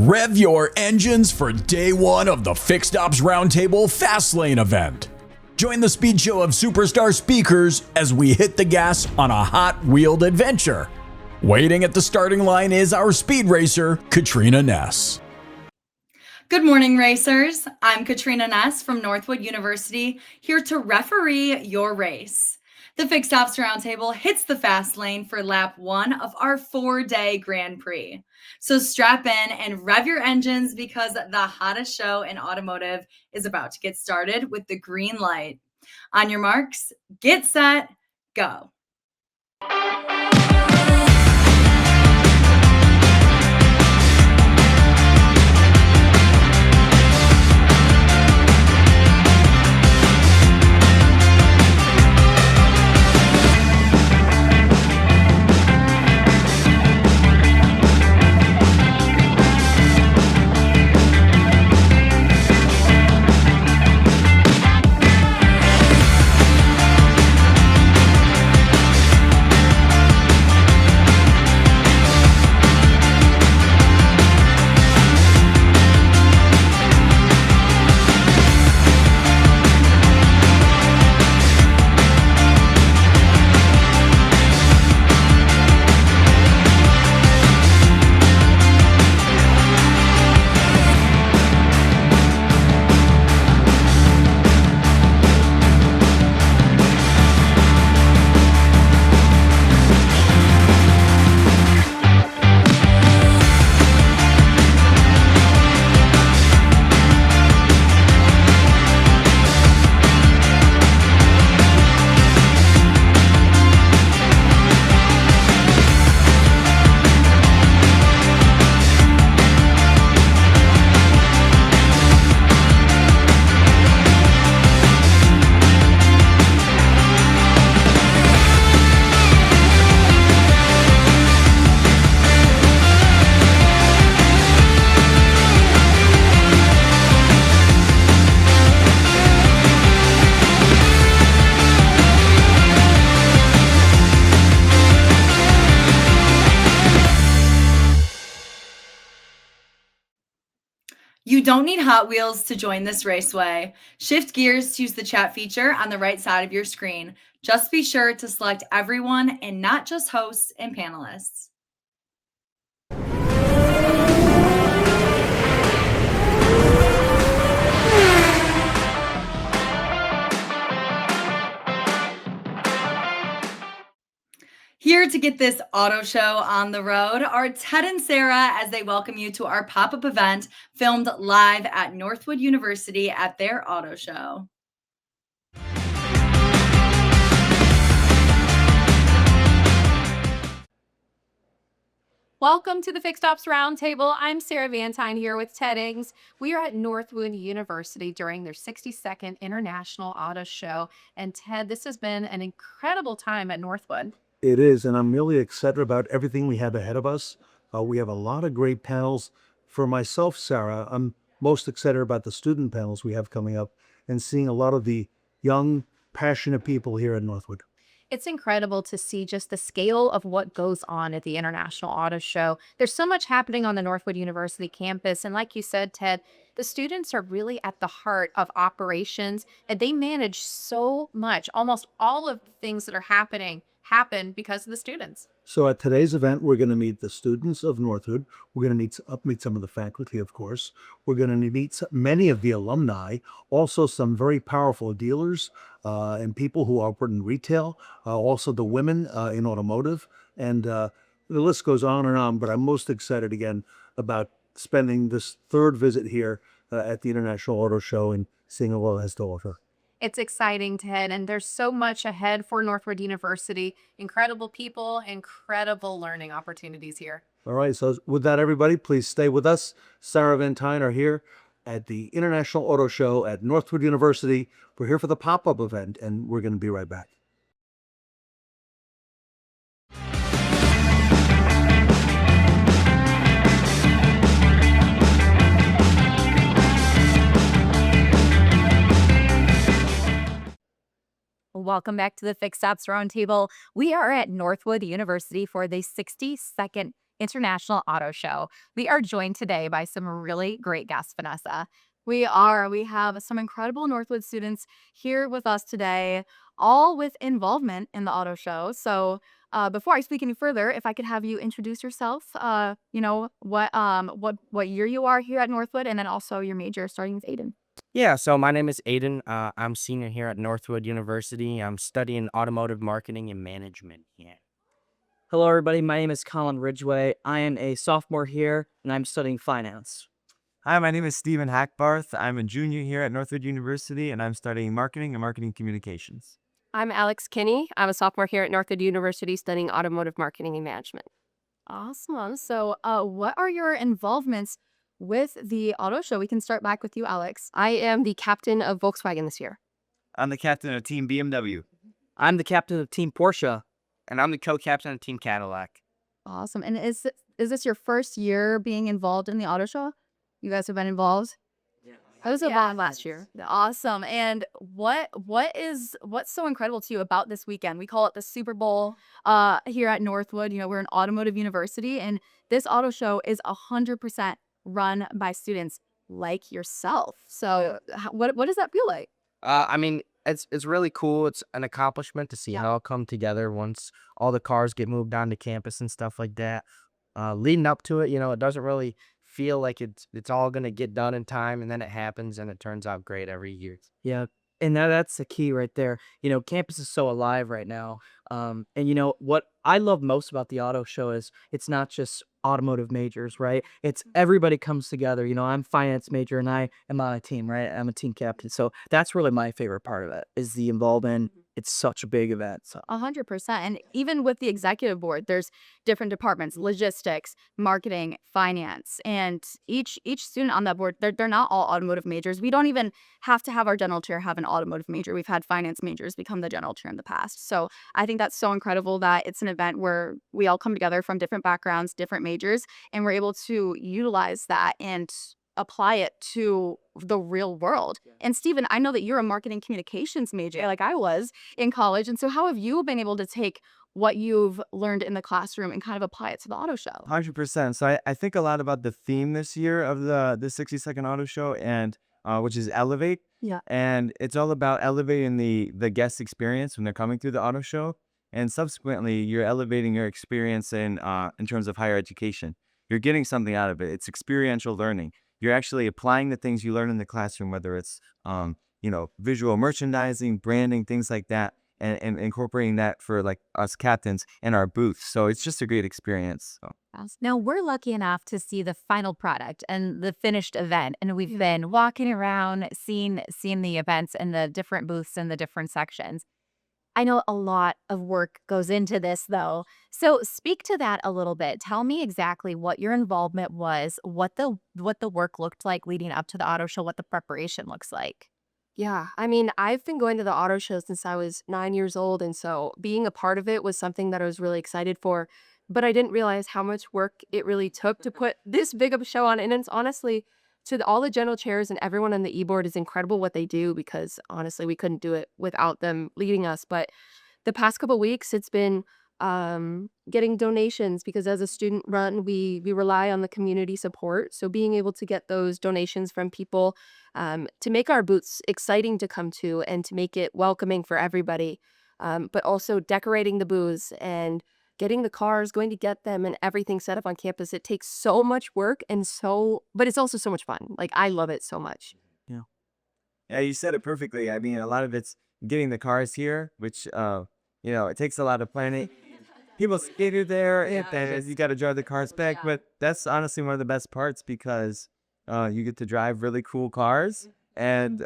Rev your engines for day one of the Fixed Ops Roundtable Fastlane event. Join the speed show of superstar speakers as we hit the gas on a hot-wheeled adventure. Waiting at the starting line is our speed racer, Katrina Ness. Good morning, racers. I'm Katrina Ness from Northwood University, here to referee your race. The Fixed Ops Roundtable hits the fast lane for lap one of our 4-day Grand Prix. So strap in and rev your engines because the hottest show in automotive is about to get started with the green light. On your marks, get set, go. You don't need Hot Wheels to join this raceway. Shift gears to use the chat feature on the right side of your screen. Just be sure to select everyone and not just hosts and panelists. Here to get this auto show on the road are Ted and Sarah as they welcome you to our pop-up event filmed live at Northwood University at their auto show. Welcome to the Fixed Ops Roundtable. I'm Sarah Vantine here with Ted Ings. We are at Northwood University during their 62nd International Auto Show. And Ted, this has been an incredible time at Northwood. It is, and I'm really excited about everything we have ahead of us. We have a lot of great panels. For myself, Sarah, I'm most excited about the student panels we have coming up and seeing a lot of the young, passionate people here at Northwood. It's incredible to see just the scale of what goes on at the International Auto Show. There's so much happening on the Northwood University campus. And like you said, Ted, the students are really at the heart of operations, and they manage so much. Almost all of the things that are happen because of the students. So at today's event, we're going to meet the students of Northwood. We're going to meet some of the faculty, of course. We're going to meet many of the alumni, also some very powerful dealers and people who operate in retail, also the women in automotive. And the list goes on and on, but I'm most excited again about spending this third visit here at the International Auto Show and seeing what it has to offer. It's exciting, Ted, and there's so much ahead for Northwood University. Incredible people, incredible learning opportunities here. All right, so with that, everybody, please stay with us. Sarah Vantine are here at the International Auto Show at Northwood University. We're here for the pop-up event, and we're going to be right back. Welcome back to the Fixed Ops Roundtable. We are at Northwood University for the 62nd International Auto Show. We are joined today by some really great guests, Vanessa. We are. We have some incredible Northwood students here with us today, all with involvement in the auto show. So before I speak any further, if I could have you introduce yourself, what year you are here at Northwood, and then also your major, starting with Ayden. Yeah, so my name is Ayden. I'm senior here at Northwood University. I'm studying automotive marketing and management here. Hello, everybody. My name is Colin Ridgeway. I am a sophomore here, and I'm studying finance. Hi, my name is Stephen Hackbarth. I'm a junior here at Northwood University, and I'm studying marketing and marketing communications. I'm Alex Kinney. I'm a sophomore here at Northwood University studying automotive marketing and management. Awesome. So what are your involvements with the auto show? We can start back with you, Alex. I am the captain of Volkswagen this year. I'm the captain of Team BMW. I'm the captain of Team Porsche. And I'm the co-captain of Team Cadillac. Awesome. And is this your first year being involved in the auto show? You guys have been involved? Yeah. I was involved last year. Awesome. And what's so incredible to you about this weekend? We call it the Super Bowl here at Northwood. We're an automotive university, and this auto show is 100% run by students like yourself. So what does that feel like? I mean, it's really cool. It's an accomplishment to see how it come together once all the cars get moved onto campus and stuff like that. Leading up to it, it doesn't really feel like it's all going to get done in time, and then it happens and it turns out great every year. Yeah, and that's the key right there. Campus is so alive right now. And what I love most about the auto show is it's not just automotive majors, right? It's everybody comes together. I'm finance major and I am on a team, right? I'm a team captain. So that's really my favorite part of it is the involvement. It's such a big event. So 100%. And even with the executive board, there's different departments: logistics, marketing, finance. And each student on that board, they're not all automotive majors. We don't even have to have our general chair have an automotive major. We've had finance majors become the general chair in the past. So I think that's so incredible that it's an event where we all come together from different backgrounds, different majors, and we're able to utilize that and apply it to the real world. And Stephen, I know that you're a marketing communications major like I was in college. And so how have you been able to take what you've learned in the classroom and kind of apply it to the auto show? 100%. So I think a lot about the theme this year of the 60-second auto show, and which is Elevate. Yeah. And it's all about elevating the guest experience when they're coming through the auto show. And subsequently, you're elevating your experience in terms of higher education. You're getting something out of it. It's experiential learning. You're actually applying the things you learn in the classroom, whether it's, visual merchandising, branding, things like that, and incorporating that for like us captains in our booth. So it's just a great experience. So. Now, we're lucky enough to see the final product and the finished event. And we've been walking around, seeing the events and the different booths and the different sections. I know a lot of work goes into this, though. So speak to that a little bit. Tell me exactly what your involvement was, what the work looked like leading up to the auto show, what the preparation looks like. Yeah, I mean, I've been going to the auto show since I was 9 years old, and so being a part of it was something that I was really excited for. But I didn't realize how much work it really took to put this big of a show on. And it's honestly, all the general chairs and everyone on the e-board is incredible what they do, because honestly, we couldn't do it without them leading us. But the past couple weeks, it's been getting donations, because as a student run, we rely on the community support. So being able to get those donations from people to make our booths exciting to come to and to make it welcoming for everybody, but also decorating the booths and getting the cars, going to get them, and everything set up on campus. It takes so much work, but it's also so much fun. Like, I love it so much. Yeah, you said it perfectly. I mean, a lot of it's getting the cars here, which, it takes a lot of planning. People skated there, and then you got to drive the cars back. But that's honestly one of the best parts, because you get to drive really cool cars. And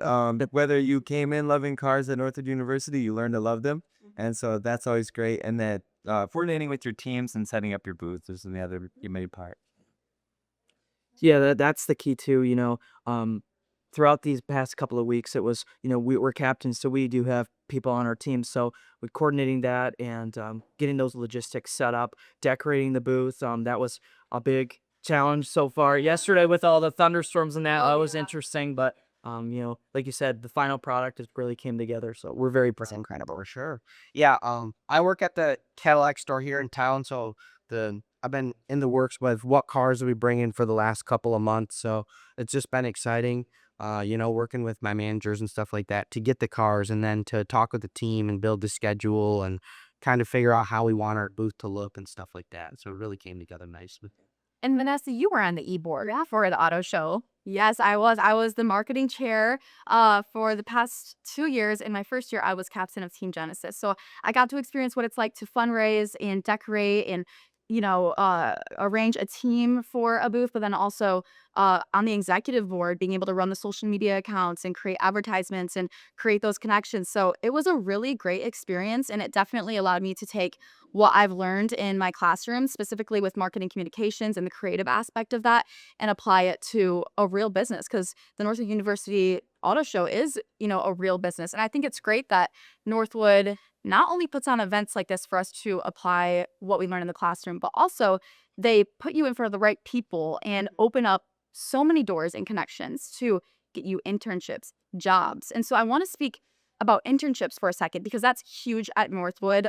whether you came in loving cars at Northwood University, you learn to love them. And so that's always great. And then coordinating with your teams and setting up your booths is the other main part. yeah, that's the key too. Throughout these past couple of weeks, it was, we're captains, so we do have people on our team. So with coordinating that and getting those logistics set up, decorating the booth, that was a big challenge so far. Yesterday with all the thunderstorms and that was interesting, but like you said, the final product has really came together. So we're very proud. Incredible, for sure. Yeah, I work at the Cadillac store here in town, so I've been in the works with what cars we bring in for the last couple of months. So it's just been exciting, working with my managers and stuff like that to get the cars and then to talk with the team and build the schedule and kind of figure out how we want our booth to look and stuff like that. So it really came together nicely. And Vanessa, you were on the e-board for the auto show. Yes, I was. I was the marketing chair for the past 2 years. In my first year, I was captain of Team Genesis. So I got to experience what it's like to fundraise and decorate and, arrange a team for a booth, but then also on the executive board, being able to run the social media accounts and create advertisements and create those connections. So it was a really great experience, and it definitely allowed me to take what I've learned in my classroom, specifically with marketing communications and the creative aspect of that, and apply it to a real business, because the Northwood University Auto Show is, a real business. And I think it's great that Northwood not only puts on events like this for us to apply what we learn in the classroom, but also they put you in front of the right people and open up so many doors and connections to get you internships, jobs. And so I want to speak about internships for a second, because that's huge at Northwood.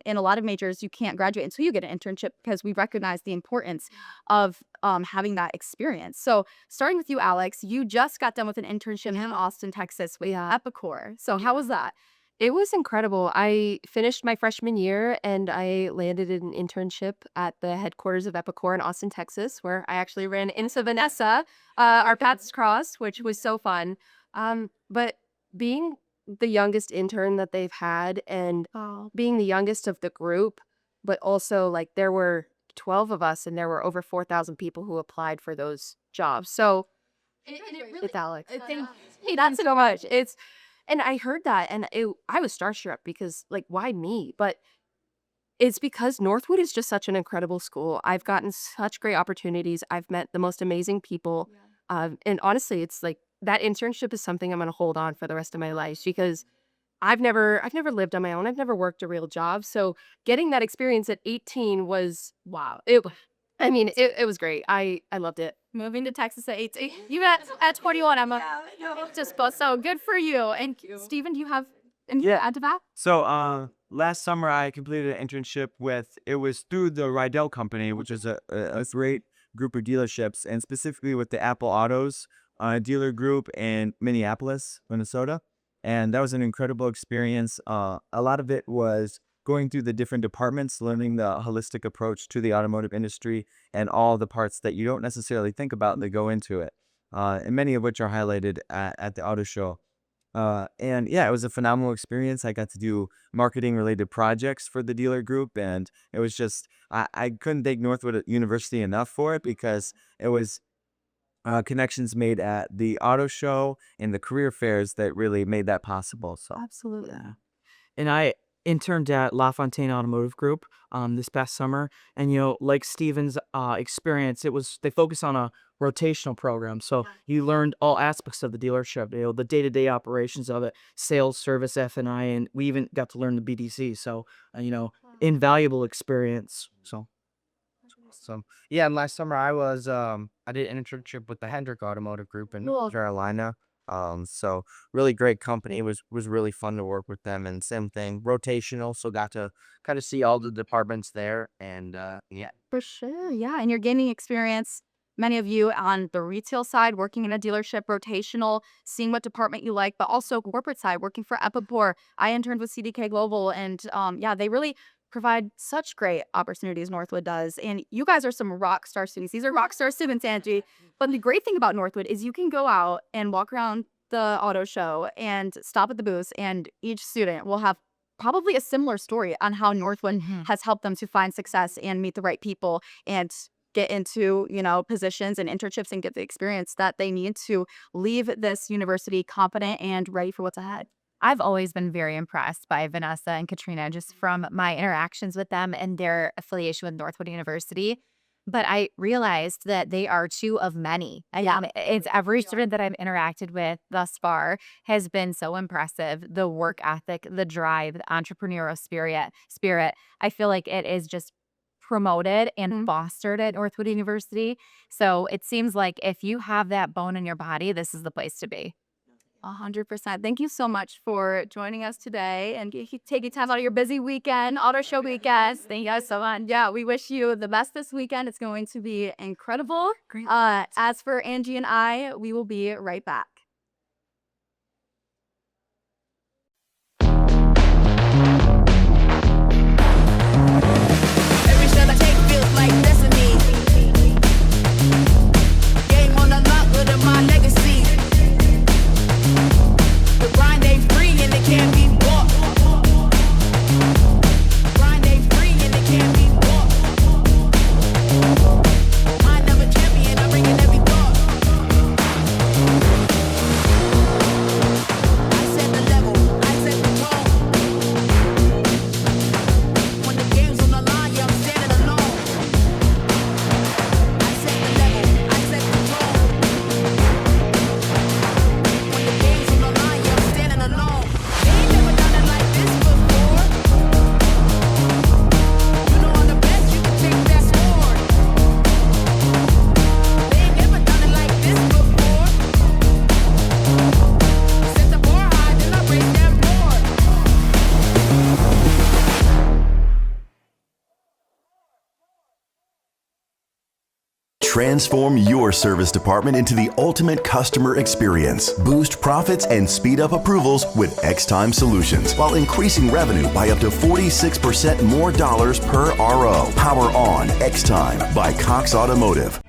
In a lot of majors, you can't graduate until you get an internship, because we recognize the importance of having that experience. So starting with you, Alex, you just got done with an internship in Austin, Texas with Epicor. So how was that? It was incredible. I finished my freshman year and I landed an internship at the headquarters of Epicor in Austin, Texas, where I actually ran into Vanessa. Our paths crossed, which was so fun. But being the youngest intern that they've had and being the youngest of the group, but also like there were 12 of us and there were over 4,000 people who applied for those jobs. So it's Alex. Hey, that's so much. And I heard that and I was starstruck because like, why me? But it's because Northwood is just such an incredible school. I've gotten such great opportunities. I've met the most amazing people. And honestly, it's like that internship is something I'm going to hold on for the rest of my life, because I've never lived on my own. I've never worked a real job. So getting that experience at 18 was wow. It was great. I loved it. Moving to Texas at 18. You at 21. I'm just so good for you. And Steven, do you have anything to add to that? So last summer I completed an internship it was through the Rydell company, which is a great group of dealerships, and specifically with the Apple Autos dealer group in Minneapolis, Minnesota. And that was an incredible experience. A lot of it was going through the different departments, learning the holistic approach to the automotive industry and all the parts that you don't necessarily think about that go into it, and many of which are highlighted at the auto show. And yeah, it was a phenomenal experience. I got to do marketing related projects for the dealer group, and it was just, I couldn't thank Northwood University enough for it, because it was connections made at the auto show and the career fairs that really made that possible. So Absolutely. And I interned at LaFontaine Automotive Group this past summer. And, like Steven's experience, they focus on a rotational program. So you learned all aspects of the dealership, the day-to-day operations of it, sales, service, F&I, and we even got to learn the BDC. So, invaluable experience. So Yeah, and last summer I did an internship with the Hendrick Automotive Group in North Carolina. So really great company. It was really fun to work with them, and same thing, rotational. So got to kind of see all the departments there, and yeah. For sure. Yeah. And you're gaining experience, many of you on the retail side, working in a dealership, rotational, seeing what department you like, but also corporate side, working for Epicor. I interned with CDK Global, and they really provide such great opportunities, Northwood does. And you guys are some rock star students. These are rock star students, Angie. But the great thing about Northwood is you can go out and walk around the auto show and stop at the booths, and each student will have probably a similar story on how Northwood has helped them to find success and meet the right people and get into, positions and internships and get the experience that they need to leave this university confident and ready for what's ahead. I've always been very impressed by Vanessa and Katrina just from my interactions with them and their affiliation with Northwood University. But I realized that they are two of many. It's every student that I've interacted with thus far has been so impressive. The work ethic, the drive, the entrepreneurial spirit. I feel like it is just promoted and fostered at Northwood University. So it seems like if you have that bone in your body, this is the place to be. 100%. Thank you so much for joining us today and taking time out of your busy weekend, auto show weekends. Thank you guys so much. Yeah, we wish you the best this weekend. It's going to be incredible. Great. As for Angie and I, we will be right back. Every step I take feels like destiny. Game on the lock, good at my legacy. The grind ain't free and it can't be bought. Grind ain't free and it can't be bought. Mind of a champion, I bring in every thought. I set the level, I set the tone. When the game's on the line, yeah, I'm standing alone. I set the level, I set the tone. When the game's on the line, yeah, I'm standing alone. They ain't never done it like this before. You know I'm the best, you can take that sword. They ain't never done it like this before. Set the bar high, then I raise that floor. Transform your service department into the ultimate customer experience. Boost profits and speed up approvals with X-Time Solutions while increasing revenue by up to 46% more dollars per RO. Power on X-Time by Cox Automotive.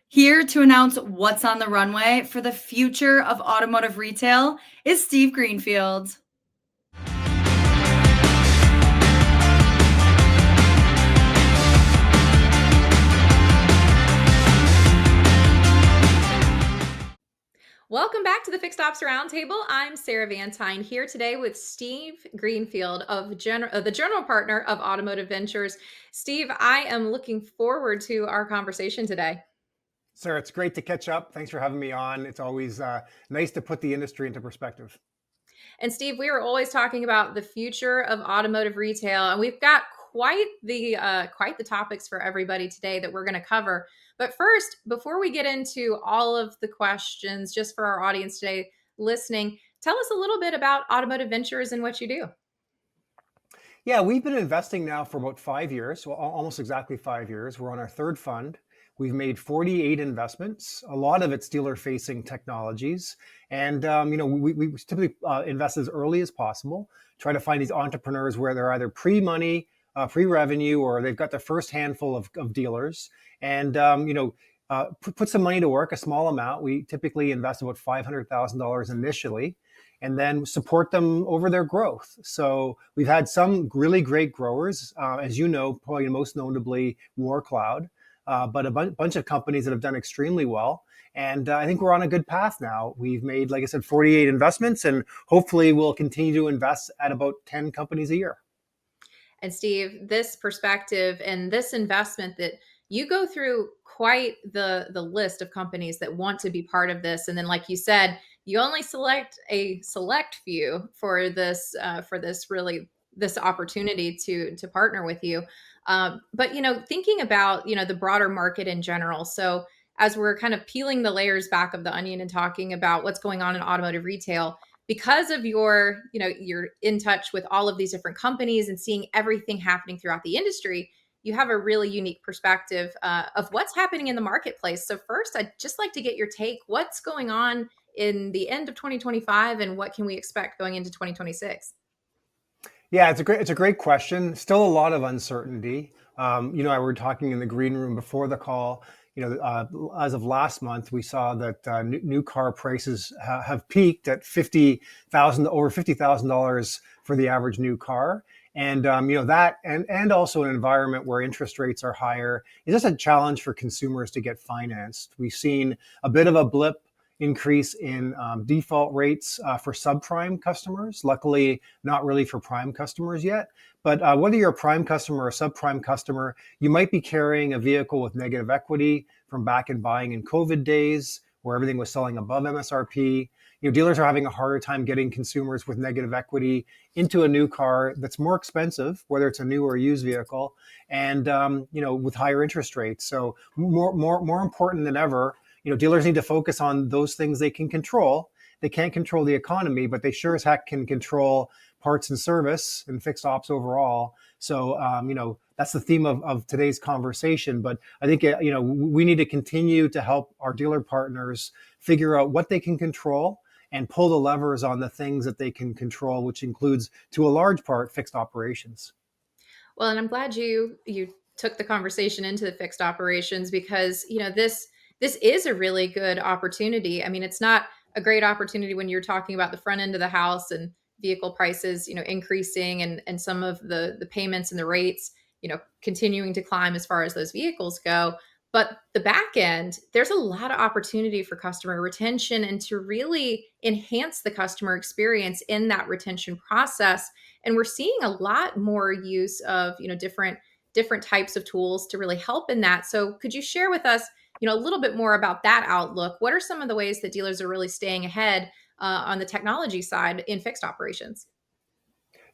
Here to announce what's on the runway for the future of automotive retail is Steve Greenfield. Welcome back to the Fixed Ops Roundtable. I'm Sarah Vantine here today with Steve Greenfield of the general partner of Automotive Ventures. Steve, I am looking forward to our conversation today. Sarah, it's great to catch up. Thanks for having me on. It's always nice to put the industry into perspective. And Steve, we are always talking about the future of automotive retail, and we've got quite the topics for everybody today that we're going to cover. But first, before we get into all of the questions, just for our audience today listening, tell us a little bit about Automotive Ventures and what you do. Yeah, we've been investing now for about 5 years, well, almost exactly 5 years. We're on our third fund. We've made 48 investments, a lot of it's dealer-facing technologies. And, we typically invest as early as possible, try to find these entrepreneurs where they're either pre-money, pre-revenue, or they've got the first handful of dealers. And, put some money to work, a small amount. We typically invest about $500,000 initially, and then support them over their growth. So we've had some really great growers, as you know, probably most notably WarCloud, but a bunch of companies that have done extremely well. And I think we're on a good path now. We've made, like I said, 48 investments, and hopefully we'll continue to invest at about 10 companies a year. And Steve, this perspective and this investment that you go through quite the list of companies that want to be part of this. And then, like you said, you only select a select few for this opportunity to partner with you. But, thinking about, the broader market in general. So as we're kind of peeling the layers back of the onion and talking about what's going on in automotive retail, because of you're in touch with all of these different companies and seeing everything happening throughout the industry, you have a really unique perspective of what's happening in the marketplace. So first, I'd just like to get your take. What's going on in the end of 2025 and what can we expect going into 2026? Yeah, it's a great question. Still a lot of uncertainty. I were talking in the green room before the call. As of last month, we saw that new car prices have peaked at over $50,000 for the average new car. And that and also an environment where interest rates are higher is just a challenge for consumers to get financed. We've seen a bit of a blip increase in default rates for subprime customers. Luckily, not really for prime customers yet. But whether you're a prime customer or a subprime customer, you might be carrying a vehicle with negative equity from back in buying in COVID days, where everything was selling above MSRP. Dealers are having a harder time getting consumers with negative equity into a new car that's more expensive, whether it's a new or used vehicle, and with higher interest rates. So more important than ever, dealers need to focus on those things they can control. They can't control the economy, but they sure as heck can control parts and service and fixed ops overall. So, that's the theme of today's conversation. But I think, we need to continue to help our dealer partners figure out what they can control and pull the levers on the things that they can control, which includes, to a large part, fixed operations. Well, and I'm glad you took the conversation into the fixed operations, because this is a really good opportunity. I mean, it's not a great opportunity when you're talking about the front end of the house and vehicle prices, increasing, and some of the payments and the rates, continuing to climb as far as those vehicles go. But the back end, there's a lot of opportunity for customer retention and to really enhance the customer experience in that retention process. And we're seeing a lot more use of, different types of tools to really help in that. So could you share with us, a little bit more about that outlook? What are some of the ways that dealers are really staying ahead on the technology side in fixed operations?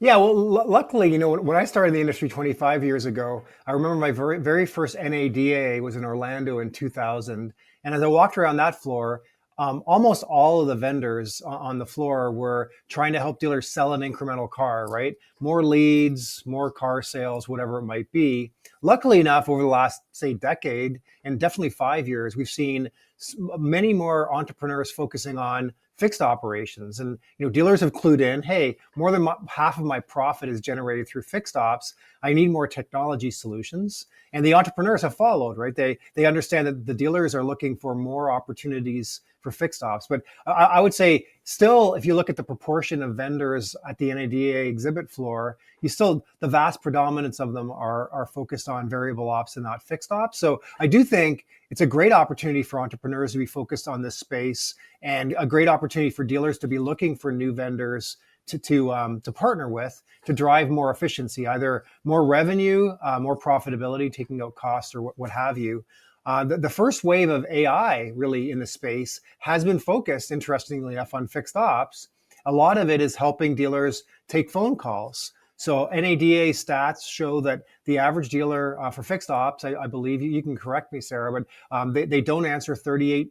Yeah, well, luckily, when I started in the industry 25 years ago, I remember my very, very first NADA was in Orlando in 2000. And as I walked around that floor, almost all of the vendors on the floor were trying to help dealers sell an incremental car, right? More leads, more car sales, whatever it might be. Luckily enough, over the last, say, decade, and definitely 5 years, we've seen many more entrepreneurs focusing on fixed operations. And dealers have clued in, hey, more than half of my profit is generated through fixed ops. I need more technology solutions. And the entrepreneurs have followed, right? They understand that the dealers are looking for more opportunities for fixed ops. But I would say still, if you look at the proportion of vendors at the NADA exhibit floor, the vast predominance of them are focused on variable ops and not fixed ops. So I do think it's a great opportunity for entrepreneurs to be focused on this space, and a great opportunity for dealers to be looking for new vendors to partner with to drive more efficiency, either more revenue, more profitability, taking out costs, or what have you. The first wave of AI really in the space has been focused, interestingly enough, on fixed ops. A lot of it is helping dealers take phone calls. So NADA stats show that the average dealer for fixed ops, I believe, you can correct me, Sarah, but they don't answer 38%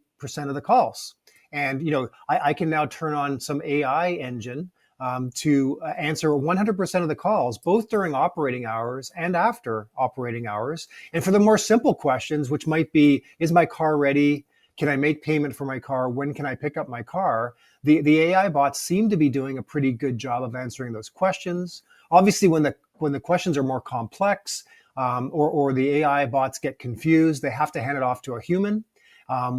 of the calls. And I can now turn on some AI engine to answer 100% of the calls, both during operating hours and after operating hours. And for the more simple questions, which might be, is my car ready? Can I make payment for my car? When can I pick up my car? The AI bots seem to be doing a pretty good job of answering those questions. Obviously, when the questions are more complex, or the AI bots get confused, they have to hand it off to a human.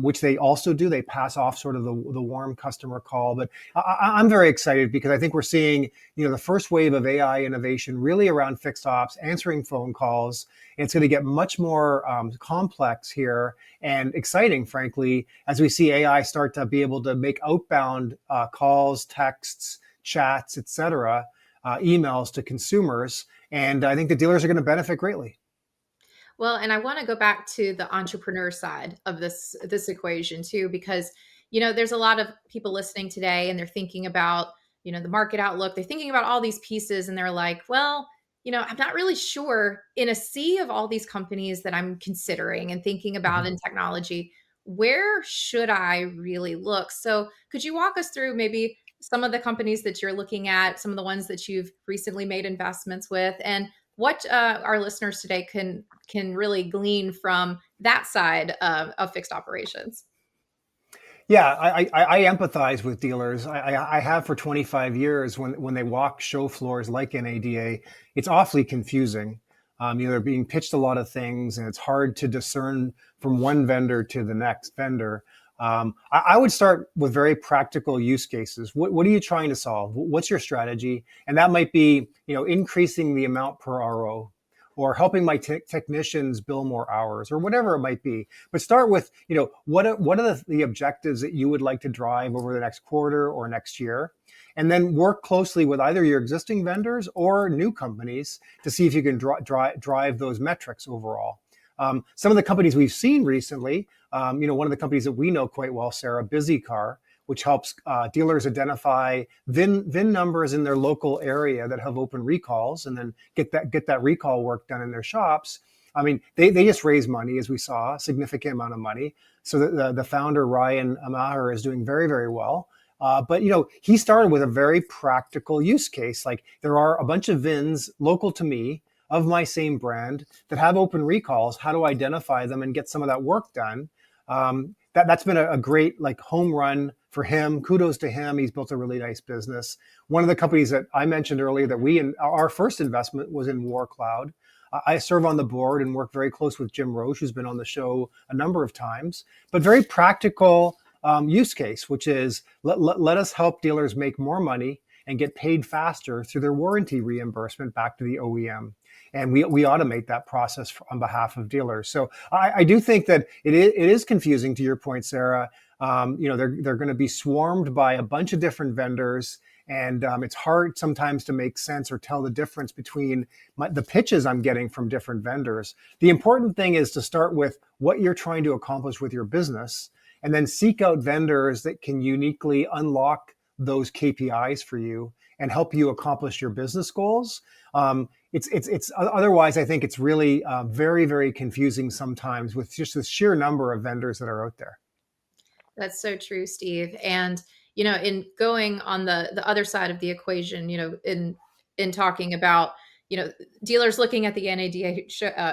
Which they also do. They pass off sort of the warm customer call. But I'm very excited because I think we're seeing, the first wave of AI innovation really around fixed ops, answering phone calls. And it's going to get much more complex here and exciting, frankly, as we see AI start to be able to make outbound calls, texts, chats, etc., emails to consumers. And I think the dealers are going to benefit greatly. Well, and I want to go back to the entrepreneur side of this equation too, because there's a lot of people listening today, and they're thinking about the market outlook. They're thinking about all these pieces, and they're like, well, I'm not really sure, in a sea of all these companies that I'm considering and thinking about in technology, where should I really look? So could you walk us through maybe some of the companies that you're looking at, some of the ones that you've recently made investments with, and what our listeners today can really glean from that side of fixed operations? Yeah, I empathize with dealers. I have for 25 years. When they walk show floors like NADA, it's awfully confusing. They're being pitched a lot of things, and it's hard to discern from one vendor to the next vendor. I would start with very practical use cases. What are you trying to solve? What's your strategy? And that might be, increasing the amount per RO, or helping my technicians bill more hours, or whatever it might be. But start with, what are the objectives that you would like to drive over the next quarter or next year? And then work closely with either your existing vendors or new companies to see if you can drive those metrics overall. Some of the companies we've seen recently, one of the companies that we know quite well, Sarah, BusyCar, which helps dealers identify VIN numbers in their local area that have open recalls, and then get that recall work done in their shops. I mean, they just raise money, as we saw, a significant amount of money. So the founder, Ryan Maher, is doing very, very well. But, he started with a very practical use case. Like, there are a bunch of VINs local to me of my same brand that have open recalls. How to identify them and get some of that work done. That's been a great home run for him. Kudos to him. He's built a really nice business. One of the companies that I mentioned earlier that our first investment was in WarCloud. I serve on the board and work very close with Jim Roche, who's been on the show a number of times, but very practical use case, which is let us help dealers make more money and get paid faster through their warranty reimbursement back to the OEM. And we automate that process on behalf of dealers. So I do think that it is confusing, to your point, Sarah. They're going to be swarmed by a bunch of different vendors. And it's hard sometimes to make sense or tell the difference between the pitches I'm getting from different vendors. The important thing is to start with what you're trying to accomplish with your business, and then seek out vendors that can uniquely unlock those KPIs for you and help you accomplish your business goals. It's otherwise, I think it's really very, very confusing sometimes with just the sheer number of vendors that are out there. That's so true, Steve. And in going on the other side of the equation, in talking about, dealers looking at the NADA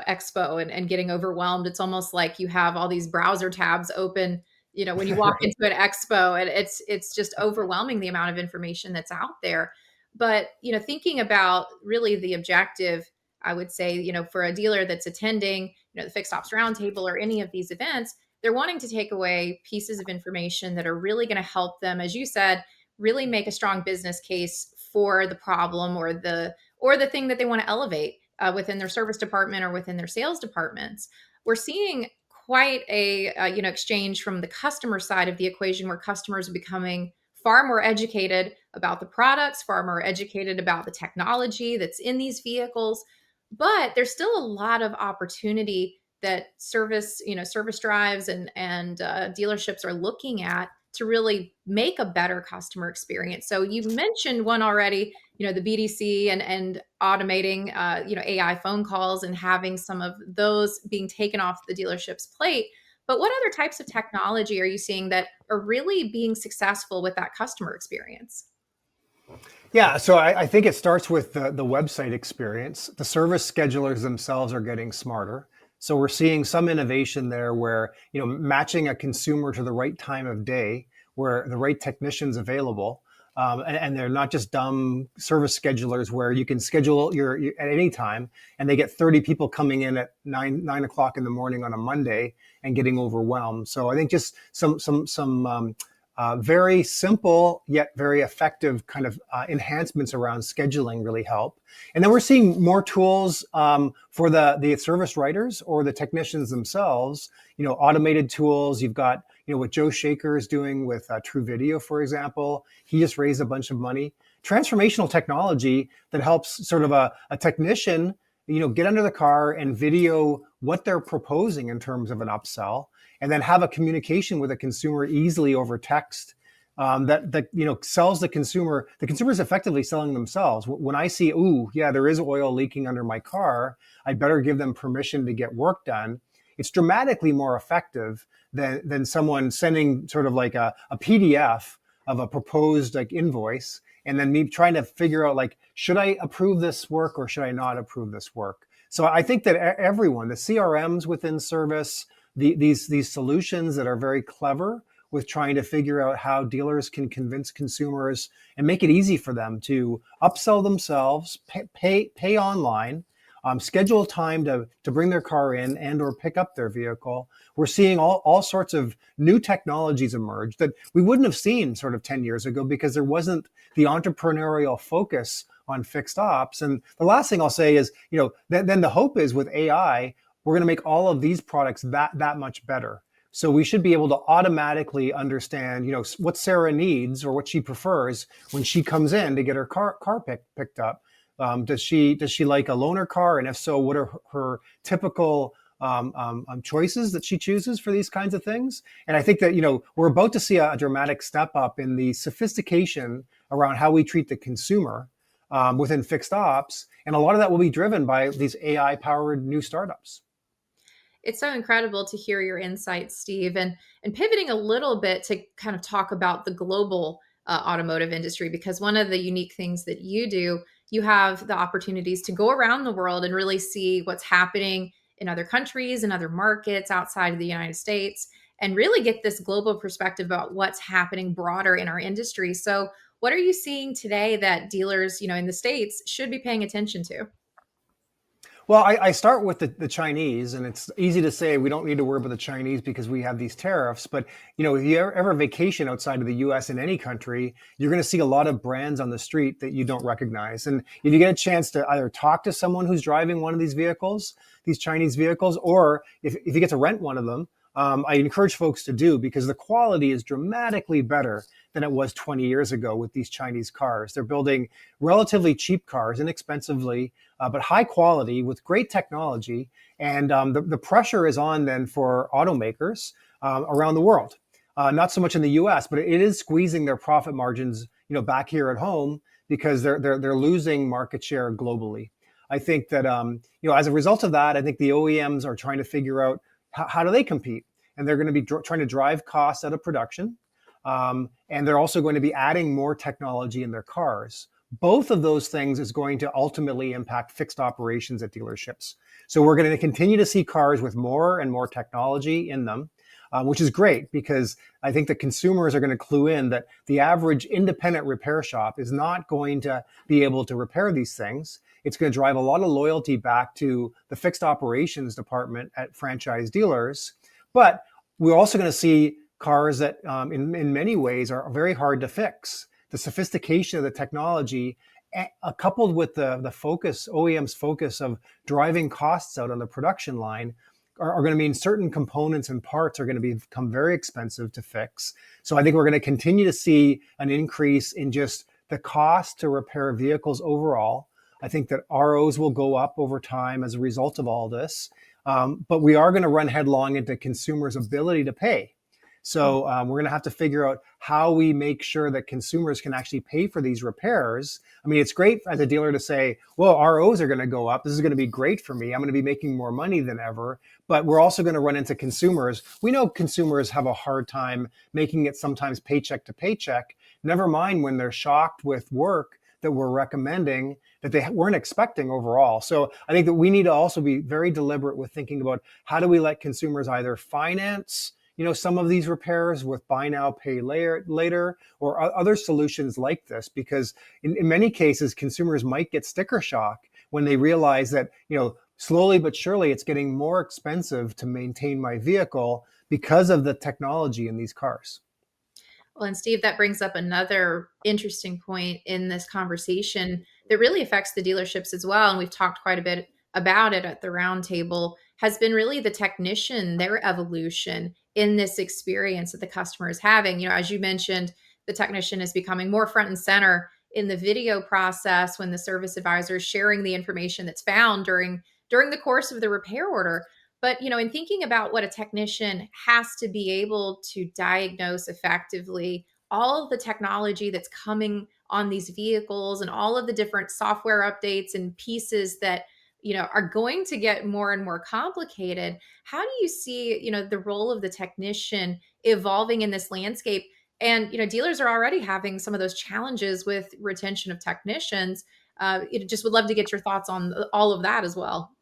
Expo and getting overwhelmed, it's almost like you have all these browser tabs open, when you walk into an expo, and it's just overwhelming, the amount of information that's out there. But, thinking about really the objective, I would say, for a dealer that's attending, the Fixed Ops Roundtable or any of these events, they're wanting to take away pieces of information that are really going to help them, as you said, really make a strong business case for the problem or the thing that they want to elevate within their service department or within their sales departments. We're seeing quite a exchange from the customer side of the equation, where customers are becoming far more educated about the products, far more educated about the technology that's in these vehicles. But there's still a lot of opportunity that service drives and dealerships are looking at to really make a better customer experience. So you mentioned one already, the BDC and automating, AI phone calls and having some of those being taken off the dealership's plate. But what other types of technology are you seeing that are really being successful with that customer experience? Yeah, so I think it starts with the website experience. The service schedulers themselves are getting smarter. So we're seeing some innovation there where, matching a consumer to the right time of day, where the right technician's available. And they're not just dumb service schedulers where you can schedule your at any time, and they get 30 people coming in at 9 o'clock in the morning on a Monday and getting overwhelmed. So I think just some very simple yet very effective kind of enhancements around scheduling really help. And then we're seeing more tools for the service writers or the technicians themselves, automated tools. You've got, what Joe Shaker is doing with True Video, for example. He just raised a bunch of money. Transformational technology that helps sort of a technician, get under the car and video what they're proposing in terms of an upsell, and then have a communication with a consumer easily over text that sells the consumer. The consumer is effectively selling themselves. When I see, there is oil leaking under my car, I better give them permission to get work done. It's dramatically more effective than someone sending sort of like a PDF of a proposed invoice, and then me trying to figure out should I approve this work or should I not approve this work? So I think that everyone, the CRMs within service, these solutions that are very clever with trying to figure out how dealers can convince consumers and make it easy for them to upsell themselves, pay online, schedule time to bring their car in and or pick up their vehicle. We're seeing all sorts of new technologies emerge that we wouldn't have seen sort of 10 years ago because there wasn't the entrepreneurial focus on fixed ops. And the last thing I'll say is, then the hope is with AI, we're going to make all of these products that much better. So we should be able to automatically understand, what Sarah needs or what she prefers when she comes in to get her car picked up. Does she like a loaner car? And if so, what are her typical choices that she chooses for these kinds of things. And I think that, we're about to see a dramatic step up in the sophistication around how we treat the consumer within fixed ops. And a lot of that will be driven by these AI powered new startups. It's so incredible to hear your insights, Steve, and pivoting a little bit to kind of talk about the global automotive industry, because one of the unique things that you do, you have the opportunities to go around the world and really see what's happening in other countries and other markets outside of the United States, and really get this global perspective about what's happening broader in our industry. So what are you seeing today that dealers, in the States should be paying attention to? Well, I start with the Chinese, and it's easy to say we don't need to worry about the Chinese because we have these tariffs. But, if you ever vacation outside of the US in any country, you're going to see a lot of brands on the street that you don't recognize. And if you get a chance to either talk to someone who's driving one of these vehicles, these Chinese vehicles, or if you get to rent one of them, I encourage folks to do, because the quality is dramatically better than it was 20 years ago with these Chinese cars. They're building relatively cheap cars, inexpensively, but high quality with great technology. And the pressure is on then for automakers around the world. Not so much in the US, but it is squeezing their profit margins, back here at home, because they're losing market share globally. I think that, as a result of that, I think the OEMs are trying to figure out how do they compete? And they're going to be trying to drive costs out of production. And they're also going to be adding more technology in their cars. Both of those things is going to ultimately impact fixed operations at dealerships. So we're going to continue to see cars with more and more technology in them, which is great, because I think the consumers are going to clue in that the average independent repair shop is not going to be able to repair these things. It's going to drive a lot of loyalty back to the fixed operations department at franchise dealers. But we're also going to see cars that in many ways are very hard to fix. The sophistication of the technology, coupled with the focus, OEM's focus of driving costs out on the production line, are going to mean certain components and parts are going to become very expensive to fix. So I think we're going to continue to see an increase in just the cost to repair vehicles overall. I think that ROs will go up over time as a result of all this. But we are going to run headlong into consumers' ability to pay. So we're going to have to figure out how we make sure that consumers can actually pay for these repairs. I mean, it's great as a dealer to say, well, ROs are going to go up. This is going to be great for me. I'm going to be making more money than ever. But we're also going to run into consumers. We know consumers have a hard time making it sometimes paycheck to paycheck, never mind when they're shocked with work that we're recommending that they weren't expecting overall. So I think that we need to also be very deliberate with thinking about how do we let consumers either finance some of these repairs with buy now, pay later, or other solutions like this, because in many cases, consumers might get sticker shock when they realize that, slowly but surely it's getting more expensive to maintain my vehicle because of the technology in these cars. Well, and Steve, that brings up another interesting point in this conversation that really affects the dealerships as well. And we've talked quite a bit about it at the roundtable, has been really the technician, their evolution in this experience that the customer is having. As you mentioned, the technician is becoming more front and center in the video process when the service advisor is sharing the information that's found during the course of the repair order. But, in thinking about what a technician has to be able to diagnose effectively, all of the technology that's coming on these vehicles and all of the different software updates and pieces that are going to get more and more complicated. How do you see, the role of the technician evolving in this landscape? And, dealers are already having some of those challenges with retention of technicians. Just would love to get your thoughts on all of that as well.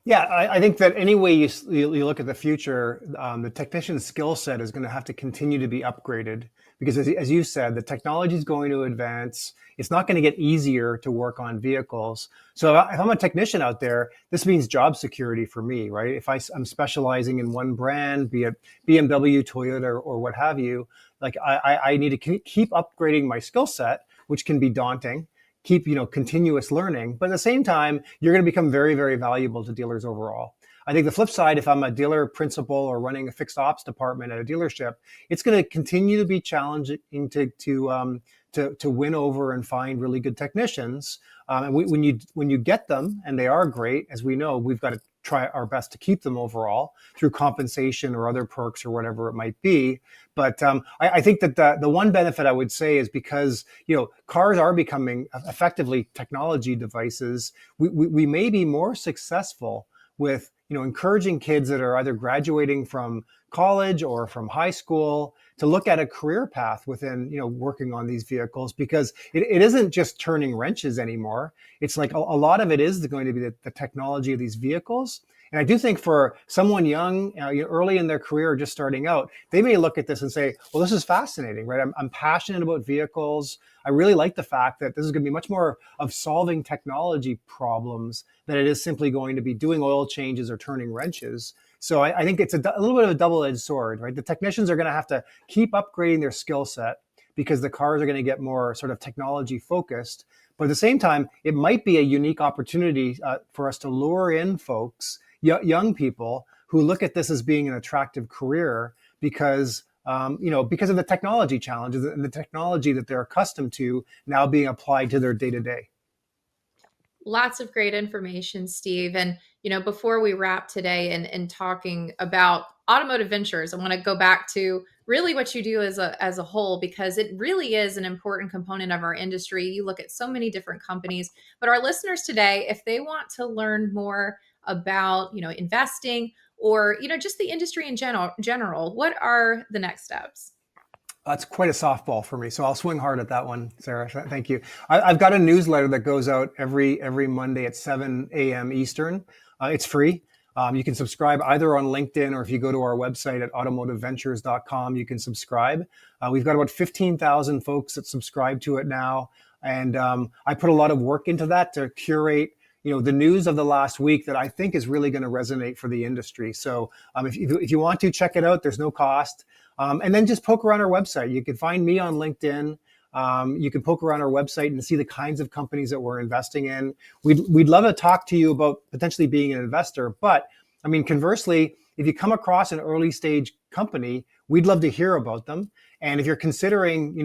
Yeah, I think that any way you look at the future, the technician's skill set is going to have to continue to be upgraded, because as you said, the technology is going to advance. It's not going to get easier to work on vehicles. So if I'm a technician out there, this means job security for me, right? If I'm specializing in one brand, be it BMW, Toyota, or what have you, like I need to keep upgrading my skill set, which can be daunting. Keep continuous learning, but at the same time, you're going to become very, very valuable to dealers overall. I think the flip side, if I'm a dealer principal or running a fixed ops department at a dealership, it's going to continue to be challenging to win over and find really good technicians. And when you get them, and they are great, as we know, we've got try our best to keep them overall through compensation or other perks or whatever it might be. But I think that the one benefit I would say is because, cars are becoming effectively technology devices, we may be more successful with, encouraging kids that are either graduating from college or from high school to look at a career path within, working on these vehicles, because it isn't just turning wrenches anymore. It's like a lot of it is going to be the technology of these vehicles. And I do think for someone young, early in their career, just starting out, they may look at this and say, well, this is fascinating, right? I'm passionate about vehicles. I really like the fact that this is going to be much more of solving technology problems than it is simply going to be doing oil changes or turning wrenches. So I think it's a little bit of a double-edged sword, right? The technicians are going to have to keep upgrading their skill set because the cars are going to get more sort of technology focused. But at the same time, it might be a unique opportunity for us to lure in folks, young people who look at this as being an attractive career because of the technology challenges and the technology that they're accustomed to now being applied to their day-to-day. Lots of great information, Steve. And, before we wrap today and talking about Automotive Ventures, I want to go back to really what you do as a whole, because it really is an important component of our industry. You look at so many different companies, but our listeners today, if they want to learn more about, investing or, just the industry in general, what are the next steps? That's quite a softball for me, so I'll swing hard at that one, Sarah. Thank you. I've got a newsletter that goes out every Monday at 7 a.m. Eastern. It's free. You can subscribe either on LinkedIn, or if you go to our website at automotiveventures.com, you can subscribe. We've got about 15,000 folks that subscribe to it now, and I put a lot of work into that to curate the news of the last week that I think is really going to resonate for the industry. So if you want to check it out, there's no cost. And then just poke around our website. You can find me on LinkedIn. You can poke around our website and see the kinds of companies that we're investing in. We'd love to talk to you about potentially being an investor. But conversely, if you come across an early stage company, we'd love to hear about them. And if you're considering,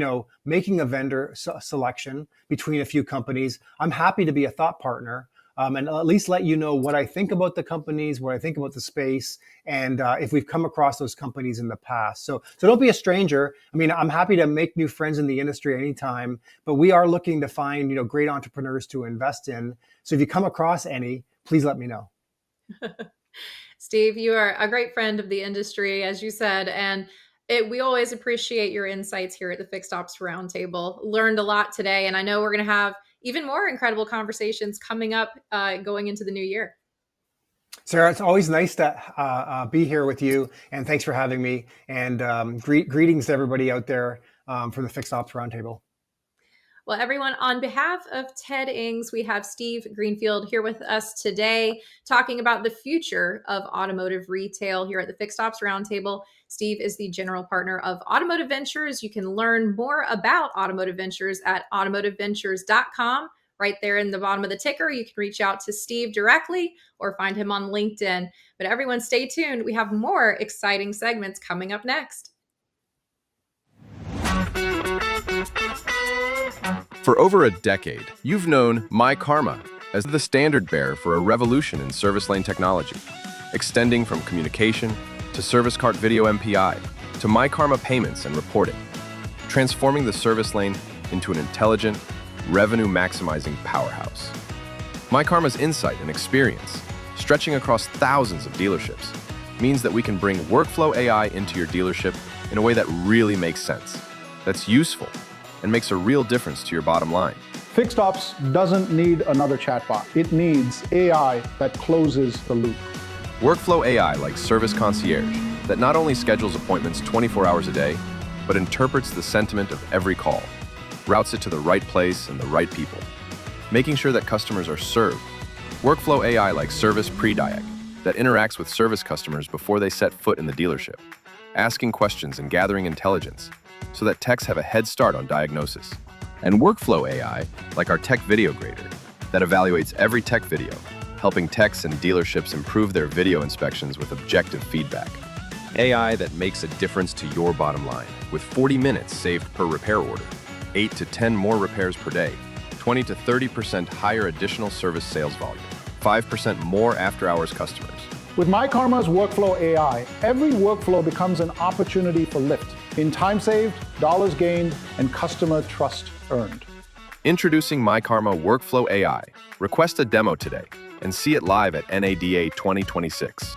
making a vendor selection between a few companies, I'm happy to be a thought partner. And at least let you know what I think about the companies, what I think about the space, and if we've come across those companies in the past. So don't be a stranger. I'm happy to make new friends in the industry anytime, but we are looking to find, great entrepreneurs to invest in. So if you come across any, please let me know. Steve, you are a great friend of the industry, as you said, and we always appreciate your insights here at the Fixed Ops Roundtable. Learned a lot today, and I know we're going to have even more incredible conversations coming up going into the new year. Sarah, it's always nice to be here with you, and thanks for having me. And greetings to everybody out there from the Fixed Ops Roundtable. Well, everyone, on behalf of Ted Ings, we have Steve Greenfield here with us today talking about the future of automotive retail here at the Fixed Ops Roundtable. Steve is the general partner of Automotive Ventures. You can learn more about Automotive Ventures at automotiveventures.com. Right there in the bottom of the ticker, you can reach out to Steve directly or find him on LinkedIn. But everyone, stay tuned. We have more exciting segments coming up next. For over a decade, you've known MyKaarma as the standard bearer for a revolution in service lane technology, extending from communication to service cart video MPI to MyKaarma payments and reporting, transforming the service lane into an intelligent, revenue-maximizing powerhouse. MyKaarma's insight and experience, stretching across thousands of dealerships, means that we can bring workflow AI into your dealership in a way that really makes sense, that's useful, and makes a real difference to your bottom line. Fixed Ops doesn't need another chatbot. It needs AI that closes the loop. Workflow AI like Service Concierge that not only schedules appointments 24 hours a day, but interprets the sentiment of every call, routes it to the right place and the right people, making sure that customers are served. Workflow AI like Service Prediag that interacts with service customers before they set foot in the dealership, asking questions and gathering intelligence, so that techs have a head start on diagnosis. And Workflow AI, like our Tech Video Grader, that evaluates every tech video, helping techs and dealerships improve their video inspections with objective feedback. AI that makes a difference to your bottom line, with 40 minutes saved per repair order, 8 to 10 more repairs per day, 20 to 30% higher additional service sales volume, 5% more after-hours customers. With MyKaarma's Workflow AI, every workflow becomes an opportunity for lift in time saved, dollars gained, and customer trust earned. Introducing MyKaarma Workflow AI. Request a demo today and see it live at NADA 2026.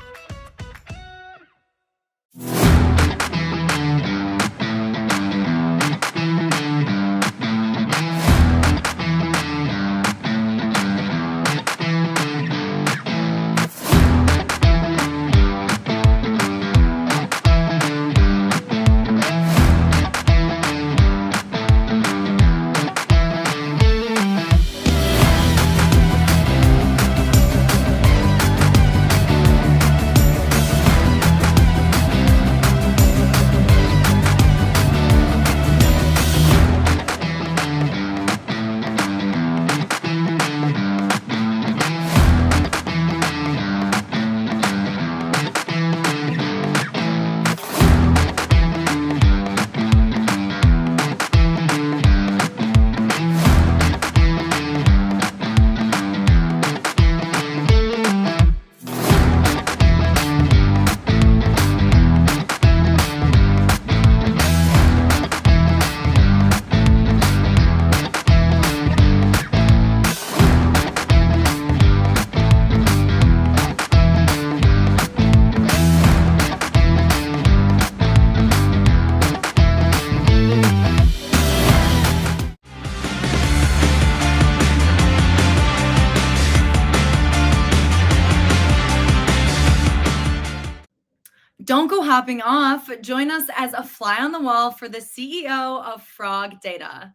Don't go hopping off. Join us as a fly on the wall for the CEO of FrogData.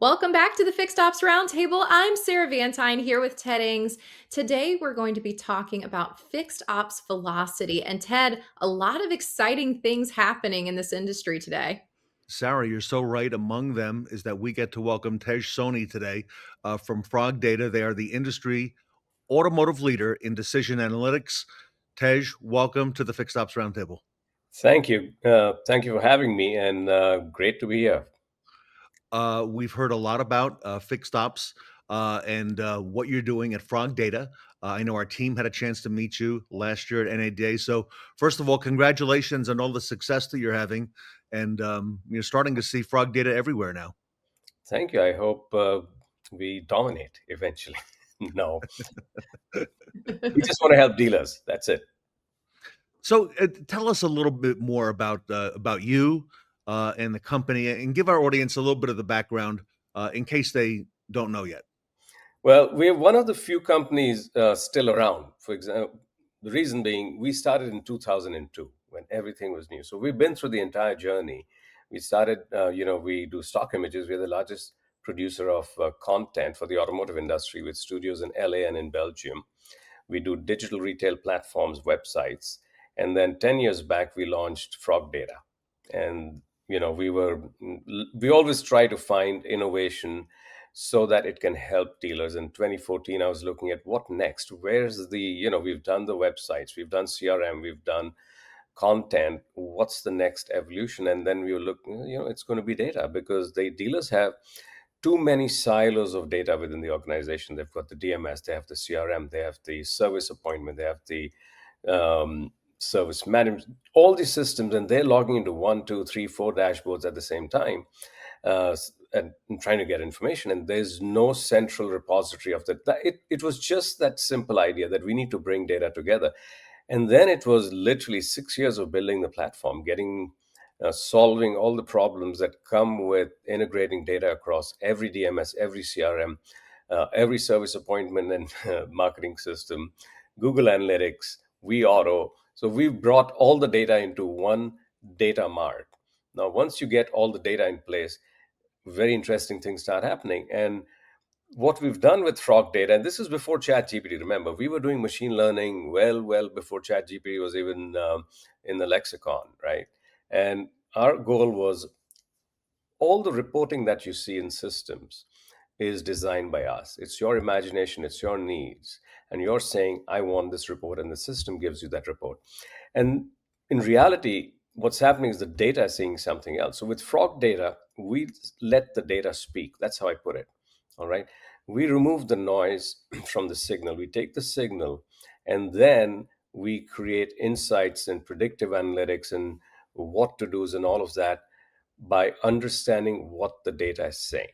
Welcome back to the Fixed Ops Roundtable. I'm Sarah Vantine here with Ted Ings. Today we're going to be talking about fixed ops velocity. And Ted, a lot of exciting things happening in this industry today. Sarah, you're so right. Among them is that we get to welcome Soni today from FrogData. They are the industry automotive leader in decision analytics. Tej, welcome to the Fixed Ops Roundtable. Thank you. Thank you for having me, and great to be here. We've heard a lot about fixed ops and what you're doing at FrogData. I know our team had a chance to meet you last year at NADA. So first of all, congratulations on all the success that you're having. And you're starting to see FrogData everywhere now. Thank you. I hope we dominate eventually. No. We just want to help dealers. That's it. So tell us a little bit more about you and the company, and give our audience a little bit of the background in case they don't know yet. Well, we're one of the few companies still around. For example, the reason being, we started in 2002 when everything was new. So we've been through the entire journey. We started, we do stock images. We're the largest producer of content for the automotive industry with studios in LA and in Belgium. We do digital retail platforms, websites. And then 10 years back, we launched FrogData. And, we always try to find innovation so that it can help dealers. In 2014, I was looking at what next? Where's we've done the websites, we've done CRM, we've done content. What's the next evolution? And then we were looking, it's going to be data, because the dealers have too many silos of data within the organization. They've got the DMS, they have the CRM, they have the service appointment, they have the service management, all these systems, and they're logging into 1, 2, 3, 4 dashboards at the same time and trying to get information. And there's no central repository of that. It was just that simple idea that we need to bring data together. And then it was literally 6 years of building the platform, solving all the problems that come with integrating data across every DMS, every CRM, every service appointment and marketing system, Google Analytics, Auto. So we've brought all the data into one data mart. Now, once you get all the data in place, very interesting things start happening. And what we've done with FrogData, and this is before ChatGPT, remember, we were doing machine learning well before ChatGPT was even in the lexicon, right? And our goal was all the reporting that you see in systems is designed by us. It's your imagination, it's your needs. And you're saying, I want this report, and the system gives you that report. And in reality, what's happening is the data is saying something else. So with FrogData, we let the data speak. That's how I put it. All right. We remove the noise from the signal. We take the signal and then we create insights and predictive analytics and what to do's and all of that by understanding what the data is saying,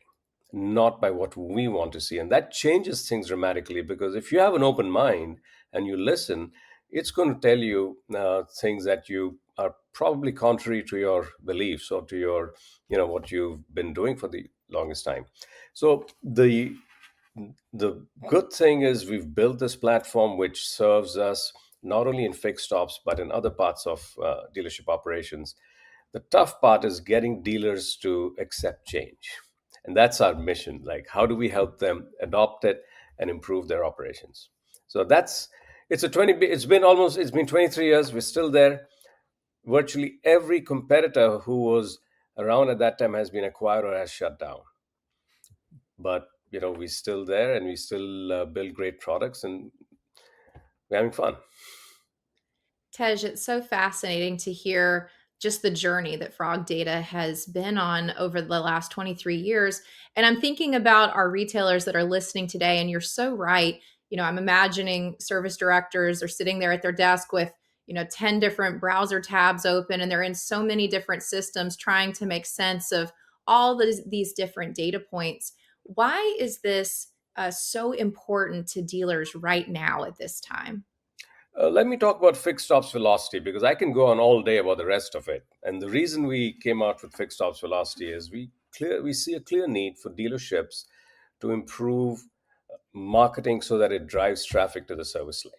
not by what we want to see. And that changes things dramatically, because if you have an open mind and you listen, it's going to tell you things that you are probably contrary to your beliefs or to your, what you've been doing for the longest time. So the good thing is we've built this platform which serves us not only in fixed ops but in other parts of dealership operations. The tough part is getting dealers to accept change, and that's our mission. Like, how do we help them adopt it and improve their operations? So it's been 23 years. We're still there. Virtually every competitor who was around at that time has been acquired or has shut down, but we're still there, and we still build great products, and we're having fun. Tej, it's so fascinating to hear just the journey that FrogData has been on over the last 23 years. And I'm thinking about our retailers that are listening today, and you're so right. I'm imagining service directors are sitting there at their desk with 10 different browser tabs open, and they're in so many different systems trying to make sense of all these different data points. Why is this so important to dealers right now at this time? Let me talk about fixed ops velocity, because I can go on all day about the rest of it. And the reason we came out with fixed ops velocity is we see a clear need for dealerships to improve marketing so that it drives traffic to the service lane.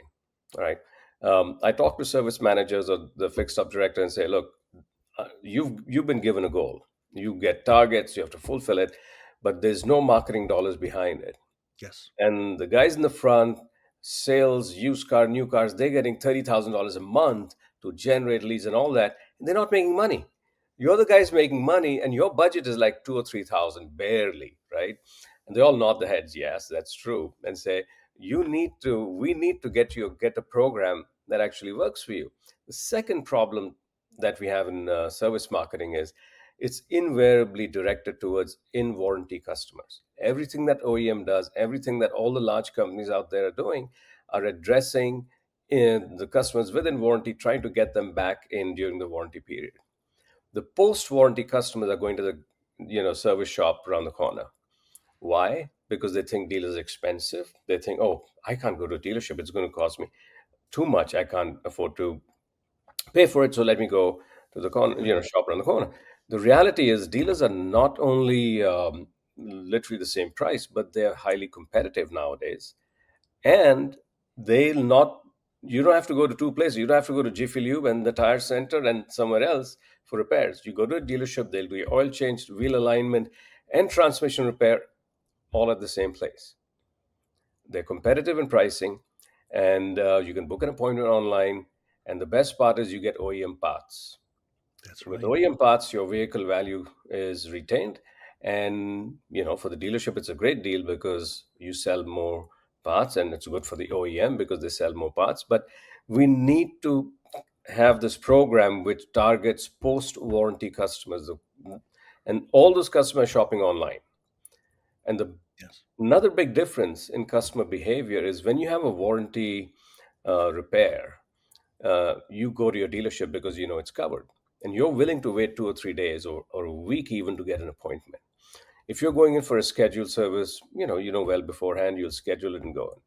All right. I talk to service managers or the fixed ops director and say, look, you've been given a goal. You get targets, you have to fulfill it, but there's no marketing dollars behind it. Yes. And the guys in the front, sales, used car, new cars, they're getting $30,000 a month to generate leads and all that, and they're not making money. You're the guys making money, and your budget is like 2,000 or 3,000, barely, right? And they all nod their heads, yes, that's true, and say, we need to get a program that actually works for you. The second problem that we have in service marketing is it's invariably directed towards in-warranty customers. Everything that OEM does, everything that all the large companies out there are doing, are addressing the customers within warranty, trying to get them back in during the warranty period. The post-warranty customers are going to the service shop around the corner. Why? Because they think dealers are expensive. They think, oh, I can't go to a dealership. It's going to cost me too much. I can't afford to pay for it. So let me go to the corner, shop around the corner. The reality is dealers are not only literally the same price, but they're highly competitive nowadays. And you don't have to go to two places. You don't have to go to Jiffy Lube and the tire center and somewhere else for repairs. You go to a dealership, they'll do your oil change, wheel alignment, and transmission repair all at the same place. They're competitive in pricing, and you can book an appointment online. And the best part is you get OEM parts. That's right. With OEM parts, your vehicle value is retained. And, for the dealership, it's a great deal because you sell more parts, and it's good for the OEM because they sell more parts. But we need to have this program which targets post-warranty customers. And all those customers shopping online. And another big difference in customer behavior is when you have a warranty repair, you go to your dealership because you know it's covered, and you're willing to wait 2 or 3 days or a week even to get an appointment. If you're going in for a scheduled service, you know well beforehand, you'll schedule it and go in.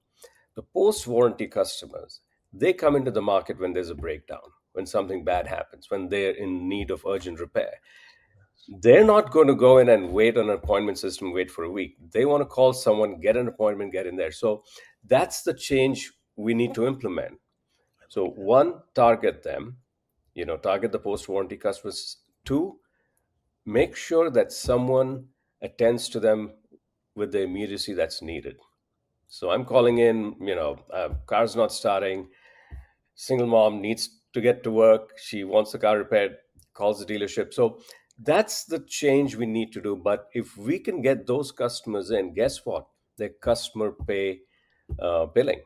The post-warranty customers, they come into the market when there's a breakdown, when something bad happens, when they're in need of urgent repair. They're not going to go in and wait on an appointment system, wait for a week. They want to call someone, get an appointment, get in there. So that's the change we need to implement. So one, target them, target the post-warranty customers. Two, make sure that someone attends to them with the immediacy that's needed. So I'm calling in, car's not starting, single mom needs to get to work, she wants the car repaired, calls the dealership. So that's the change we need to do. But if we can get those customers in, guess what? They're customer pay billing.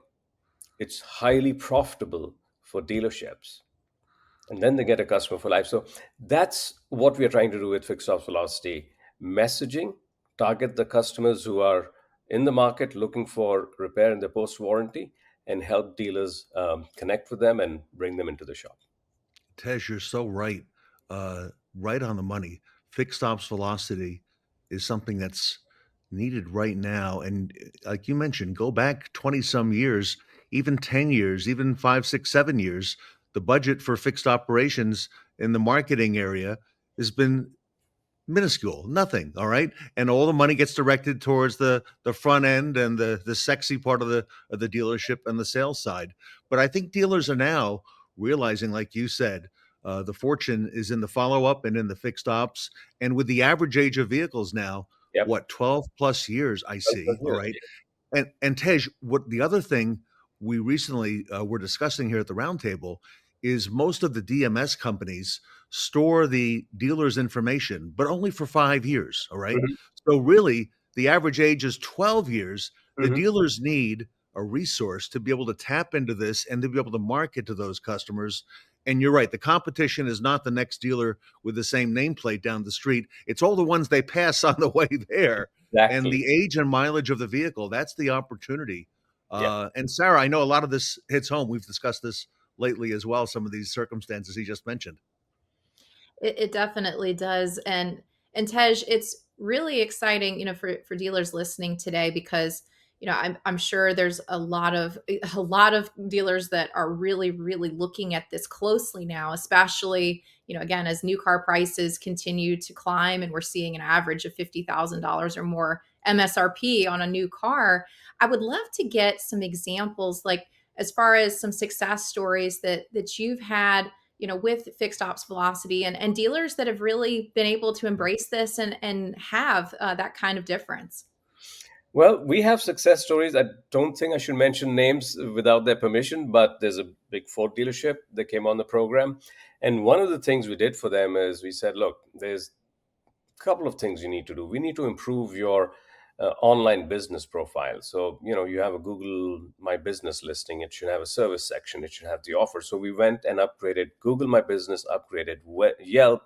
It's highly profitable for dealerships. and then they get a customer for life. So that's what we are trying to do with Fixed Ops Velocity. Messaging, target the customers who are in the market looking for repair in their post warranty, and help dealers connect with them and bring them into the shop. Tej, you're so right. Right on the money. Fixed ops velocity is something that's needed right now. And like you mentioned, go back 20 some years, even 10 years, even 5, 6, 7 years, the budget for fixed operations in the marketing area has been minuscule, nothing. All right. And all the money gets directed towards the front end and the sexy part of the dealership and the sales side. But I think dealers are now realizing, like you said, the fortune is in the follow-up and in the fixed ops. And with the average age of vehicles now, Yep. what, 12 plus years, I see. plus All years, right. And Tej, what the other thing we recently were discussing here at the roundtable is most of the DMS companies store the dealer's information, but only for 5 years. All right. Mhm. So really, the average age is 12 years. The Mhm. dealers need a resource to be able to tap into this and to be able to market to those customers. And you're right, the competition is not the next dealer with the same nameplate down the street. It's all the ones they pass on the way there. And Exactly. the age and mileage of the vehicle, that's the opportunity. Yeah. And Sarah, I know a lot of this hits home. We've discussed this lately as well, some of these circumstances he just mentioned. It definitely does. And Tej, it's really exciting, for dealers listening today, because I'm sure there's a lot of dealers that are really, really looking at this closely now, especially, again, as new car prices continue to climb and we're seeing an average of $50,000 or more MSRP on a new car. I would love to get some examples, like as far as some success stories that you've had, with fixed ops velocity, and dealers that have really been able to embrace this and have that kind of difference. Well, we have success stories. I don't think I should mention names without their permission, but there's a big Ford dealership that came on the program. And one of the things we did for them is we said, look, there's a couple of things you need to do. We need to improve your online business profile. So, you have a Google My Business listing. It should have a service section. It should have the offer. So we went and upgraded Google My Business, upgraded Yelp,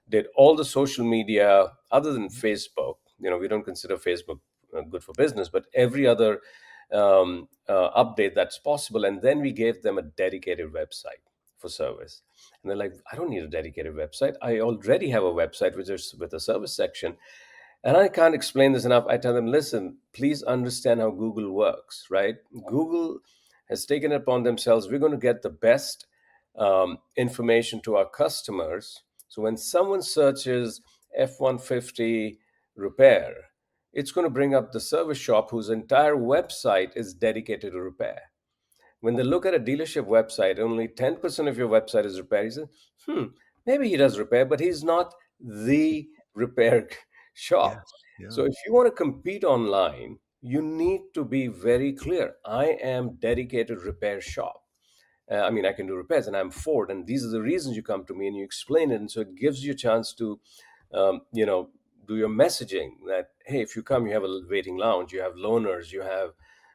did all the social media other than Facebook. We don't consider Facebook good for business, but every other update that's possible. And then we gave them a dedicated website for service. And they're like, I don't need a dedicated website. I already have a website which is with a service section. And I can't explain this enough. I tell them, listen, please understand how Google works, right? Google has taken it upon themselves. We're going to get the best information to our customers. So when someone searches F-150 repair, it's going to bring up the service shop whose entire website is dedicated to repair. When they look at a dealership website, only 10% of your website is repair. He says, maybe he does repair, but he's not the repair shop. Yeah. So if you want to compete online, you need to be very clear. I am dedicated repair shop. I can do repairs, and I'm Ford, and these are the reasons you come to me, and you explain it. And so it gives you a chance to, do your messaging that, hey, if you come, you have a waiting lounge, you have loaners, you have,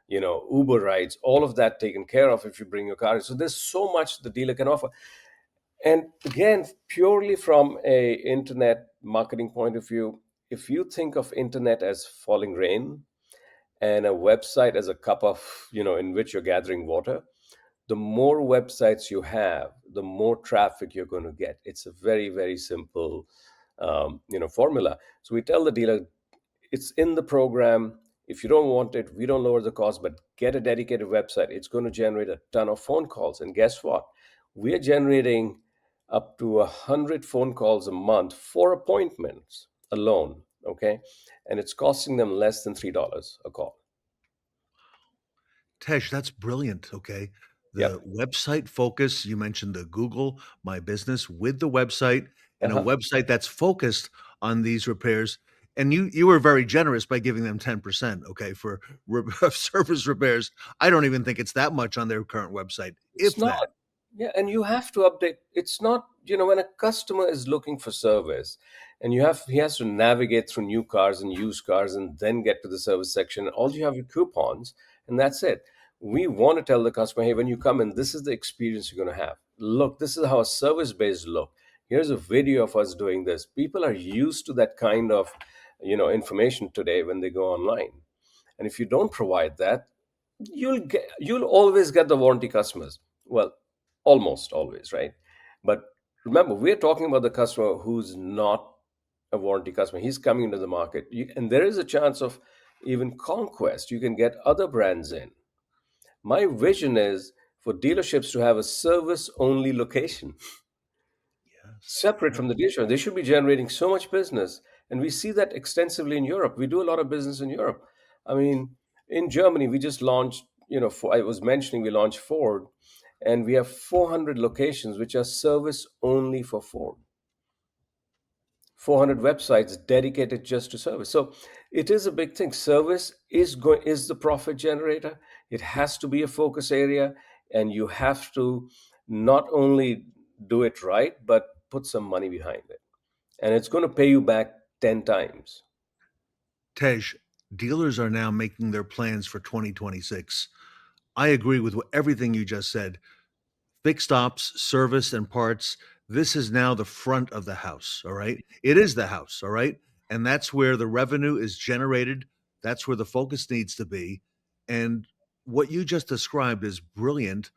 Uber rides, all of that taken care of if you bring your car. So there's so much the dealer can offer. And again, purely from a internet marketing point of view, if you think of internet as falling rain and a website as a cup of, in which you're gathering water, the more websites you have, the more traffic you're going to get. It's a very, very simple, formula. So we tell the dealer, it's in the program. If you don't want it, we don't lower the cost, but get a dedicated website. It's going to generate a ton of phone calls. And guess what? We're generating up to 100 phone calls a month for appointments alone. Okay. And it's costing them less than $3 a call. Tej, that's brilliant. Okay. The Yep. website focus, you mentioned the Google My Business with the website and a Uh-huh. website that's focused on these repairs. And you were very generous by giving them 10%, okay, for service repairs. I don't even think it's that much on their current website, It's if that. not. Yeah, and you have to update. It's not, when a customer is looking for service and he has to navigate through new cars and used cars and then get to the service section. All you have are coupons, and that's it. We want to tell the customer, hey, when you come in, this is the experience you're going to have. look, this is how a service based look. Here's a video of us doing this. People are used to that kind of, information today when they go online. And if you don't provide that, you'll always get the warranty customers. Well, almost always, right? But remember, we're talking about the customer who's not a warranty customer. He's coming into the market, and there is a chance of even conquest. You can get other brands in. My vision is for dealerships to have a service only location separate from the dealership. They should be generating so much business. And we see that extensively in Europe. We do a lot of business in Europe. I mean, in Germany, we just launched, I was mentioning we launched Ford, and we have 400 locations which are service only for Ford. 400 websites dedicated just to service. So it is a big thing. Service is the profit generator. It has to be a focus area, and you have to not only do it right, but put some money behind it. And it's going to pay you back 10 times. Tej, dealers are now making their plans for 2026. I agree with everything you just said. Fixed ops, service, and parts, this is now the front of the house, all right? It is the house, all right? And that's where the revenue is generated. That's where the focus needs to be. And what you just described is brilliant.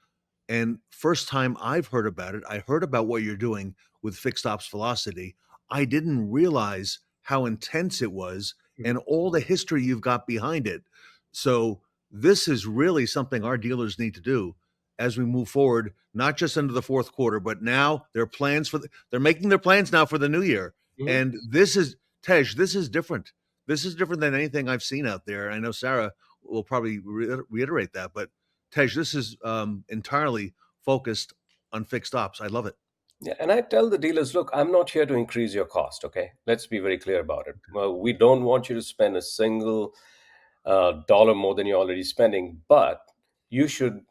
And first time I've heard about it, I heard about what you're doing with Fixed Ops Velocity. I didn't realize how intense it was and all the history you've got behind it. So this is really something our dealers need to do as we move forward, not just into the fourth quarter, but now they're making their plans now for the new year. Mhm. And this is, Tej, this is different. This is different than anything I've seen out there. I know Sarah will probably reiterate that, but Tej, this is entirely focused on fixed ops. I love it. Yeah, and I tell the dealers, look, I'm not here to increase your cost, okay? Let's be very clear about it. Well, we don't want you to spend a single dollar more than you're already spending, but you should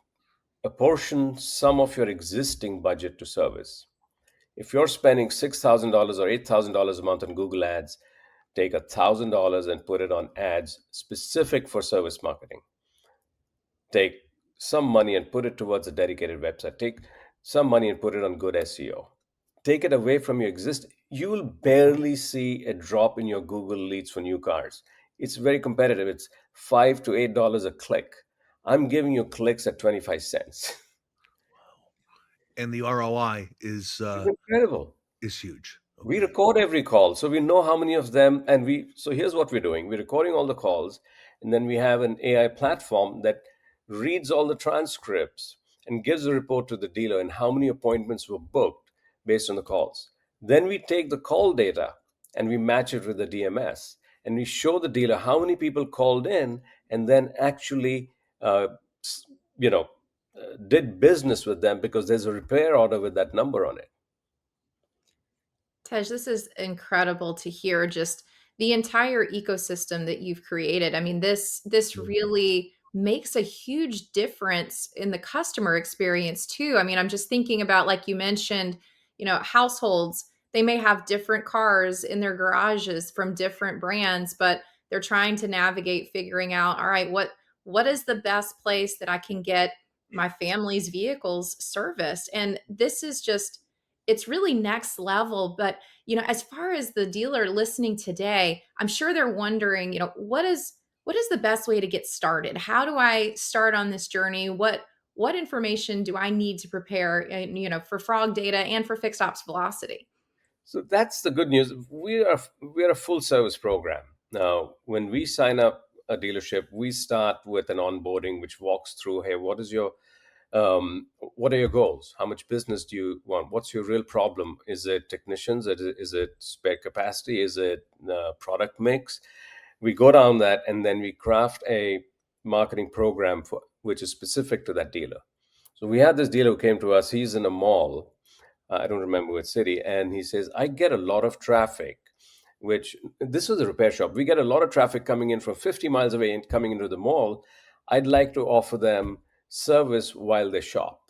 apportion some of your existing budget to service. If you're spending $6,000 or $8,000 a month on Google Ads, take $1,000 and put it on ads specific for service marketing. Take some money and put it towards a dedicated website. Take some money and put it on good SEO. Take it away from your existing. You will barely see a drop in your Google leads for new cars. It's very competitive. It's $5 to $8 a click. I'm giving you clicks at 25 cents. And the ROI is incredible. Is huge. We record every call, so we know how many of them. So here's what we're doing: we're recording all the calls, and then we have an AI platform that reads all the transcripts and gives a report to the dealer and how many appointments were booked based on the calls. Then we take the call data and we match it with the DMS, and we show the dealer how many people called in and then actually, did business with them because there's a repair order with that number on it. Tej, this is incredible to hear, just the entire ecosystem that you've created. I mean, this really makes a huge difference in the customer experience too. I mean, I'm just thinking about, like you mentioned, households, they may have different cars in their garages from different brands, but they're trying to navigate figuring out, all right, what is the best place that I can get my family's vehicles serviced? And this is just, it's really next level. But, as far as the dealer listening today, I'm sure they're wondering, what is the best way to get started? How do I start on this journey? What information do I need to prepare, for FrogData and for Fixed Ops Velocity? So that's the good news. We are a full service program. Now, when we sign up a dealership, we start with an onboarding which walks through, hey, what are your goals? How much business do you want? What's your real problem? Is it technicians? Is it spare capacity? Is it product mix? We go down that, and then we craft a marketing program which is specific to that dealer. So we had this dealer who came to us. He's in a mall. I don't remember which city. And he says, I get a lot of traffic, this was a repair shop. We get a lot of traffic coming in from 50 miles away and coming into the mall. I'd like to offer them service while they shop.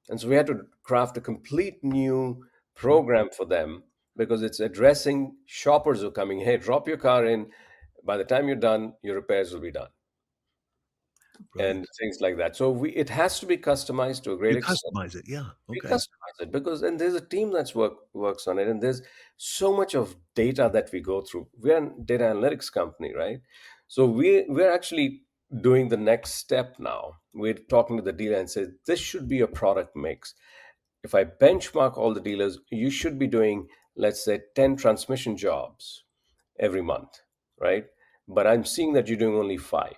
And so we had to craft a complete new program for them because it's addressing shoppers who are coming, hey, drop your car in. By the time you're done, your repairs will be done. and things like that. So it has to be customized to a great You extent. customize it, yeah. We Okay. customize it because, and there's a team that's works on it, and there's so much of data that we go through. We're a data analytics company, right? So we're actually doing the next step now. We're talking to the dealer and say this should be a product mix. If I benchmark all the dealers, you should be doing, let's say, 10 transmission jobs every month, right? But I'm seeing that you're doing only 5.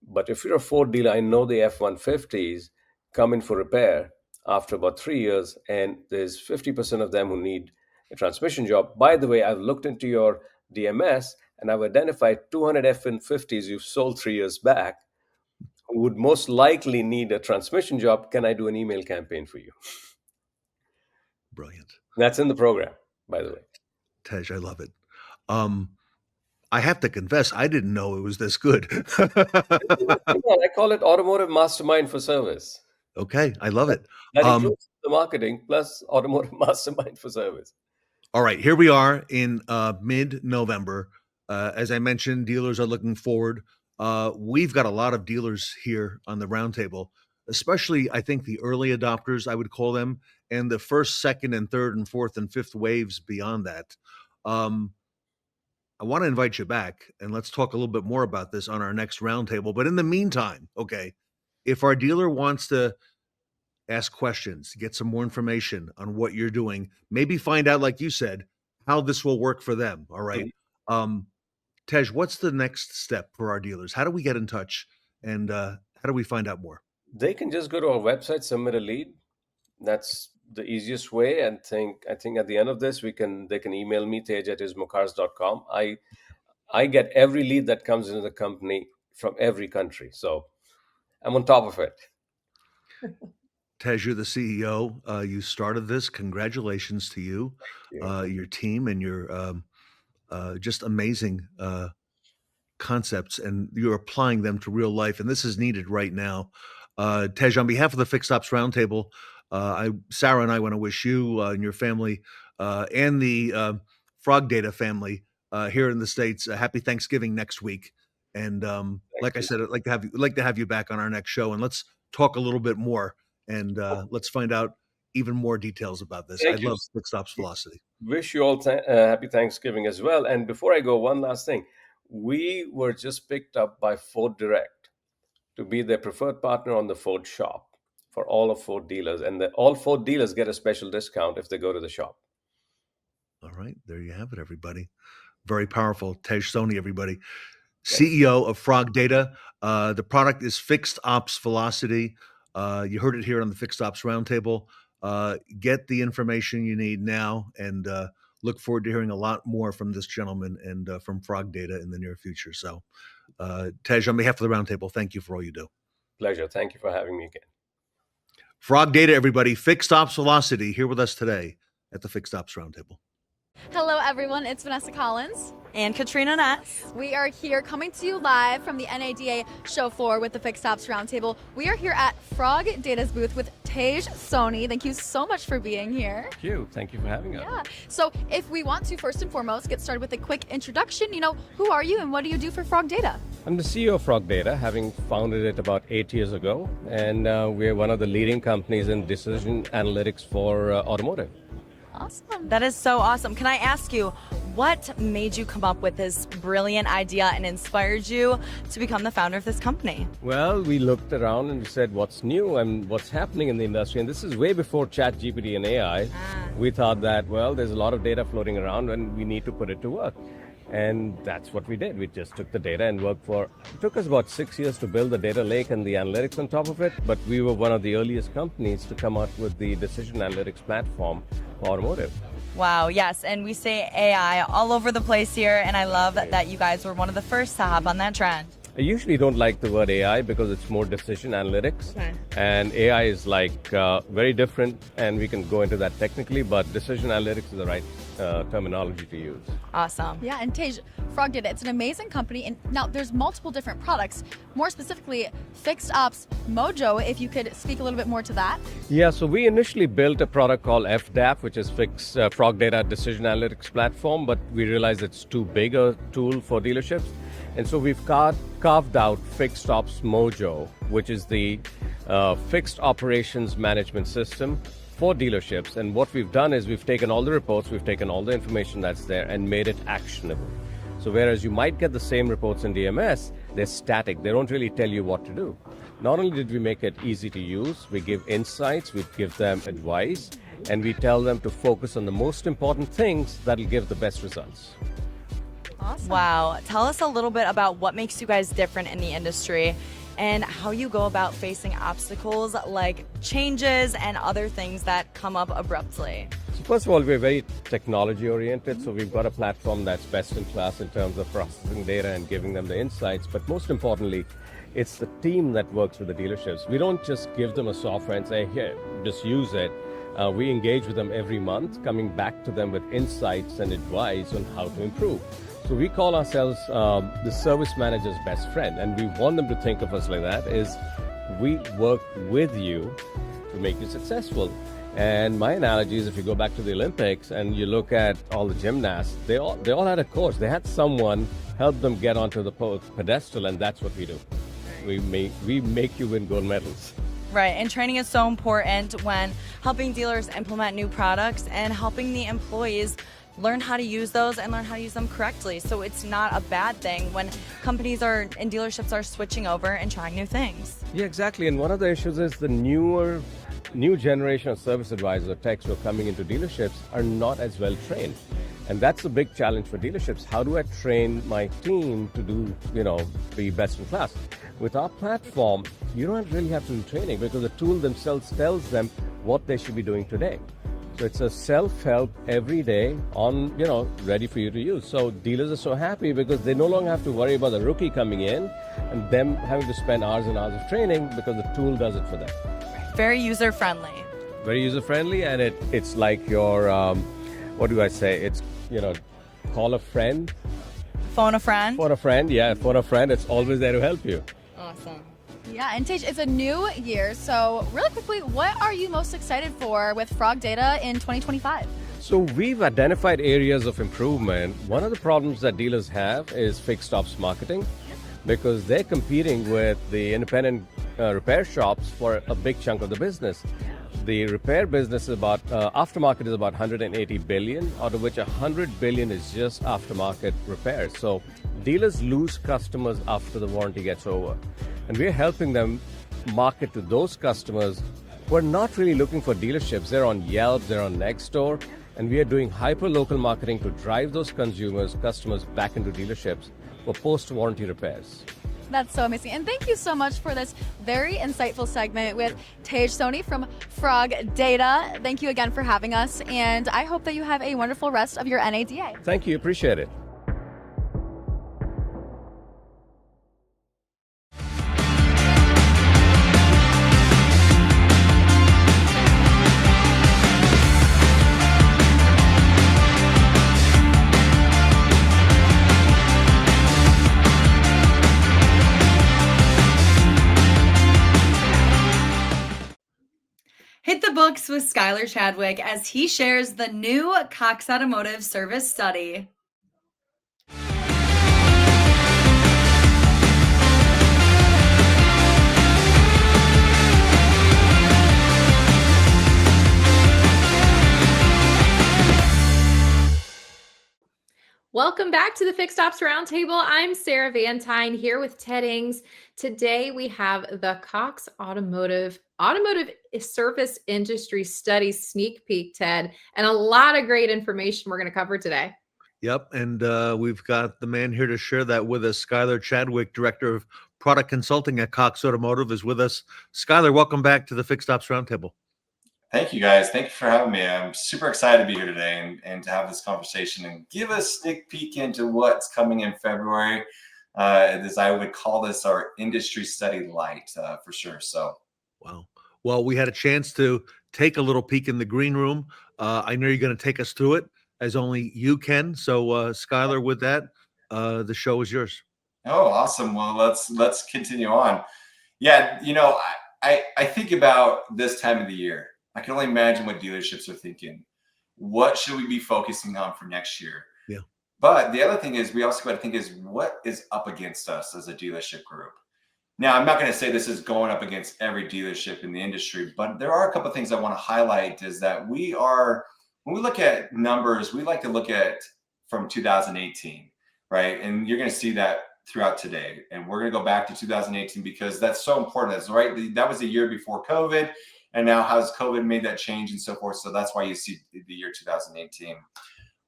But if you're a Ford dealer, I know the F-150s come in for repair after about 3 years, and there's 50% of them who need a transmission job. By the way, I've looked into your DMS and I've identified 200 F-150s you've sold 3 years back who would most likely need a transmission job. Can I do an email campaign for you? Brilliant. That's in the program, by the way. Tej, I love it. I have to confess, I didn't know it was this good. I call it Automotive Mastermind for Service. Okay, I love it. That includes the marketing plus Automotive Mastermind for Service. All right, here we are in mid-November. As I mentioned, dealers are looking forward. We've got a lot of dealers here on the roundtable, especially, I think, the early adopters, I would call them, and the first, second, and third, and fourth, and fifth waves beyond that. I want to invite you back, and let's talk a little bit more about this on our next roundtable. But in the meantime, okay, if our dealer wants to ask questions, get some more information on what you're doing, maybe find out, like you said, how this will work for them, all right? Tej, what's the next step for our dealers? How do we get in touch, and how do we find out more? They can just go to our website, submit a lead. That's the easiest way. And I think at the end of this, they can email me, tej@ismocars.com. I get every lead that comes into the company from every country. So I'm on top of it. Tej, you're the CEO. You started this. Congratulations to you, your team, and your just amazing concepts, and you're applying them to real life. And this is needed right now. Tej, on behalf of the Fixed Ops Roundtable, Sarah and I want to wish you and your family and the FrogData family here in the States a happy Thanksgiving next week. And like I said, I'd like to have you back on our next show, and let's talk a little bit more, and let's find out even more details about this. I love Fixed Ops Velocity. Wish you all happy Thanksgiving as well. And before I go, one last thing. We were just picked up by Ford Direct to be their preferred partner on the Ford shop for all of Ford dealers. And all Ford dealers get a special discount if they go to the shop. All right. There you have it, everybody. Very powerful. Tej Soni, everybody. CEO of FrogData. The product is Fixed Ops Velocity. You heard it here on the Fixed Ops Roundtable. Get the information you need now, and look forward to hearing a lot more from this gentleman and from FrogData in the near future. So, Tej, on behalf of the Roundtable, thank you for all you do. Pleasure. Thank you for having me again. FrogData, everybody. Fixed Ops Velocity here with us today at the Fixed Ops Roundtable. Hello, everyone. It's Vanessa Collins. And Katrina Ness. We are here coming to you live from the NADA show floor with the Fixed Ops Roundtable. We are here at FrogData's booth with Tej Soni. Thank you so much for being here. Thank you. Thank you for having us. Yeah. So if we want to, first and foremost, get started with a quick introduction, who are you and what do you do for FrogData? I'm the CEO of FrogData, having founded it about 8 years ago. And we're one of the leading companies in decision analytics for automotive. Awesome. That is so awesome. Can I ask you, what made you come up with this brilliant idea and inspired you to become the founder of this company? Well, we looked around and we said, what's new and what's happening in the industry? And this is way before ChatGPT and AI. We thought that, well, there's a lot of data floating around and we need to put it to work. And that's what we did. We just took the data and worked it took us about 6 years to build the data lake and the analytics on top of it, but we were one of the earliest companies to come out with the decision analytics platform for automotive. Wow, yes, and we say AI all over the place here, and I love that you guys were one of the first to hop on that trend. I usually don't like the word AI because it's more decision analytics, and AI is very different, and we can go into that technically, but decision analytics is the right terminology to use. Awesome. Yeah, and Tej, FrogData, it's an amazing company. And now there's multiple different products, more specifically Fixed Ops Mojo, if you could speak a little bit more to that. Yeah, so we initially built a product called FDAP, which is FrogData Decision Analytics Platform, but we realized it's too big a tool for dealerships. And so we've carved out Fixed Ops Mojo, which is the fixed operations management system for dealerships. And what we've done is we've taken all the reports, we've taken all the information that's there and made it actionable. So whereas you might get the same reports in DMS, they're static. They don't really tell you what to do. Not only did we make it easy to use, we give insights, we give them advice, and we tell them to focus on the most important things that'll give the best results. Awesome. Wow. Tell us a little bit about what makes you guys different in the industry and how you go about facing obstacles like changes and other things that come up abruptly. So first of all, we're very technology oriented, so we've got a platform that's best in class in terms of processing data and giving them the insights. But most importantly, it's the team that works with the dealerships. We don't just give them a software and say, here, just use it. We engage with them every month, coming back to them with insights and advice on how to improve. So we call ourselves the service manager's best friend, and we want them to think of us like that, is we work with you to make you successful. And my analogy is if you go back to the Olympics and you look at all the gymnasts, they all had a coach. They had someone help them get onto the pedestal, and that's what we do. We make you win gold medals. Right, and training is so important when helping dealers implement new products and helping the employees learn how to use those and learn how to use them correctly. So it's not a bad thing when companies and dealerships are switching over and trying new things. Yeah, exactly. And one of the issues is the new generation of service advisors or techs who are coming into dealerships are not as well trained. And that's a big challenge for dealerships. How do I train my team to be best in class? With our platform, you don't really have to do training because the tool themselves tells them what they should be doing today. So it's a self-help every day ready for you to use. So dealers are so happy because they no longer have to worry about the rookie coming in and them having to spend hours and hours of training because the tool does it for them. Very user-friendly. Very user-friendly, and it's like your, what do I say? It's, call a friend. Phone a friend. Phone a friend, yeah. Phone a friend. It's always there to help you. Awesome. Yeah, and Tej, it's a new year, so really quickly, what are you most excited for with FrogData in 2025? So we've identified areas of improvement. One of the problems that dealers have is fixed ops marketing because they're competing with the independent repair shops for a big chunk of the business. The repair business is about, aftermarket is about 180 billion, out of which 100 billion is just aftermarket repairs. So dealers lose customers after the warranty gets over. And we're helping them market to those customers who are not really looking for dealerships. They're on Yelp, they're on Nextdoor, and we are doing hyper-local marketing to drive those customers back into dealerships for post-warranty repairs. That's so amazing. And thank you so much for this very insightful segment with Tej Soni from FrogData. Thank you again for having us, and I hope that you have a wonderful rest of your NADA. Thank you, appreciate it. Hit the books with Skyler Chadwick as he shares the new Cox Automotive Service Study. Welcome back to the Fixed Ops Roundtable. I'm Sarah Vantine here with Ted Ings. Today we have the Cox Automotive Service Industry Study sneak peek, Ted, and a lot of great information we're going to cover today. Yep, and we've got the man here to share that with us. Skyler Chadwick, Director of Product Consulting at Cox Automotive, is with us. Skyler, welcome back to the Fixed Ops Roundtable. Thank you, guys. Thank you for having me. I'm super excited to be here today and to have this conversation and give a sneak peek into what's coming in February. As I would call this our industry study light for sure. So, wow. Well, we had a chance to take a little peek in the green room. I know you're going to take us through it. as only you can. So, Skyler, with that, the show is yours. Oh, awesome. Well, let's continue on. Yeah, I think about this time of the year. I can only imagine what dealerships are thinking. What should we be focusing on for next year? Yeah. But the other thing is we also got to think is what is up against us as a dealership group. Now, I'm not going to say this is going up against every dealership in the industry, but there are a couple of things I want to highlight is that when we look at numbers, we like to look at from 2018, right? And you're going to see that throughout today. And we're going to go back to 2018 because that's so important. That's right. That was a year before COVID. And now has COVID made that change and so forth. So that's why you see the year 2018.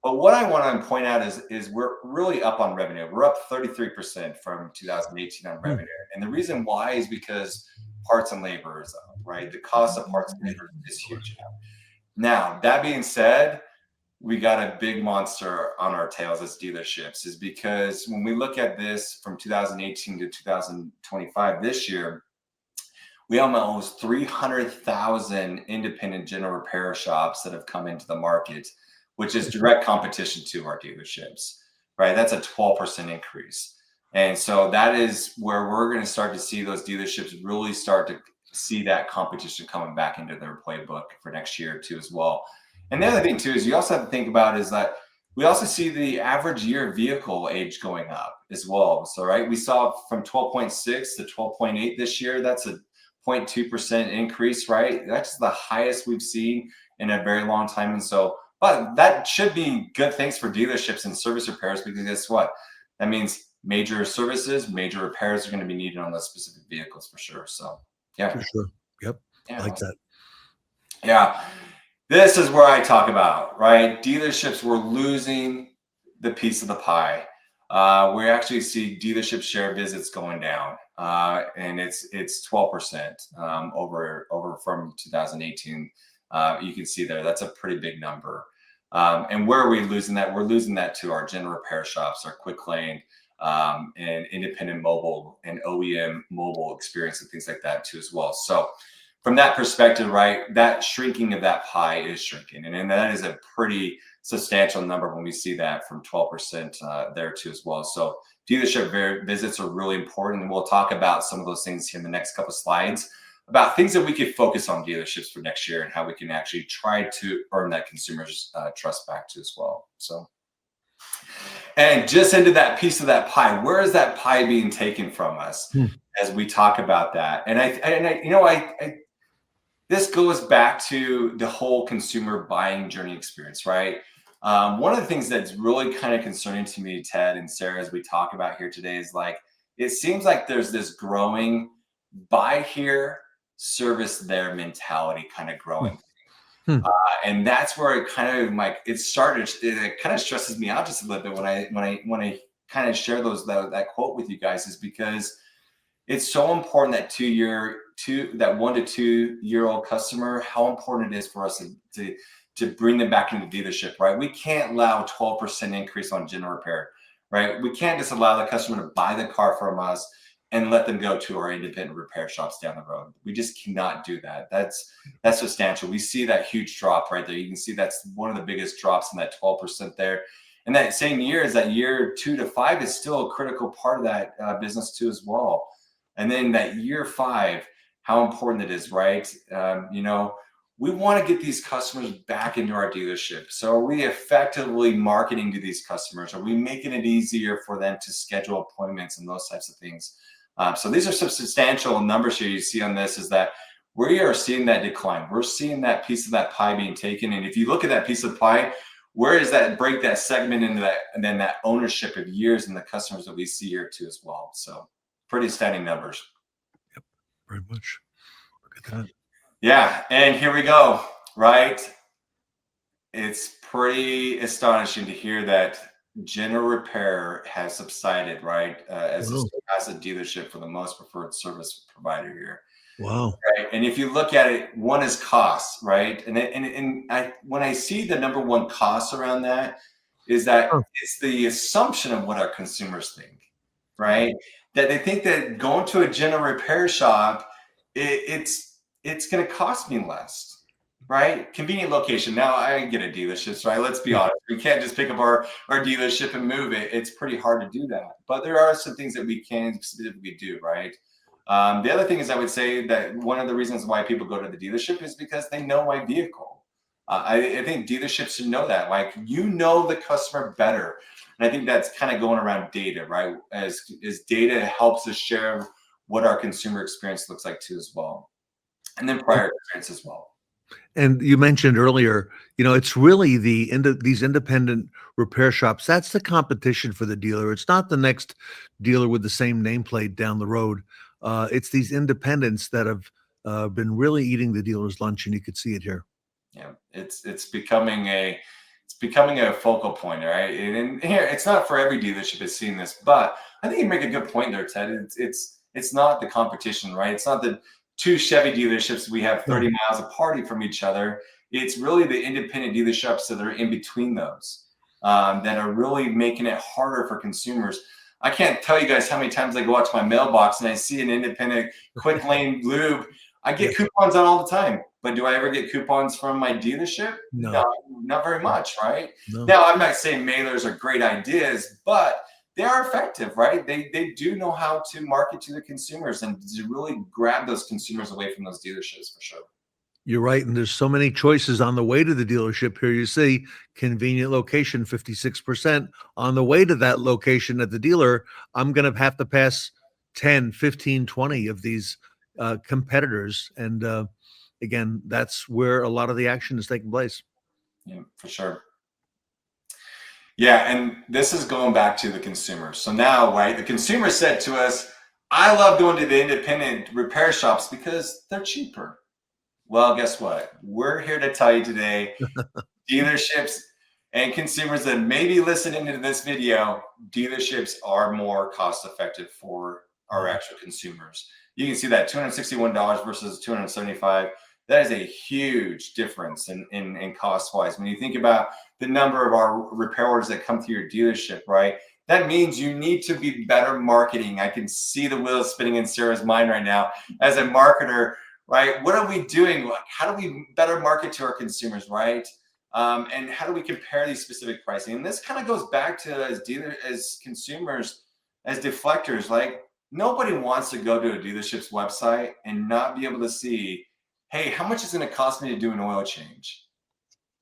But what I want to point out is we're really up on revenue. We're up 33% from 2018 on revenue. And the reason why is because parts and labor is up, right? The cost of parts and labor is huge now. That being said, we got a big monster on our tails as dealerships is because when we look at this from 2018 to 2025 this year, we have almost 300,000 independent general repair shops that have come into the market, which is direct competition to our dealerships, right? That's a 12% increase. And so that is where we're going to start to see those dealerships really start to see that competition coming back into their playbook for next year too as well. And the other thing too is you also have to think about is that we also see the average year vehicle age going up as well. So, right, we saw from 12.6 to 12.8 this year. That's a 0.2% increase, right? That's the highest we've seen in a very long time. And so, but that should be good things for dealerships and service repairs because guess what? That means major services, major repairs are going to be needed on those specific vehicles for sure. So, yeah. For sure. Yep. Yeah, Like that. Yeah. This is where I talk about, right? Dealerships were losing the piece of the pie. We actually see dealership share visits going down, and it's 12% over from 2018. You can see there that's a pretty big number. And where are we losing that? We're losing that to our general repair shops, our quick lane, and independent mobile and OEM mobile experience and things like that too as well. So from that perspective, right, that shrinking of that pie is shrinking. And that is a pretty substantial number when we see that from 12% there too as well. So dealership visits are really important. And we'll talk about some of those things here in the next couple of slides about things that we could focus on dealerships for next year and how we can actually try to earn that consumer's trust back too as well. So, and just into that piece of that pie, where is that pie being taken from us as we talk about that? And I this goes back to the whole consumer buying journey experience, right? One of the things that's really kind of concerning to me, Ted and Sarah, as we talk about here today is like, it seems like there's this growing buy here, service there mentality kind of growing. And that's where it kind of like, it kind of stresses me out just a little bit when I kind of share that quote with you guys is because it's so important that 1 to 2 year old customer, how important it is for us to bring them back into the dealership, right? We can't allow 12% increase on general repair, right? We can't just allow the customer to buy the car from us and let them go to our independent repair shops down the road. We just cannot do that. That's substantial. We see that huge drop right there. You can see that's one of the biggest drops in that 12% there. And that same year is that year 2 to 5 is still a critical part of that business too as well. And then that year 5, how important it is, right? We want to get these customers back into our dealership. So are we effectively marketing to these customers? Are we making it easier for them to schedule appointments and those types of things? So these are some substantial numbers here you see on this is that we are seeing that decline. We're seeing that piece of that pie being taken. And if you look at that piece of pie, where does that break that segment into that, and then that ownership of years and the customers that we see here too as well. So pretty stunning numbers. Yep, very much. Look at that. Yeah, and here we go, right? It's pretty astonishing to hear that general repair has subsided, right? As a dealership for the most preferred service provider here. Wow. Right? And if you look at it, one is cost, right? And when I see the number one cost around that is that it's the assumption of what our consumers think, right? That they think that going to a general repair shop, it's going to cost me less. right? Convenient location. Now I get a dealership, right? Let's be honest. We can't just pick up our dealership and move it. It's pretty hard to do that. But there are some things that we can specifically do, right? The other thing is, I would say that one of the reasons why people go to the dealership is because they know my vehicle. I think dealerships should know that. Like, you know the customer better. And I think that's kind of going around data, right? As data helps us share what our consumer experience looks like too as well. And then prior experience as well. And you mentioned earlier, it's really these independent repair shops. That's the competition for the dealer. It's not the next dealer with the same nameplate down the road. It's these independents that have been really eating the dealer's lunch, and you could see it here. Yeah, it's becoming a focal point, right? And here, it's not for every dealership is seeing this, but I think you make a good point there, Ted. It's not the competition, right? It's not the two Chevy dealerships we have 30 miles apart from each other. It's really the independent dealerships that are in between those that are really making it harder for consumers. I can't tell you guys how many times I go out to my mailbox and I see an independent quick lane lube. I get coupons on all the time, but do I ever get coupons from my dealership? No, not very much, right? No. Now, I'm not saying mailers are great ideas, but they are effective, right? They do know how to market to the consumers and to really grab those consumers away from those dealerships for sure. You're right. And there's so many choices on the way to the dealership. Here you see convenient location, 56%. On the way to that location at the dealer, I'm going to have to pass 10, 15, 20 of these competitors. And again, that's where a lot of the action is taking place. Yeah, for sure. Yeah, and this is going back to the consumer. So now, right, the consumer said to us, I love going to the independent repair shops because they're cheaper. Well, guess what? We're here to tell you today, dealerships and consumers that may be listening to this video, dealerships are more cost effective for our actual consumers. You can see that $261 versus $275. That is a huge difference in cost-wise. When you think about the number of our repair orders that come through your dealership, right? That means you need to be better marketing. I can see the wheels spinning in Sarah's mind right now. As a marketer, right? What are we doing? How do we better market to our consumers, right? And how do we compare these specific pricing? And this kind of goes back to as consumers, as deflectors, like nobody wants to go to a dealership's website and not be able to see, hey, how much is it going to cost me to do an oil change?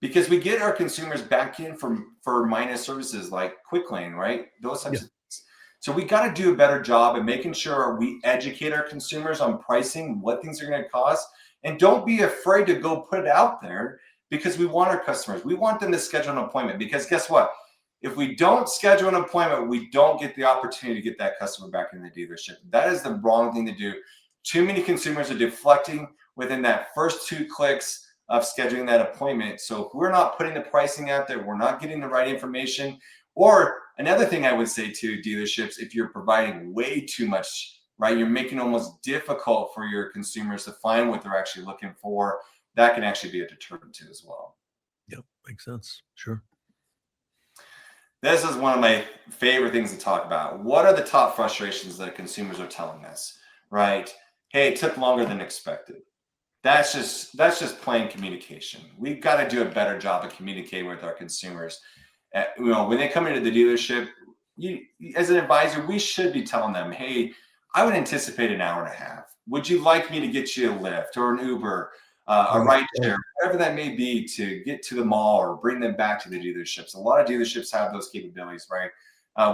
Because we get our consumers back in for minor services like Quick Lane, right? Those types of things. So we got to do a better job at making sure we educate our consumers on pricing, what things are going to cost, and don't be afraid to go put it out there because we want our customers. We want them to schedule an appointment because guess what? If we don't schedule an appointment, we don't get the opportunity to get that customer back in the dealership. That is the wrong thing to do. Too many consumers are deflecting within that first 2 clicks of scheduling that appointment. So if we're not putting the pricing out there, we're not getting the right information. Or another thing I would say to dealerships, if you're providing way too much, right, you're making it almost difficult for your consumers to find what they're actually looking for. That can actually be a deterrent too as well. Yep, makes sense. Sure. This is one of my favorite things to talk about. What are the top frustrations that consumers are telling us, right? Hey, it took longer than expected. That's just plain communication. We've got to do a better job of communicating with our consumers. When they come into the dealership, as an advisor, we should be telling them, hey, I would anticipate an hour and a half. Would you like me to get you a Lyft or an Uber, a ride share, whatever that may be, to get to the mall or bring them back to the dealerships? A lot of dealerships have those capabilities, right?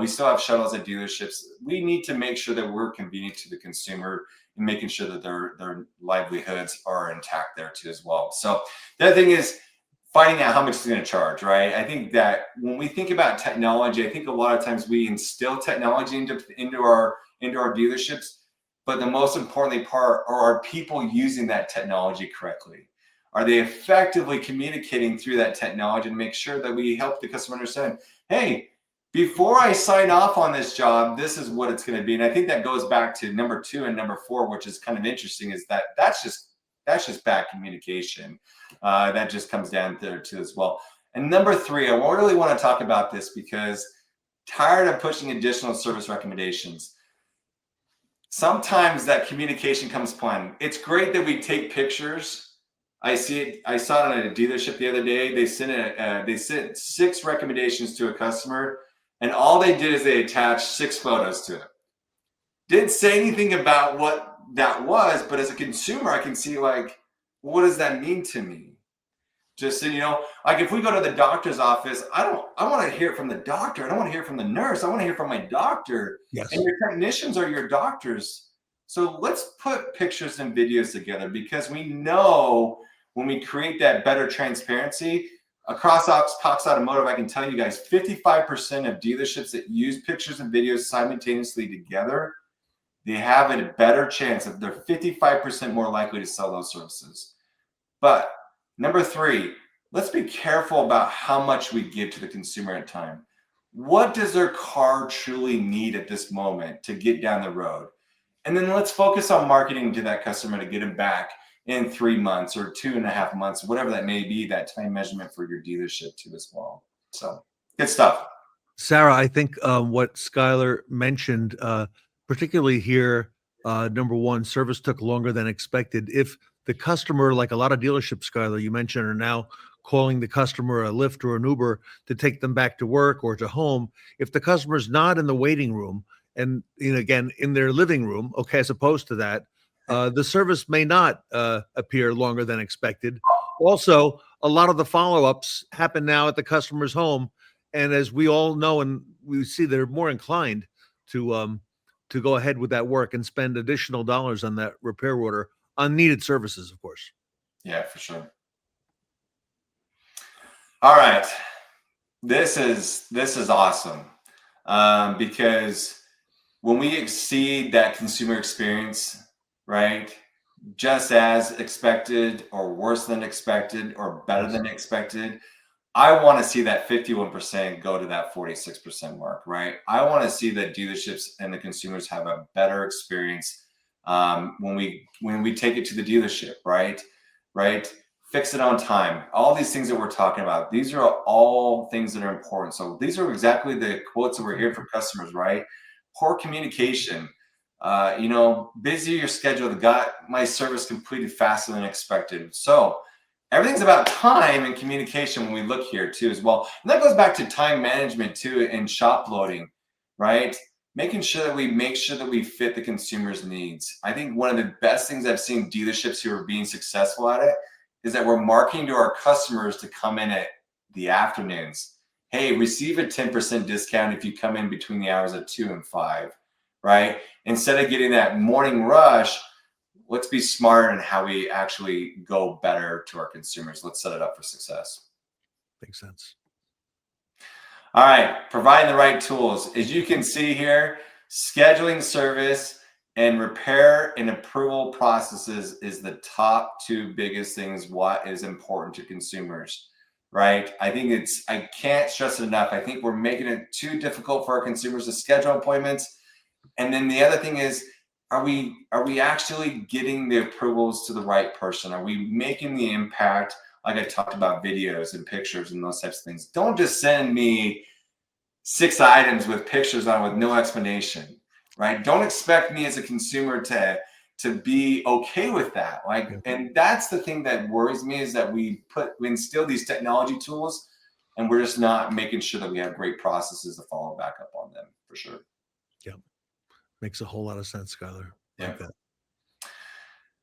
We still have shuttles at dealerships. We need to make sure that we're convenient to the consumer and making sure that their livelihoods are intact there too as well. So the other thing is finding out how much it's going to charge, right? I think that when we think about technology, I think a lot of times we instill technology into our dealerships, but the most importantly part are people using that technology correctly? Are they effectively communicating through that technology and make sure that we help the customer understand, hey, before I sign off on this job, this is what it's going to be. And I think that goes back to number 2 and number 4, which is kind of interesting, is that's just bad communication. That just comes down there too as well. And number 3, I really want to talk about this because tired of pushing additional service recommendations. Sometimes that communication comes planned. It's great that we take pictures I see it. I saw it at a dealership the other day. They sent 6 recommendations to a customer, and all they did is they attached 6 photos to it. Didn't say anything about what that was, but as a consumer, I can see like, what does that mean to me? Just so you know, like if we go to the doctor's office, I want to hear it from the doctor. I don't want to hear it from the nurse. I want to hear from my doctor. Yes. And your technicians are your doctors. So let's put pictures and videos together, because we know when we create that better transparency across Cox Automotive, I can tell you guys, 55% of dealerships that use pictures and videos simultaneously together, they have a better chance of, they're 55% more likely to sell those services. But number 3, let's be careful about how much we give to the consumer at time. What does their car truly need at this moment to get down the road? And then let's focus on marketing to that customer to get them back in 3 months or 2.5 months, whatever that may be, that time measurement for your dealership too as well. So good stuff. Sarah, I think what Skyler mentioned, particularly here, number 1, service took longer than expected. If the customer, like a lot of dealerships, Skyler, you mentioned, are now calling the customer a Lyft or an Uber to take them back to work or to home. If the customer's not in the waiting room and, again, in their living room, okay, as opposed to that, the service may not appear longer than expected. Also, a lot of the follow-ups happen now at the customer's home. And as we all know, and we see, they're more inclined to go ahead with that work and spend additional dollars on that repair order on needed services, of course. Yeah, for sure. All right. This is awesome. Because when we exceed that consumer experience, right, just as expected or worse than expected or better than expected, I want to see that 51% go to that 46% mark, right? I want to see that dealerships and the consumers have a better experience when we take it to the dealership, right? Fix it on time. All these things that we're talking about, these are all things that are important. So these are exactly the quotes that we're hearing from customers, right? Poor communication. Busy your schedule. Got my service completed faster than expected. So everything's about time and communication when we look here too as well. And that goes back to time management too and shop loading, right? Making sure that we fit the consumer's needs. I think one of the best things I've seen dealerships who are being successful at it is that we're marketing to our customers to come in at the afternoons. Hey, receive a 10% discount if you come in between the hours of 2 and 5, right? Instead of getting that morning rush, let's be smarter in how we actually go better to our consumers. Let's set it up for success. Makes sense. All right, providing the right tools. As you can see here, scheduling service and repair and approval processes is the top 2 biggest things what is important to consumers, right? I can't stress it enough. I think we're making it too difficult for our consumers to schedule appointments. And then the other thing is, are we actually getting the approvals to the right person? Are we making the impact, like I talked about videos and pictures and those types of things? Don't just send me 6 items with pictures on with no explanation, right? Don't expect me as a consumer to be okay with that. And that's the thing that worries me, is that we instill these technology tools and we're just not making sure that we have great processes to follow back up on them, for sure. Yeah. Makes a whole lot of sense, Skyler. Yeah. Like that.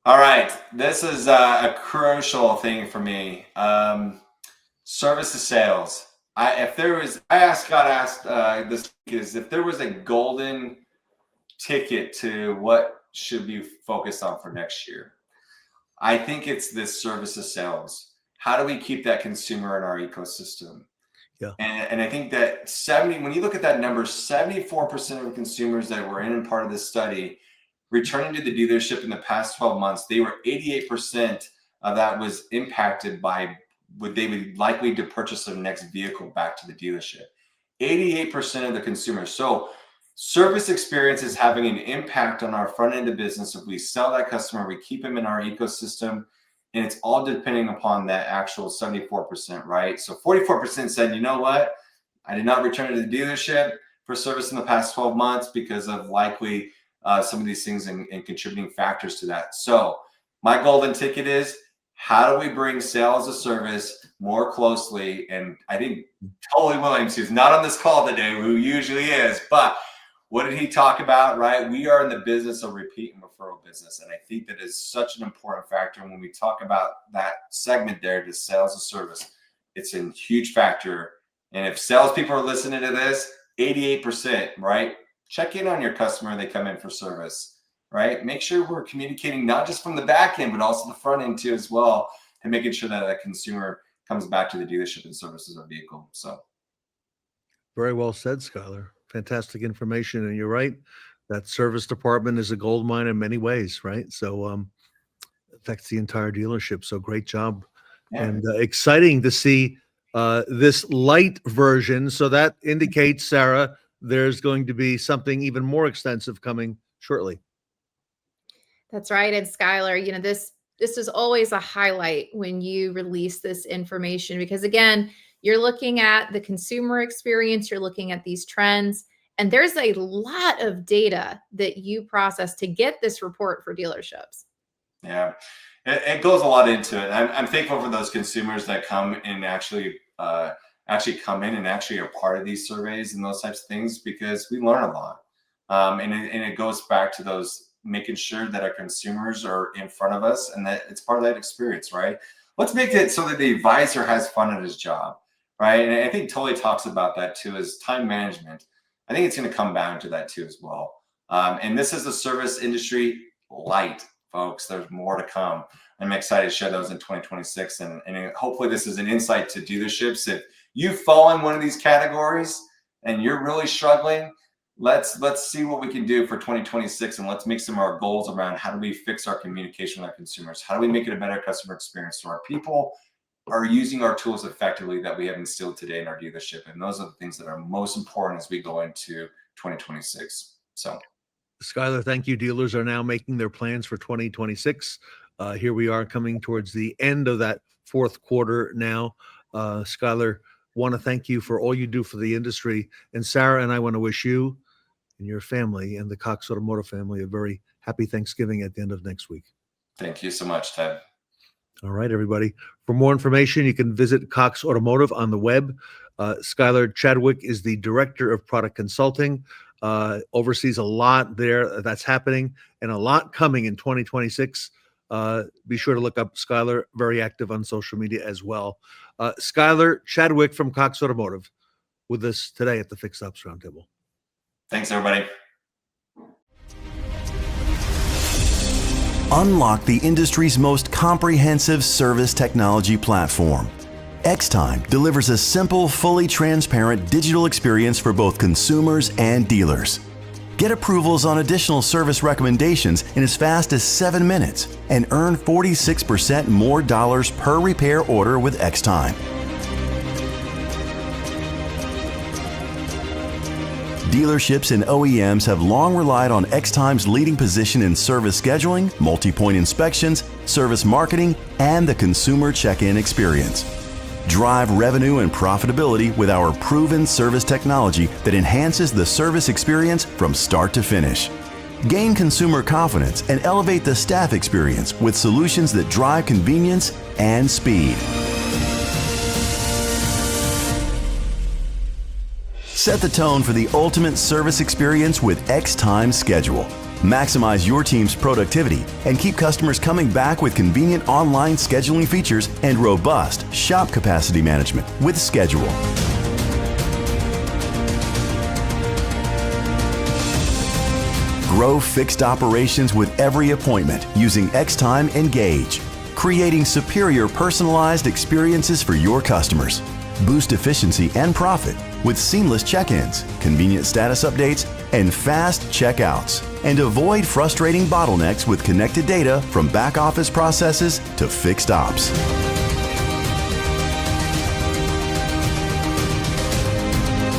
All right. This is a crucial thing for me. Service to sales. I asked this is if there was a golden ticket to what should be focused on for next year. I think it's this service to sales. How do we keep that consumer in our ecosystem? Yeah. And I think that when you look at that number, 74% of consumers that were in part of this study returning to the dealership in the past 12 months, they were 88% of that was impacted by would they be likely to purchase their next vehicle back to the dealership. 88% of the consumers. So service experience is having an impact on our front end of business. If we sell that customer, we keep them in our ecosystem, and it's all depending upon that actual 74%, right? So 44% said, you know what? I did not return to the dealership for service in the past 12 months because of likely some of these things and contributing factors to that. So my golden ticket is, how do we bring sales as a service more closely? And I think Tully Williams, who's not on this call today, who usually is, but what did he talk about, right? We are in the business of repeat and referral business. And I think that is such an important factor when we talk about that segment there, to sales as a service. It's a huge factor. And if salespeople are listening to this, 88%, right? Check in on your customer. They come in for service, right? Make sure we're communicating not just from the back end, but also the front end too as well, and making sure that that consumer comes back to the dealership and services our vehicle. So Very well said, Skyler. Fantastic information. And you're right, that service department is a gold mine in many ways, right? So affects the entire dealership. So great job. Yeah. And exciting to see this light version. So that indicates, Sarah, there's going to be something even more extensive coming shortly. That's right. And Skyler, you know, this is always a highlight when you release this information, because again, you're looking at the consumer experience, you're looking at these trends, and there's a lot of data that you process to get this report for dealerships. Yeah, it goes a lot into it. I'm thankful for those consumers that come and actually come in and actually are part of these surveys and those types of things, because we learn a lot. And it goes back to those, making sure that our consumers are in front of us and that it's part of that experience, right? Let's make it so that the advisor has fun at his job, right? And I think Tully talks about that too, is time management. I think it's going to come down to that too as well. And this is the service industry light, folks. There's more to come. I'm excited to share those in 2026. And hopefully this is an insight to dealerships. If you fall in one of these categories and you're really struggling, let's see what we can do for 2026, and let's make some of our goals around how do we fix our communication with our consumers? How do we make it a better customer experience so our people are using our tools effectively that we have instilled today in our dealership? And those are the things that are most important as we go into 2026. So, Skyler, thank you. Dealers are now making their plans for 2026. Here we are coming towards the end of that fourth quarter now. Skyler, want to thank you for all you do for the industry. And Sarah and I want to wish you and your family and the Cox Automotive family a very happy Thanksgiving at the end of next week. Thank you so much, Ted. All right, everybody. For more information, you can visit Cox Automotive on the web. Skyler Chadwick is the Director of Product Consulting, oversees a lot there that's happening and a lot coming in 2026. Be sure to look up Skyler, very active on social media as well. Skyler Chadwick from Cox Automotive with us today at the Fixed Ops Roundtable. Thanks, everybody. Unlock the industry's most comprehensive service technology platform. Xtime delivers a simple, fully transparent digital experience for both consumers and dealers. Get approvals on additional service recommendations in as fast as 7 minutes and earn 46% more dollars per repair order with Xtime. Dealerships and OEMs have long relied on Xtime's leading position in service scheduling, multi-point inspections, service marketing, and the consumer check-in experience. Drive revenue and profitability with our proven service technology that enhances the service experience from start to finish. Gain consumer confidence and elevate the staff experience with solutions that drive convenience and speed. Set the tone for the ultimate service experience with Xtime Schedule. Maximize your team's productivity and keep customers coming back with convenient online scheduling features and robust shop capacity management with Schedule. Grow fixed operations with every appointment using Xtime Engage, creating superior personalized experiences for your customers. Boost efficiency and profit with seamless check-ins, convenient status updates, and fast checkouts. And avoid frustrating bottlenecks with connected data from back-office processes to fixed ops.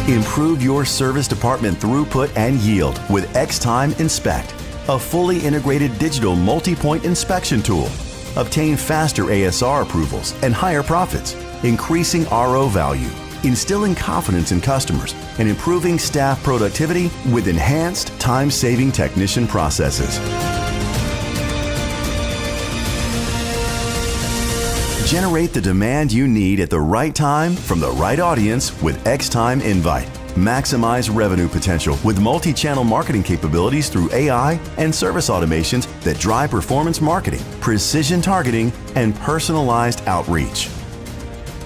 Improve your service department throughput and yield with Xtime Inspect, a fully integrated digital multi-point inspection tool. Obtain faster ASR approvals and higher profits, increasing RO value, instilling confidence in customers, and improving staff productivity with enhanced time-saving technician processes. Generate the demand you need at the right time from the right audience with X-Time Invite. Maximize revenue potential with multi-channel marketing capabilities through AI and service automations that drive performance marketing, precision targeting, and personalized outreach.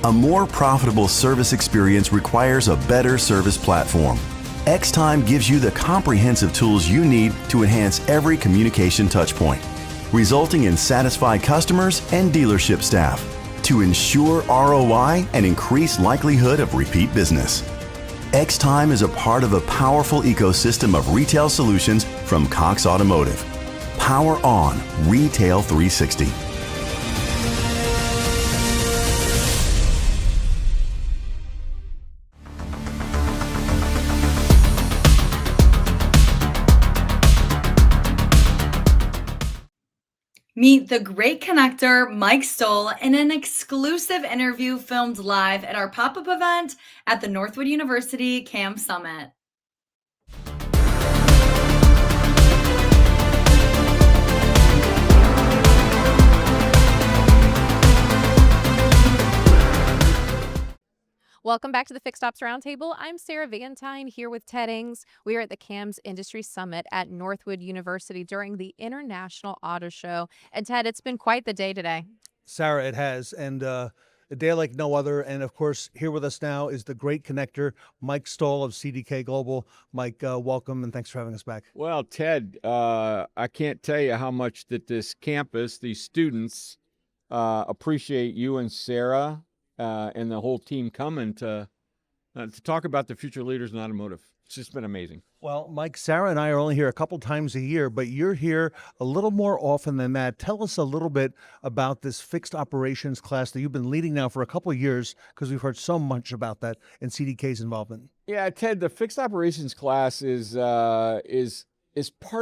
A more profitable service experience requires a better service platform. X-Time gives you the comprehensive tools you need to enhance every communication touchpoint, resulting in satisfied customers and dealership staff to ensure ROI and increase likelihood of repeat business. X-Time is a part of a powerful ecosystem of retail solutions from Cox Automotive. Power on Retail 360. Meet the great connector, Mike Stoll, in an exclusive interview filmed live at our pop-up event at the Northwood University CAM Summit. Welcome back to the Fixed Ops Roundtable. I'm Sarah Vantine here with Ted Ings. We are at the CAMS Industry Summit at Northwood University during the International Auto Show. And Ted, it's been quite the day today. Sarah, it has. And a day like no other. And of course, here with us now is the great connector, Mike Stoll of CDK Global. Mike, welcome and thanks for having us back. Well, Ted, I can't tell you how much that this campus, these students, appreciate you and Sarah and the whole team coming to talk about the future leaders in automotive. It's just been amazing. Well, Mike, Sarah and I are only here a couple times a year, but you're here a little more often than that. Tell us a little bit about this fixed operations class that you've been leading now for a couple of years, because we've heard so much about that and CDK's involvement. Yeah, Ted, the fixed operations class is part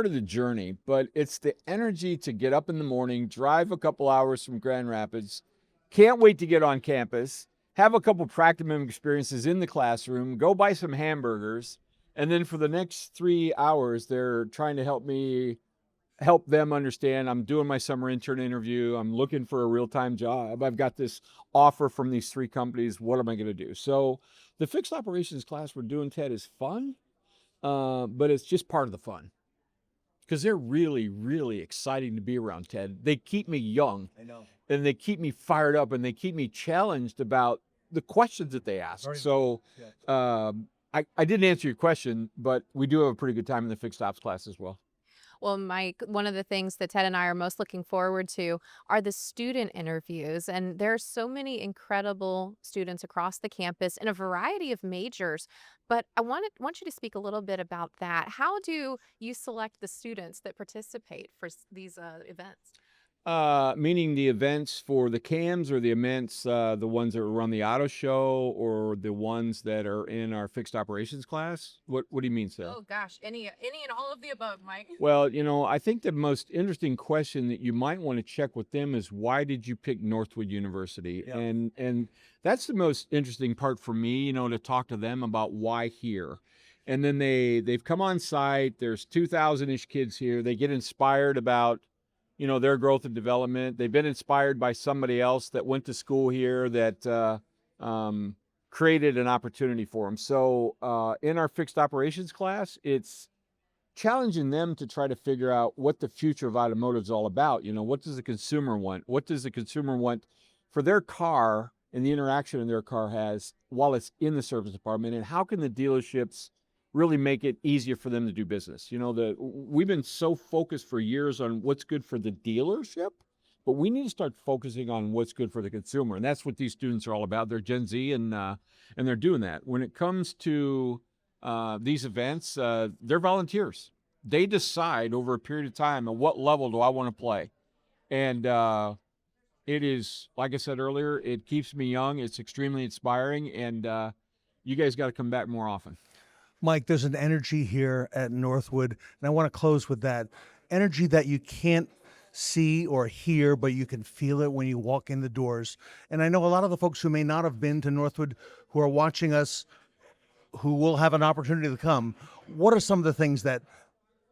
of the journey, but it's the energy to get up in the morning, drive a couple hours from Grand Rapids, can't wait to get on campus, have a couple practicum experiences in the classroom, go buy some hamburgers, and then for the next 3 hours, they're trying to help them understand I'm doing my summer intern interview. I'm looking for a real-time job. I've got this offer from these 3 companies. What am I going to do? So the fixed operations class we're doing, Ted, is fun, but it's just part of the fun because they're really, really exciting to be around, Ted. They keep me young. I know. And they keep me fired up and they keep me challenged about the questions that they ask. I didn't answer your question, but we do have a pretty good time in the fixed ops class as well. Well, Mike, one of the things that Ted and I are most looking forward to are the student interviews. And there are so many incredible students across the campus in a variety of majors. But I want you to speak a little bit about that. How do you select the students that participate for these events? Meaning the events for the CAMs or the events, the ones that run the auto show or the ones that are in our fixed operations class? What do you mean, Sarah? Oh gosh, any and all of the above, Mike. Well, I think the most interesting question that you might want to check with them is why did you pick Northwood University? Yeah. And that's the most interesting part for me, to talk to them about why here. And then they've come on site. There's 2,000-ish kids here. They get inspired about their growth and development. They've been inspired by somebody else that went to school here that created an opportunity for them. So in our fixed operations class, it's challenging them to try to figure out what the future of automotive is all about. What does the consumer want? What does the consumer want for their car and the interaction their car has while it's in the service department? And how can the dealerships really make it easier for them to do business? We've been so focused for years on what's good for the dealership, but we need to start focusing on what's good for the consumer. And that's what these students are all about. They're Gen Z and they're doing that. When it comes to these events, they're volunteers. They decide over a period of time at what level do I want to play. And it is, like I said earlier, it keeps me young. It's extremely inspiring. And you guys got to come back more often. Mike, there's an energy here at Northwood, and I want to close with that. Energy that you can't see or hear, but you can feel it when you walk in the doors. And I know a lot of the folks who may not have been to Northwood who are watching us, who will have an opportunity to come. What are some of the things that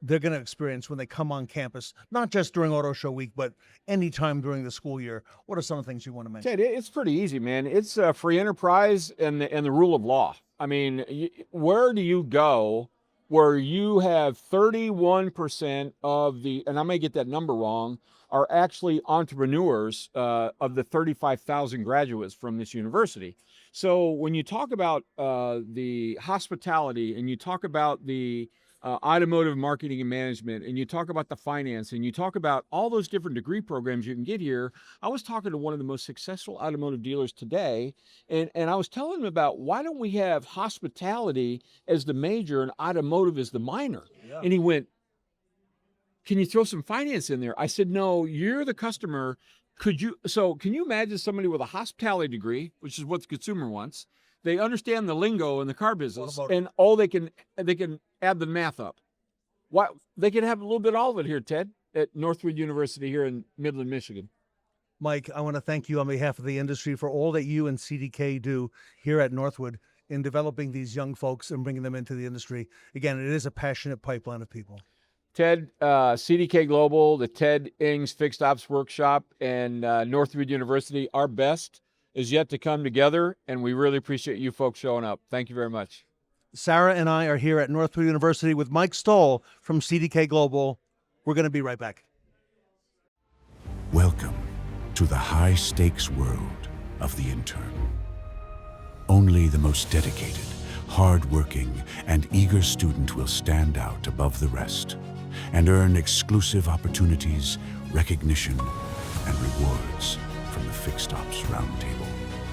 they're going to experience when they come on campus, not just during Auto Show Week, but anytime during the school year? What are some of the things you want to mention? Ted, it's pretty easy, man. It's free enterprise and the rule of law. I mean, where do you go where you have 31% of the, and I may get that number wrong, are actually entrepreneurs of the 35,000 graduates from this university? So when you talk about the hospitality and you talk about the automotive marketing and management, and you talk about the finance, and you talk about all those different degree programs you can get here. I was talking to one of the most successful automotive dealers today, and I was telling him about why don't we have hospitality as the major and automotive as the minor? Yeah. And he went, can you throw some finance in there? I said, no, you're the customer. Can you imagine somebody with a hospitality degree, which is what the consumer wants? They understand the lingo in the car business, and all they can add the math up. Why they can have a little bit of all of it here, Ted, at Northwood University here in Midland, Michigan. Mike, I want to thank you on behalf of the industry for all that you and CDK do here at Northwood in developing these young folks and bringing them into the industry. Again, it is a passionate pipeline of people. Ted, CDK Global, the Ted Ings Fixed Ops Workshop, and Northwood University, our best is yet to come together, and we really appreciate you folks showing up. Thank you very much. Sarah and I are here at Northwood University with Mike Stoll from CDK Global. We're going to be right back. Welcome to the high-stakes world of the intern. Only the most dedicated, hard-working, and eager student will stand out above the rest and earn exclusive opportunities, recognition, and rewards from the Fixed Ops Roundtable.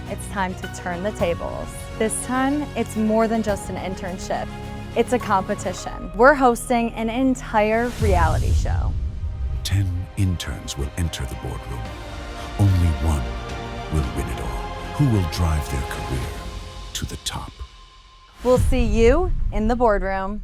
It's time to turn the tables. This time, it's more than just an internship. It's a competition. We're hosting an entire reality show. 10 interns will enter the boardroom. Only one will win it all. Who will drive their career to the top? We'll see you in the boardroom.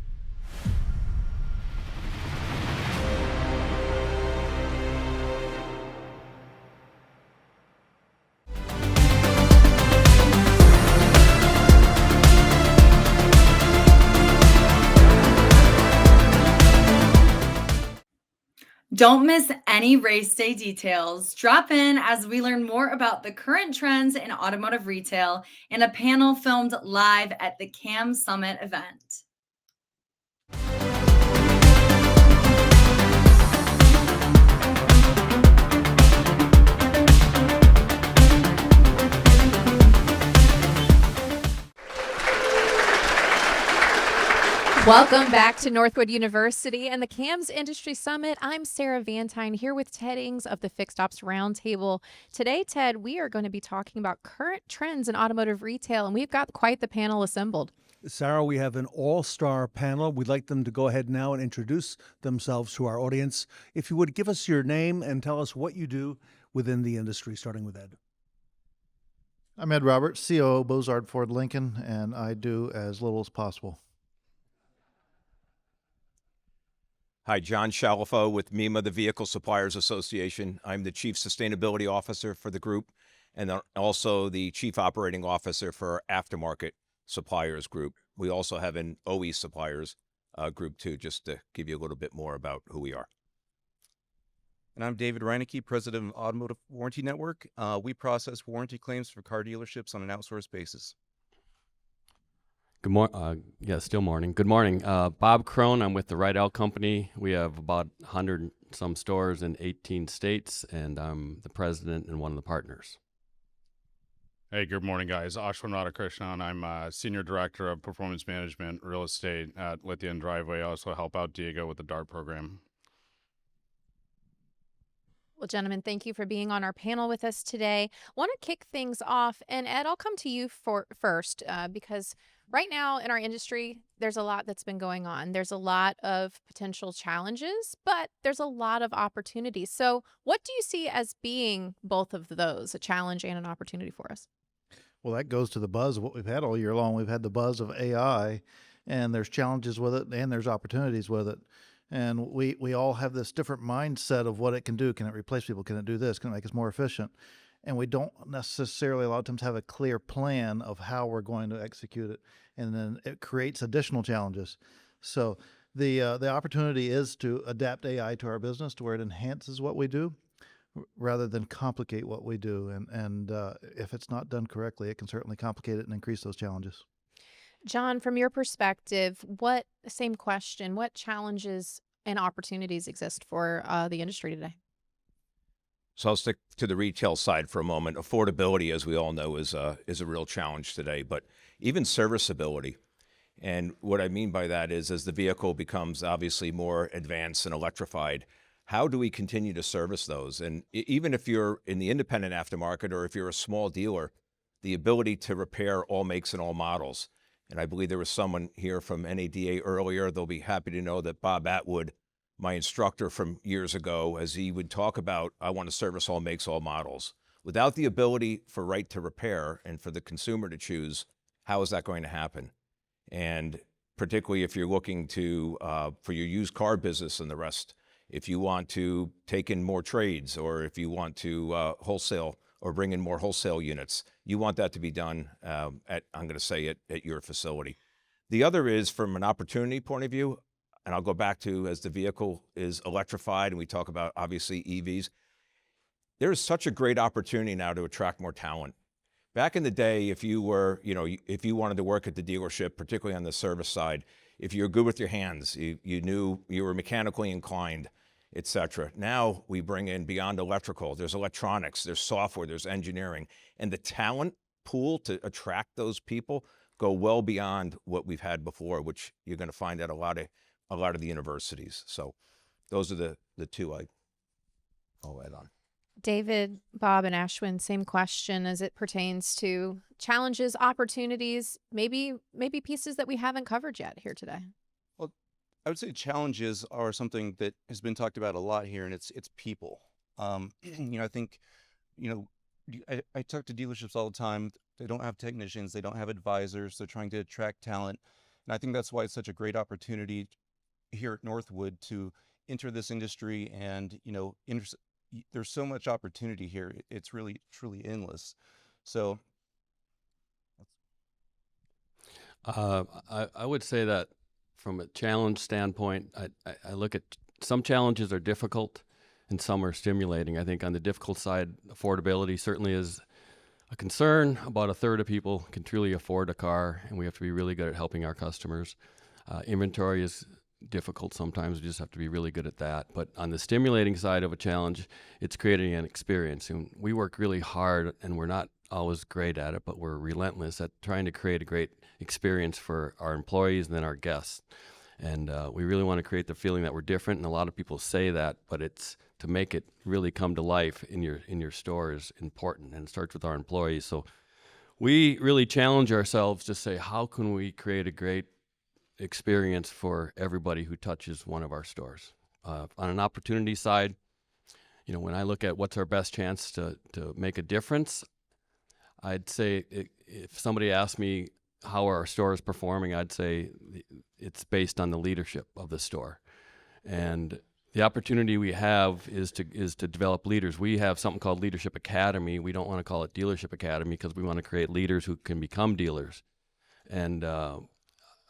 Don't miss any race day details. Drop in as we learn more about the current trends in automotive retail in a panel filmed live at the CAM Summit event. Welcome back to Northwood University and the CAMS Industry Summit. I'm Sarah Vantine here with Ted Ings of the Fixed Ops Roundtable. Today, Ted, we are going to be talking about current trends in automotive retail, and we've got quite the panel assembled. Sarah, we have an all-star panel. We'd like them to go ahead now and introduce themselves to our audience. If you would give us your name and tell us what you do within the industry, starting with Ed. I'm Ed Roberts, COO Bozard Ford Lincoln, and I do as little as possible. Hi, John Chalifoux with MEMA, the Vehicle Suppliers Association. I'm the Chief Sustainability Officer for the group and also the Chief Operating Officer for our Aftermarket Suppliers Group. We also have an OE Suppliers group too, just to give you a little bit more about who we are. And I'm David Reinicke, President of Automotive Warranty Network. We process warranty claims for car dealerships on an outsourced basis. Good morning. Still morning. Good morning. Bob Kron. I'm with the Rydell Company. We have about 100 some stores in 18 states, and I'm the president and one of the partners. Hey, good morning, guys. Ashwin Radhakrishnan. I'm Senior Director of Performance Management Real Estate at Lithia and Driveway. I also help out Diego with the DART program. Well, gentlemen, thank you for being on our panel with us today. Want to kick things off, and Ed, I'll come to you first because right now in our industry, there's a lot that's been going on. There's a lot of potential challenges, but there's a lot of opportunities. So what do you see as being both of those, a challenge and an opportunity for us? Well, that goes to the buzz of what we've had all year long. We've had the buzz of AI, and there's challenges with it, and there's opportunities with it. And we all have this different mindset of what it can do. Can it replace people? Can it do this? Can it make us more efficient? And we don't necessarily a lot of times have a clear plan of how we're going to execute it. And then it creates additional challenges. So the opportunity is to adapt AI to our business to where it enhances what we do rather than complicate what we do. And if it's not done correctly, it can certainly complicate it and increase those challenges. John, from your perspective, same question, what challenges and opportunities exist for the industry today? So I'll stick to the retail side for a moment. Affordability, as we all know, is a real challenge today, but even serviceability. And what I mean by that is, as the vehicle becomes obviously more advanced and electrified, how do we continue to service those? And even if you're in the independent aftermarket or if you're a small dealer, the ability to repair all makes and all models. And I believe there was someone here from NADA earlier. They'll be happy to know that Bob Atwood, my instructor from years ago, as he would talk about, I want to service all makes, all models. Without the ability for right to repair and for the consumer to choose, how is that going to happen? And particularly if you're looking to, for your used car business and the rest, if you want to take in more trades, or if you want to wholesale or bring in more wholesale units, you want that to be done I'm going to say at your facility. The other is from an opportunity point of view, and I'll go back to as the vehicle is electrified and we talk about obviously EVs, there's such a great opportunity now to attract more talent. Back in the day, if you were, if you wanted to work at the dealership, particularly on the service side, if you're good with your hands, you knew you were mechanically inclined, etc. Now we bring in beyond electrical, there's electronics, there's software, there's engineering, and the talent pool to attract those people go well beyond what we've had before, which you're going to find at a lot of the universities. So those are the two I'll add on. David, Bob, and Ashwin, same question as it pertains to challenges, opportunities, maybe pieces that we haven't covered yet here today. Well, I would say challenges are something that has been talked about a lot here, and it's people. I think, I talk to dealerships all the time. They don't have technicians, they don't have advisors, they're trying to attract talent. And I think that's why it's such a great opportunity here at Northwood to enter this industry. And, there's so much opportunity here. It's really, truly endless. So I would say that from a challenge standpoint, I look at some challenges are difficult and some are stimulating. I think on the difficult side, affordability certainly is a concern. About a third of people can truly afford a car, and we have to be really good at helping our customers. Inventory is difficult sometimes. We just have to be really good at that. But on the stimulating side of a challenge, it's creating an experience. And we work really hard, and we're not always great at it, but we're relentless at trying to create a great experience for our employees and then our guests. And we really want to create the feeling that we're different. And a lot of people say that, but it's to make it really come to life in your store is important, and it starts with our employees. So we really challenge ourselves to say, how can we create a great experience for everybody who touches one of our stores? On an opportunity side, when I look at what's our best chance to make a difference, I'd say if somebody asked me how are our stores performing, I'd say it's based on the leadership of the store. And the opportunity we have is to develop leaders. We have something called Leadership Academy. We don't want to call it Dealership Academy because we want to create leaders who can become dealers. And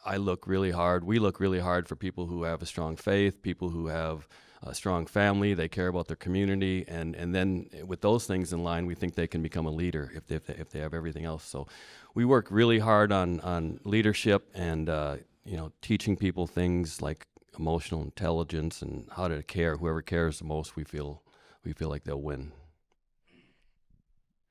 we look really hard for people who have a strong faith, people who have a strong family, they care about their community, and then with those things in line, we think they can become a leader if they have everything else. So we work really hard on leadership and teaching people things like emotional intelligence and how to care. Whoever cares the most, we feel like they'll win.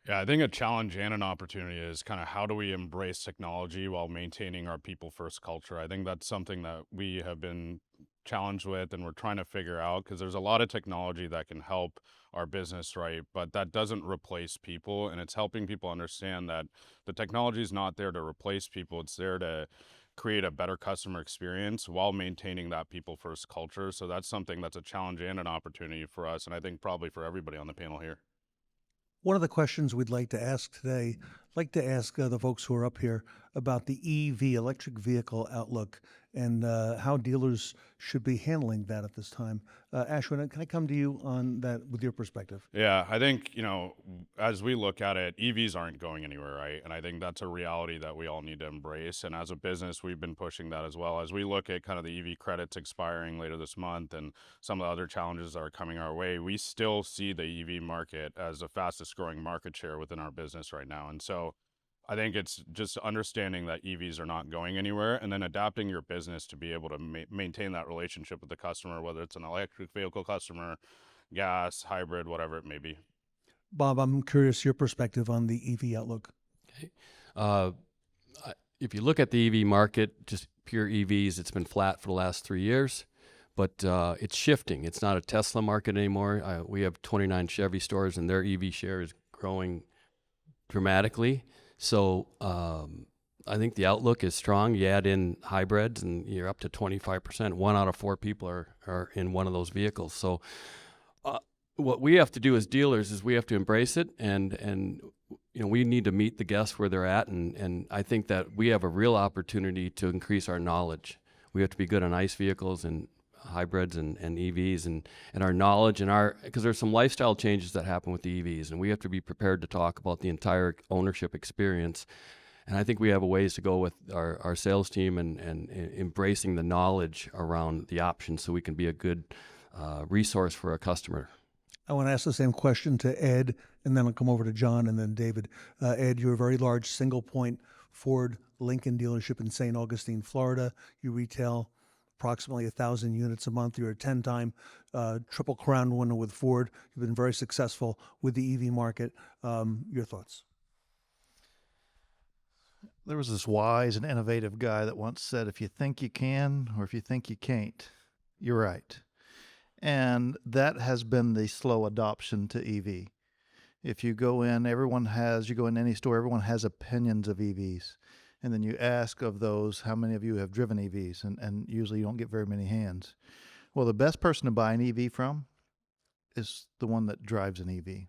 Yeah, I think a challenge and an opportunity is kind of how do we embrace technology while maintaining our people first culture. I think that's something that we have been challenged with and we're trying to figure out, because there's a lot of technology that can help our business, right? But that doesn't replace people, and it's helping people understand that the technology is not there to replace people. It's there to create a better customer experience while maintaining that people first culture. So that's something that's a challenge and an opportunity for us, and I think probably for everybody on the panel here. One of the questions we'd like to ask today, the folks who are up here about the EV, electric vehicle outlook and how dealers should be handling that at this time. Ashwin, can I come to you on that with your perspective? Yeah, I think, as we look at it, EVs aren't going anywhere, right? And I think that's a reality that we all need to embrace. And as a business, we've been pushing that as well. As we look at kind of the EV credits expiring later this month and some of the other challenges that are coming our way, we still see the EV market as the fastest growing market share within our business right now. And so I think it's just understanding that EVs are not going anywhere and then adapting your business to be able to maintain that relationship with the customer, whether it's an electric vehicle customer, gas, hybrid, whatever it may be. Bob, I'm curious your perspective on the EV outlook. If you look at the EV market, just pure EVs, it's been flat for the last 3 years, but it's shifting. It's not a Tesla market anymore. We have 29 Chevy stores, and their EV share is growing dramatically. So I think the outlook is strong. You add in hybrids, and you're up to 25%. 1 out of 4 people are in one of those vehicles. So what we have to do as dealers is we have to embrace it, and we need to meet the guests where they're at. And I think that we have a real opportunity to increase our knowledge. We have to be good on ICE vehicles and hybrids and EVs and our knowledge and because there's some lifestyle changes that happen with the EVs, and we have to be prepared to talk about the entire ownership experience. And I think we have a ways to go with our sales team and embracing the knowledge around the options so we can be a good resource for a customer. I want to ask the same question to Ed, and then I'll come over to John and then David. Ed, you're a very large single-point Ford Lincoln dealership in St. Augustine, Florida. You retail approximately 1,000 units a month. You're a 10-time Triple Crown winner with Ford. You've been very successful with the EV market. Your thoughts? There was this wise and innovative guy that once said, if you think you can or if you think you can't, you're right. And that has been the slow adoption to EV. If you go in, you go in any store, everyone has opinions of EVs. And then you ask of those, how many of you have driven EVs? And usually you don't get very many hands. Well, the best person to buy an EV from is the one that drives an EV.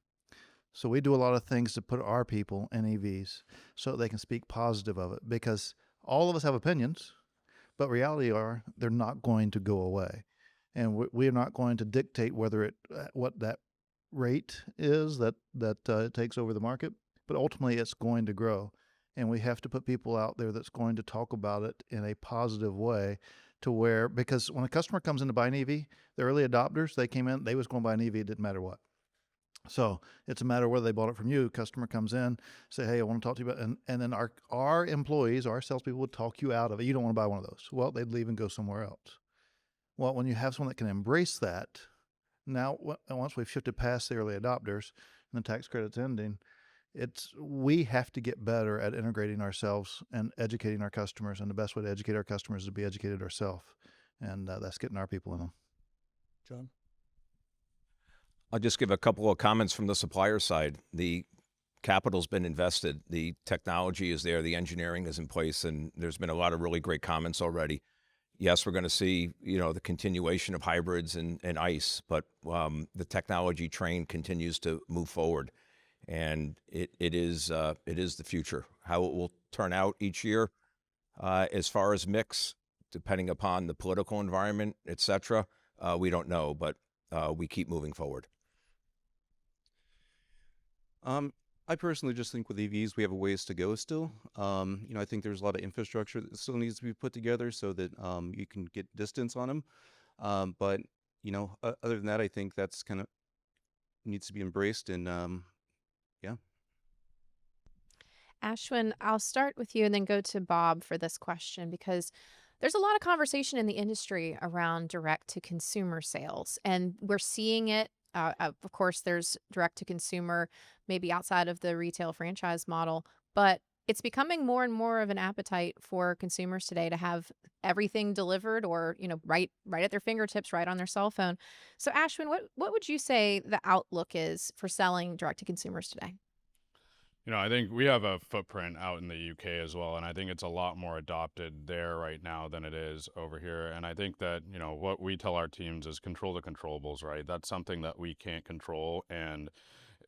So we do a lot of things to put our people in EVs so they can speak positive of it, because all of us have opinions, but reality they're not going to go away. And we're not going to dictate what that rate is that it takes over the market, but ultimately it's going to grow. And we have to put people out there that's going to talk about it in a positive way because when a customer comes in to buy an EV, the early adopters, they came in, they was going to buy an EV, it didn't matter what. So it's a matter of whether they bought it from you. Customer comes in, say, hey, I want to talk to you about it. And then our employees, our salespeople would talk you out of it. You don't want to buy one of those. Well, they'd leave and go somewhere else. Well, when you have someone that can embrace that, now once we've shifted past the early adopters and the tax credit's ending, we have to get better at integrating ourselves and educating our customers. And the best way to educate our customers is to be educated ourselves. And that's getting our people in them. John? I'll just give a couple of comments from the supplier side. The capital's been invested. The technology is there. The engineering is in place. And there's been a lot of really great comments already. Yes, we're going to see, the continuation of hybrids and ICE, but the technology train continues to move forward. And it is the future. How it will turn out each year as far as mix, depending upon the political environment, et cetera, we don't know, but we keep moving forward. I personally just think with EVs, we have a ways to go still. I think there's a lot of infrastructure that still needs to be put together so that you can get distance on them. But other than that, I think that's kind of needs to be embraced. And yeah. Ashwin, I'll start with you and then go to Bob for this question, because there's a lot of conversation in the industry around direct-to-consumer sales, and we're seeing it. Of course, there's direct-to-consumer, maybe outside of the retail franchise model, but it's becoming more and more of an appetite for consumers today to have everything delivered or, right at their fingertips, right on their cell phone. So, Ashwin, what would you say the outlook is for selling direct-to-consumers today? I think we have a footprint out in the UK as well, and I think it's a lot more adopted there right now than it is over here. And I think that, what we tell our teams is control the controllables, right? That's something that we can't control, and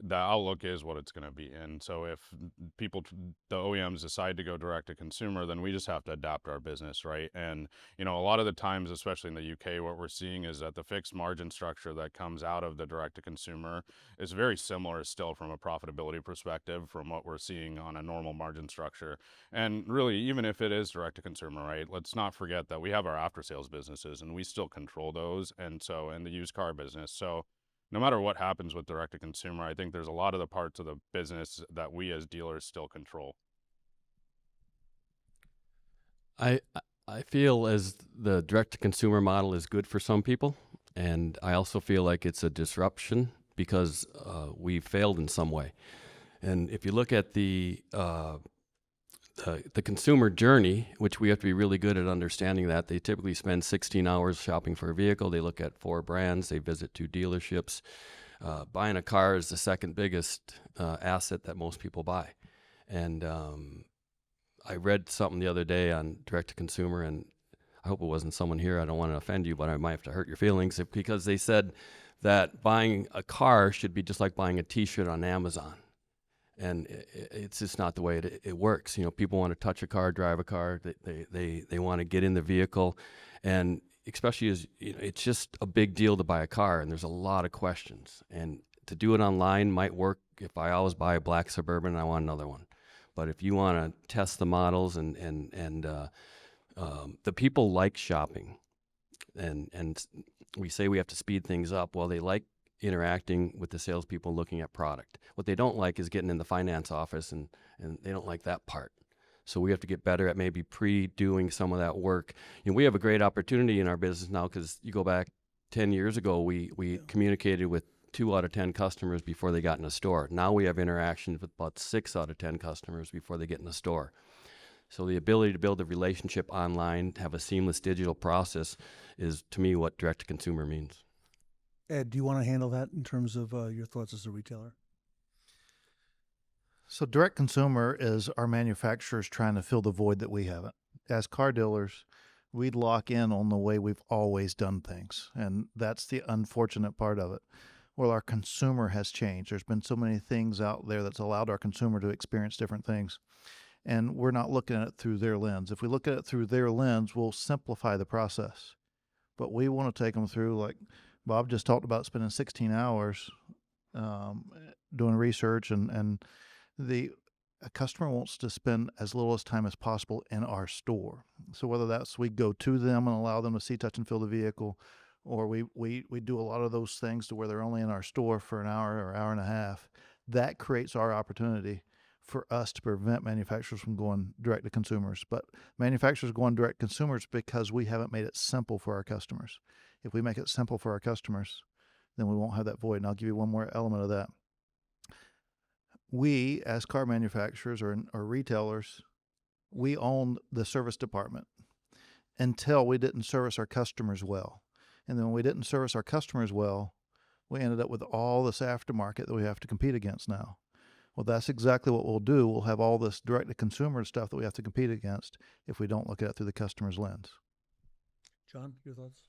the outlook is what it's going to be. And so if the OEMs decide to go direct to consumer, then we just have to adapt our business, right? And, a lot of the times, especially in the UK, what we're seeing is that the fixed margin structure that comes out of the direct to consumer is very similar still from a profitability perspective from what we're seeing on a normal margin structure. And really, even if it is direct to consumer, right, let's not forget that we have our after sales businesses and we still control those. And so, in the used car business. So, no matter what happens with direct to consumer, I think there's a lot of the parts of the business that we as dealers still control. I feel as the direct to consumer model is good for some people, and I also feel like it's a disruption because we failed in some way. And if you look at the consumer journey, which we have to be really good at understanding, that they typically spend 16 hours shopping for a vehicle. They look at 4 brands. They visit 2 dealerships. Buying a car is the second biggest asset that most people buy. And I read something the other day on direct to consumer, and I hope it wasn't someone here. I don't want to offend you, but I might have to hurt your feelings, because they said that buying a car should be just like buying a T-shirt on Amazon. And it's just not the way it works. People want to touch a car, drive a car. They want to get in the vehicle, and especially as it's just a big deal to buy a car, and there's a lot of questions. And to do it online might work if I always buy a black Suburban and I want another one. But if you want to test the models and the people like shopping, and we say we have to speed things up. Well, they like interacting with the salespeople, looking at product. What they don't like is getting in the finance office, and they don't like that part. So we have to get better at maybe pre-doing some of that work. We have a great opportunity in our business now, because you go back 10 years ago, we communicated with 2 out of 10 customers before they got in a store. Now we have interactions with about 6 out of 10 customers before they get in a store. So the ability to build a relationship online, have a seamless digital process, is to me what direct-to-consumer means. Ed, do you want to handle that in terms of your thoughts as a retailer? So direct consumer is our manufacturers trying to fill the void that we haven't. As car dealers, we'd lock in on the way we've always done things, and that's the unfortunate part of it. Well, our consumer has changed. There's been so many things out there that's allowed our consumer to experience different things, and we're not looking at it through their lens. If we look at it through their lens, we'll simplify the process. But we want to take them through, like Bob just talked about, spending 16 hours doing research, and a customer wants to spend as little as time as possible in our store. So whether that's we go to them and allow them to see, touch, and feel the vehicle, or we do a lot of those things to where they're only in our store for an hour or hour and a half, that creates our opportunity for us to prevent manufacturers from going direct to consumers. But manufacturers going direct to consumers because we haven't made it simple for our customers. If we make it simple for our customers, then we won't have that void. And I'll give you one more element of that. We, as car manufacturers or retailers, we own the service department until we didn't service our customers well. And then when we didn't service our customers well, we ended up with all this aftermarket that we have to compete against now. Well, that's exactly what we'll do. We'll have all this direct-to-consumer stuff that we have to compete against if we don't look at it through the customer's lens. John, your thoughts?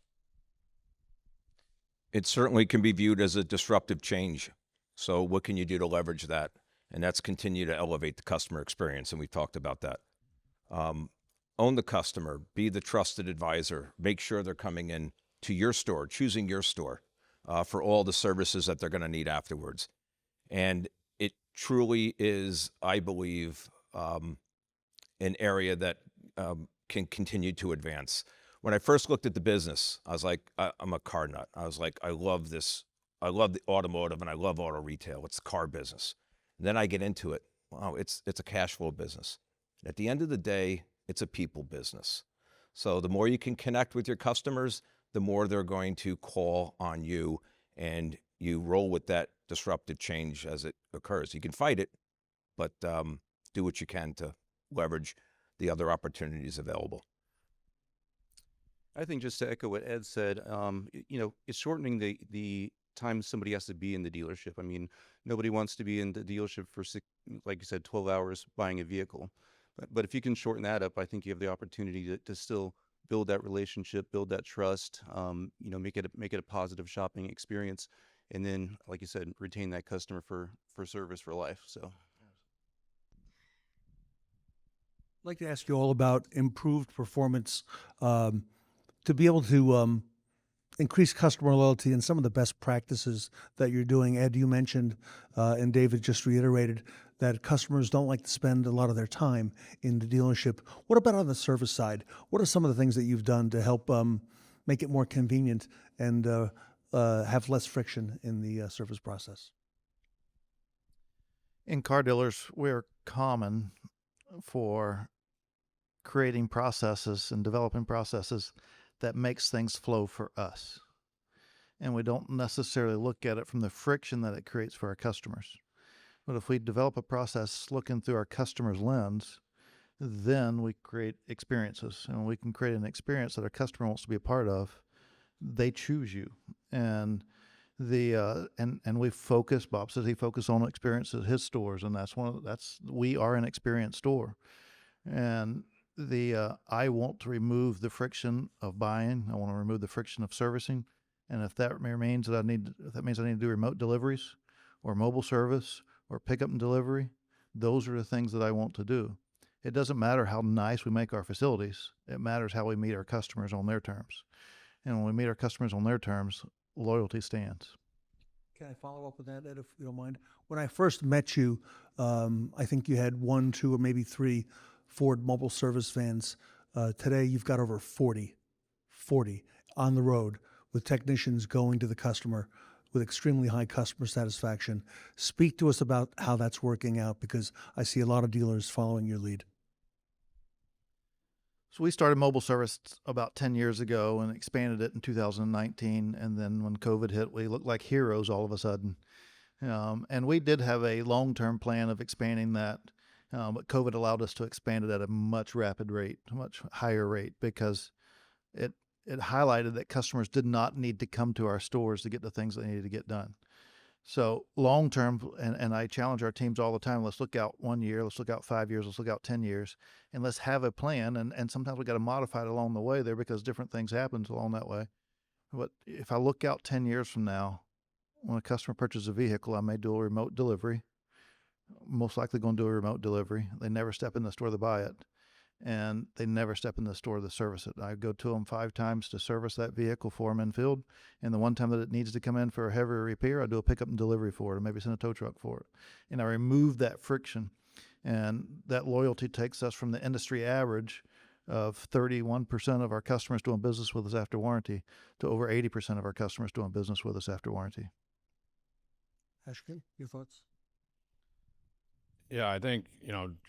It certainly can be viewed as a disruptive change. So what can you do to leverage that? And that's continue to elevate the customer experience, and we've talked about that. Own the customer, be the trusted advisor, make sure they're coming in to your store, choosing your store for all the services that they're going to need afterwards. And it truly is, I believe, an area that can continue to advance. When I first looked at the business, I was like, I'm a car nut. I was like, I love this. I love the automotive and I love auto retail. It's car business. And then I get into it. Wow, it's a cash flow business. At the end of the day, it's a people business. So the more you can connect with your customers, the more they're going to call on you, and you roll with that disruptive change as it occurs. You can fight it, but do what you can to leverage the other opportunities available. I think just to echo what Ed said, it's shortening the time somebody has to be in the dealership. I mean, nobody wants to be in the dealership for, like you said, 12 hours buying a vehicle. But if you can shorten that up, I think you have the opportunity to still build that relationship, build that trust, make it a positive shopping experience. and then, like you said, retain that customer for service for life. So I'd like to ask you all about improved performance, to be able to increase customer loyalty and some of the best practices that you're doing. Ed, you mentioned, and David just reiterated, that customers don't like to spend a lot of their time in the dealership. What about on the service side? What are some of the things that you've done to help make it more convenient and have less friction in the service process? In car dealers, we're common for creating processes and developing processes that makes things flow for us. And we don't necessarily look at it from the friction that it creates for our customers. But if we develop a process looking through our customer's lens, then we create experiences. And we can create an experience that our customer wants to be a part of. They choose you. And and we focus, Bob says he focused on experiences at his stores, and we are an experience store. And I want to remove the friction of buying. I want to remove the friction of servicing. And if that means I need to do remote deliveries or mobile service or pickup and delivery, those are the things that I want to do. It doesn't matter how nice we make our facilities. It matters how we meet our customers on their terms. And when we meet our customers on their terms, loyalty stands. Can I follow up with that, Ed, if you don't mind? When I first met you, I think you had 1, 2, or maybe 3 Ford mobile service vans. Today, you've got over 40 on the road with technicians going to the customer with extremely high customer satisfaction. Speak to us about how that's working out, because I see a lot of dealers following your lead. So we started mobile service about 10 years ago and expanded it in 2019. And then when COVID hit, we looked like heroes all of a sudden. And we did have a long-term plan of expanding that. But COVID allowed us to expand it at a much higher rate, because it highlighted that customers did not need to come to our stores to get the things they needed to get done. So long term, and I challenge our teams all the time, let's look out 1 year, let's look out 5 years, let's look out 10 years, and let's have a plan. And sometimes we got to modify it along the way there, because different things happen along that way. But if I look out 10 years from now, when a customer purchases a vehicle, I may do a remote delivery. Most likely going to do a remote delivery. They never step in the store to buy it, and they never step in the store to service it. I go to them 5 times to service that vehicle for them in field, and the one time that it needs to come in for a heavier repair, I do a pickup and delivery for it, or maybe send a tow truck for it. And I remove that friction, and that loyalty takes us from the industry average of 31% of our customers doing business with us after warranty to over 80% of our customers doing business with us after warranty. Ashwin, your thoughts? Yeah, I think,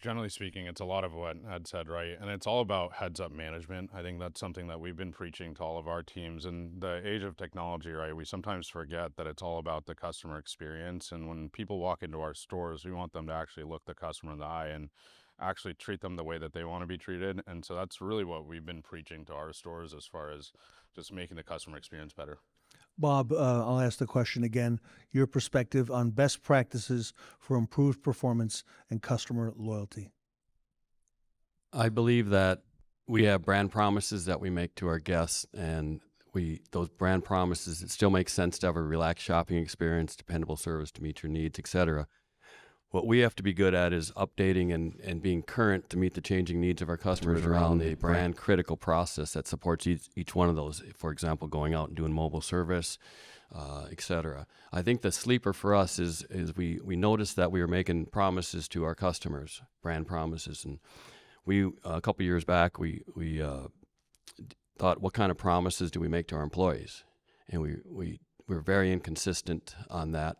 generally speaking, it's a lot of what Ed said, right? And it's all about heads-up management. I think that's something that we've been preaching to all of our teams. In the age of technology, right, we sometimes forget that it's all about the customer experience. And when people walk into our stores, we want them to actually look the customer in the eye and actually treat them the way that they want to be treated. And so that's really what we've been preaching to our stores as far as just making the customer experience better. Bob, I'll ask the question again. Your perspective on best practices for improved performance and customer loyalty. I believe that we have brand promises that we make to our guests, and those brand promises, it still makes sense to have a relaxed shopping experience, dependable service to meet your needs, etc. What we have to be good at is updating and being current to meet the changing needs of our customers around the brand critical process that supports each one of those. For example, going out and doing mobile service, etc. I think the sleeper for us is we noticed that we were making promises to our customers, brand promises, and we a couple years back we thought, what kind of promises do we make to our employees? And we were very inconsistent on that.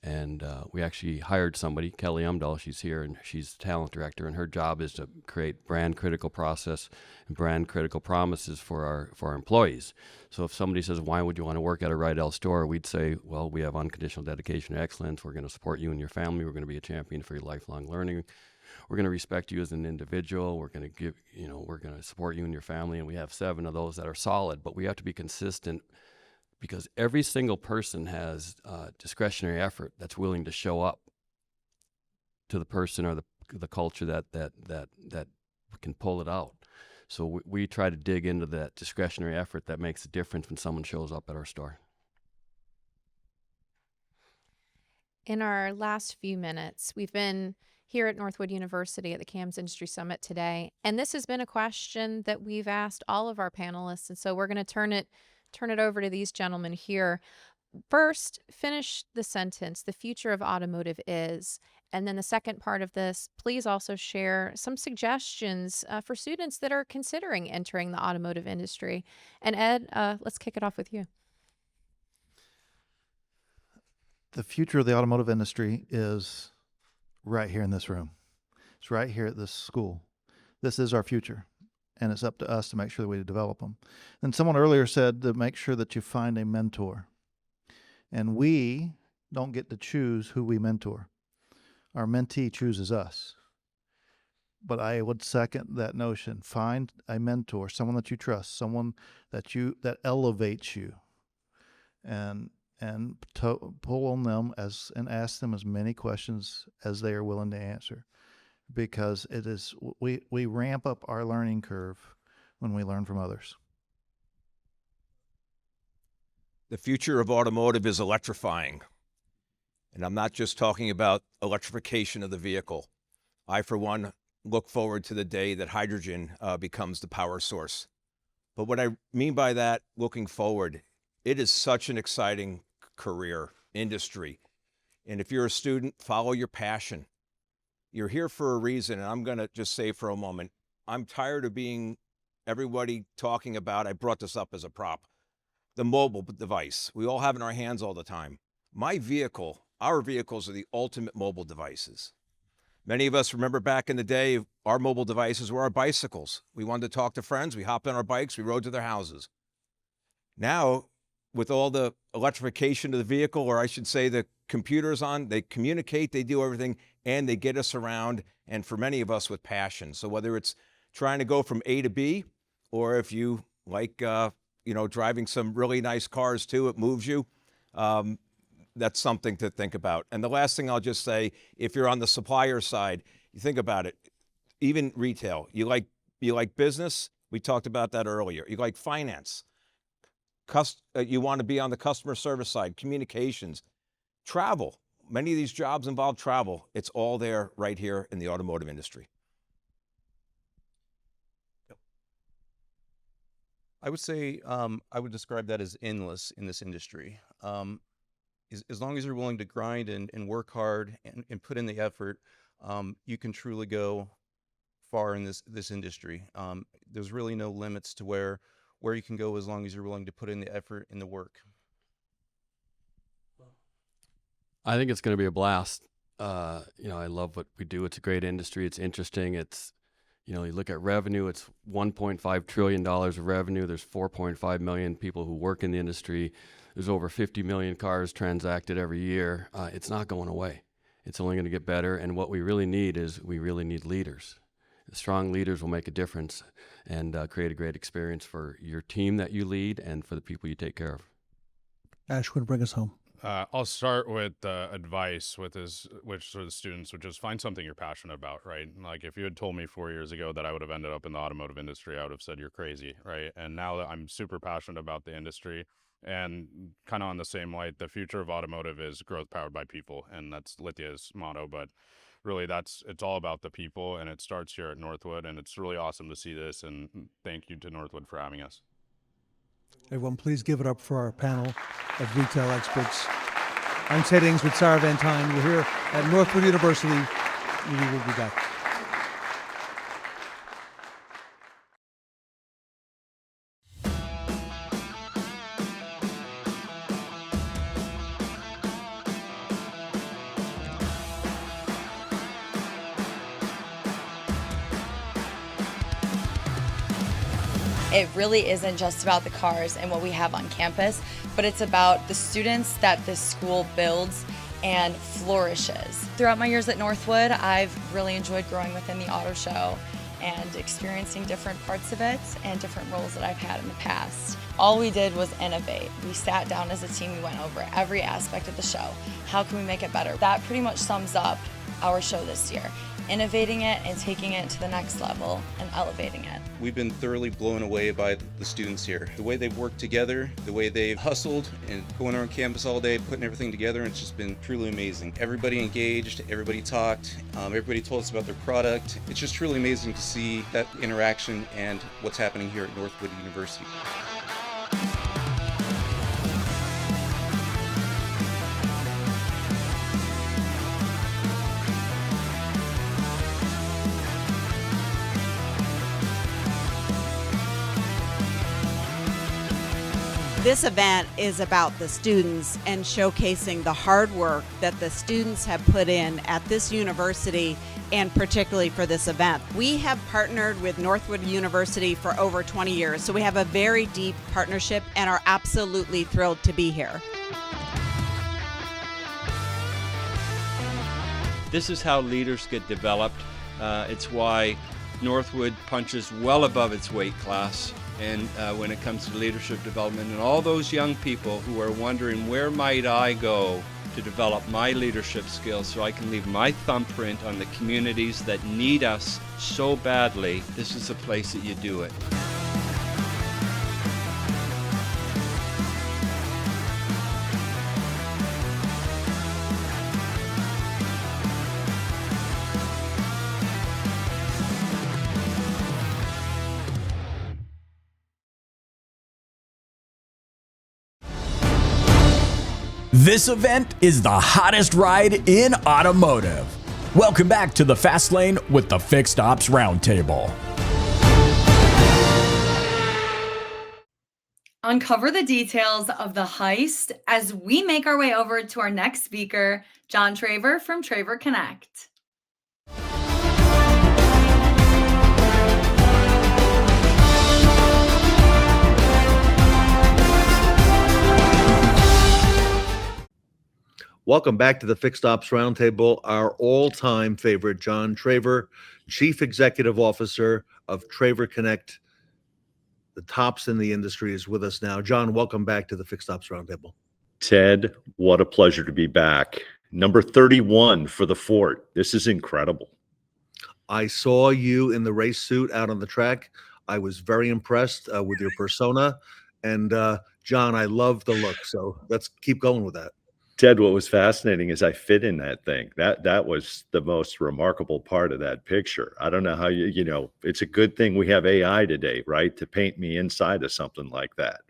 And we actually hired somebody, Kelly Umdahl. She's here, and she's the talent director, and her job is to create brand critical process and brand critical promises for our employees. So if somebody says, why would you want to work at a Rydell store? We'd say, well, we have unconditional dedication to excellence. We're going to support you and your family. We're going to be a champion for your lifelong learning. We're going to respect you as an individual. We're going to we're going to support you and your family. And we have 7 of those that are solid, but we have to be consistent, because every single person has discretionary effort that's willing to show up to the person or the culture that can pull it out. So we try to dig into that discretionary effort that makes a difference when someone shows up at our store. In our last few minutes, we've been here at Northwood University at the CAMS Industry Summit today, and this has been a question that we've asked all of our panelists, and so we're going to turn it over to these gentlemen here. First, finish the sentence, the future of automotive is, and then the second part of this, please also share some suggestions for students that are considering entering the automotive industry. And Ed, let's kick it off with you. The future of the automotive industry is right here in this room. It's right here at this school. This is our future, and it's up to us to make sure that we develop them. And someone earlier said to make sure that you find a mentor. And we don't get to choose who we mentor. Our mentee chooses us. But I would second that notion. Find a mentor, someone that you trust, someone that elevates you, and pull on them and ask them as many questions as they are willing to answer, because it is we ramp up our learning curve when we learn from others. The future of automotive is electrifying. And I'm not just talking about electrification of the vehicle. I, for one, look forward to the day that hydrogen becomes the power source. But what I mean by that, looking forward, it is such an exciting career, industry. And if you're a student, follow your passion. You're here for a reason, and I'm going to just say for a moment, I'm tired of being everybody talking about, I brought this up as a prop, the mobile device. We all have it in our hands all the time. My vehicle, our vehicles are the ultimate mobile devices. Many of us remember back in the day, our mobile devices were our bicycles. We wanted to talk to friends, we hopped on our bikes, we rode to their houses. Now, with all the electrification of the vehicle, or I should say the computers on, they communicate, they do everything, and they get us around, and for many of us with passion. So whether it's trying to go from A to B, or if you like, driving some really nice cars too, it moves you. That's something to think about. And the last thing I'll just say, if you're on the supplier side, you think about it, even retail, you like business, we talked about that earlier. You like finance, you want to be on the customer service side, communications, travel. Many of these jobs involve travel. It's all there right here in the automotive industry. I would say I would describe that as endless in this industry. As long as you're willing to grind and work hard and put in the effort, you can truly go far in this industry. There's really no limits to where you can go as long as you're willing to put in the effort and the work. I think it's going to be a blast. I love what we do. It's a great industry. It's interesting. It's, you look at revenue, it's $1.5 trillion of revenue. There's 4.5 million people who work in the industry. There's over 50 million cars transacted every year. It's not going away. It's only going to get better. And what we really need leaders. Strong leaders will make a difference and create a great experience for your team that you lead and for the people you take care of. Ashwin, bring us home. I'll start with advice for the students, which is find something you're passionate about, right? Like if you had told me 4 years ago that I would have ended up in the automotive industry, I would have said you're crazy, right? And now that I'm super passionate about the industry and kind of on the same light, the future of automotive is growth powered by people, and that's Lithia's motto, but really it's all about the people, and it starts here at Northwood, and it's really awesome to see this, and thank you to Northwood for having us. Everyone, please give it up for our panel of retail experts. I'm Ted Ings with Sarah Vantine. We're here at Northwood University. We will be back. It really isn't just about the cars and what we have on campus, but it's about the students that this school builds and flourishes. Throughout my years at Northwood, I've really enjoyed growing within the auto show and experiencing different parts of it and different roles that I've had in the past. All we did was innovate. We sat down as a team, we went over every aspect of the show. How can we make it better? That pretty much sums up our show this year. innovating it and taking it to the next level and elevating it. We've been thoroughly blown away by the students here. The way they've worked together, the way they've hustled and going around campus all day, putting everything together, it's just been truly amazing. Everybody engaged, everybody talked, everybody told us about their product. It's just truly amazing to see that interaction and what's happening here at Northwood University. This event is about the students and showcasing the hard work that the students have put in at this university, and particularly for this event. We have partnered with Northwood University for over 20 years, so we have a very deep partnership and are absolutely thrilled to be here. This is how leaders get developed. It's why Northwood punches well above its weight class. And when it comes to leadership development, and all those young people who are wondering, where might I go to develop my leadership skills so I can leave my thumbprint on the communities that need us so badly, this is the place that you do it. This event is the hottest ride in automotive. Welcome back to the Fast Lane with the Fixed Ops Roundtable. Uncover the details of the heist as we make our way over to our next speaker, John Traver from Traver Connect. Welcome back to the Fixed Ops Roundtable. Our all-time favorite, John Traver, Chief Executive Officer of Traver Connect, the tops in the industry, is with us now. John, welcome back to the Fixed Ops Roundtable. Ted, what a pleasure to be back. Number 31 for the Fort. This is incredible. I saw you in the race suit out on the track. I was very impressed with your persona. And John, I love the look. So let's keep going with that. Ted, what was fascinating is I fit in that thing. That was the most remarkable part of that picture. I don't know how you know, it's a good thing we have AI today, right? To paint me inside of something like that.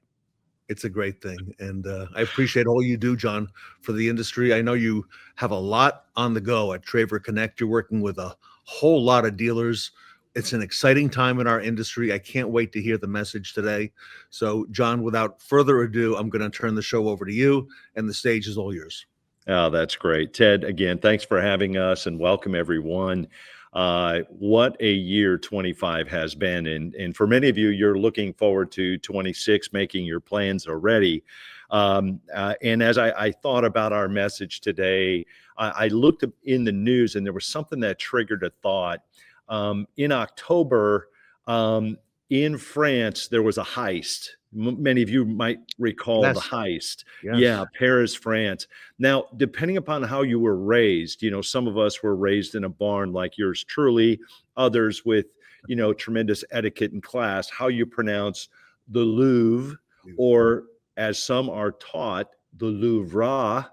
It's a great thing. And I appreciate all you do, John, for the industry. I know you have a lot on the go at Traver Connect. You're working with a whole lot of dealers. It's an exciting time in our industry. I can't wait to hear the message today. So, John, without further ado, I'm going to turn the show over to you, and the stage is all yours. Oh, that's great. Ted, again, thanks for having us, and welcome everyone. What a year 25 has been. And for many of you, you're looking forward to 26, making your plans already. And as I thought about our message today, I looked in the news, and there was something that triggered a thought. In October, in France, there was a heist. Many of you might recall the heist. Yes. Yeah, Paris, France. Now, depending upon how you were raised, you know, some of us were raised in a barn like yours truly, others with, you know, tremendous etiquette and class, how you pronounce the Louvre, or as some are taught, the Louvre.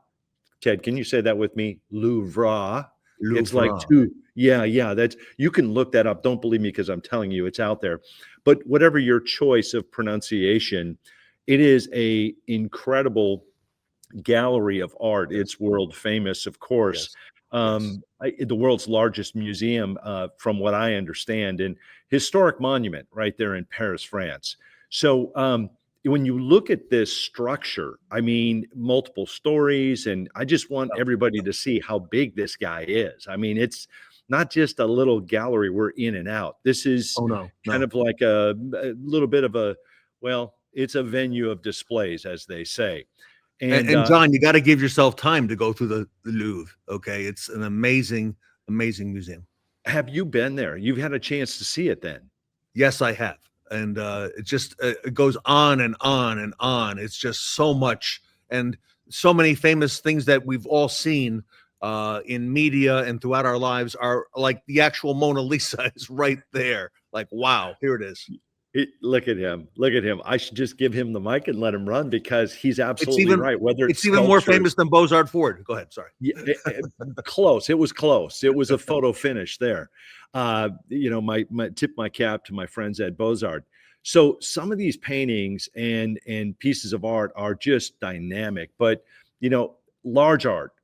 Ted, can you say that with me? Louvre. It's like two. Yeah. That's, you can look that up. Don't believe me because I'm telling you it's out there. But whatever your choice of pronunciation, it is a incredible gallery of art. It's world famous, of course. The world's largest museum, from what I understand, and historic monument right there in Paris, France. So when you look at this structure, I mean, multiple stories, and I just want everybody to see how big this guy is. I mean, it's not just a little gallery we're in and out. This is kind of like a little bit of a, well, it's a venue of displays, as they say. And John, you got to give yourself time to go through the Louvre. Okay. It's an amazing, amazing museum. Have you been there? You've had a chance to see it then? Yes, I have. And it just it goes on and on and on. It's just so much, and so many famous things that we've all seen in media and throughout our lives are like the actual Mona Lisa is right there. Like, wow, here it is. Look at him. Look at him. I should just give him the mic and let him run because he's It's absolutely even right. Whether it's even more famous than Beaux-Arts Ford. Go ahead. Sorry. Yeah, close. It was close. It was a photo finish there. My tip my cap to my friends at Beaux-Arts. So some of these paintings and pieces of art are just dynamic, but large art,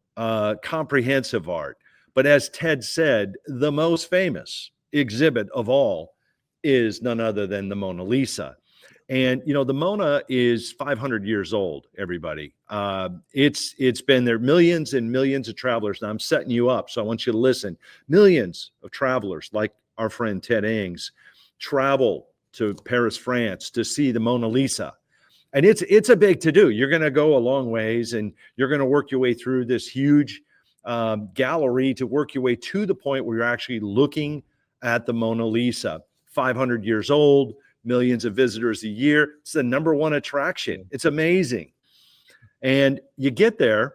comprehensive art. But as Ted said, the most famous exhibit of all is none other than the Mona Lisa. And the Mona is 500 years old, everybody. It's been there, millions and millions of travelers. Now I'm setting you up, so I want you to listen. Millions of travelers, like our friend Ted Ings, travel to Paris, France to see the Mona Lisa. And it's a big to-do. You're going to go a long ways and you're going to work your way through this huge gallery to work your way to the point where you're actually looking at the Mona Lisa. 500 years old, millions of visitors a year. It's the number one attraction. It's amazing. And you get there,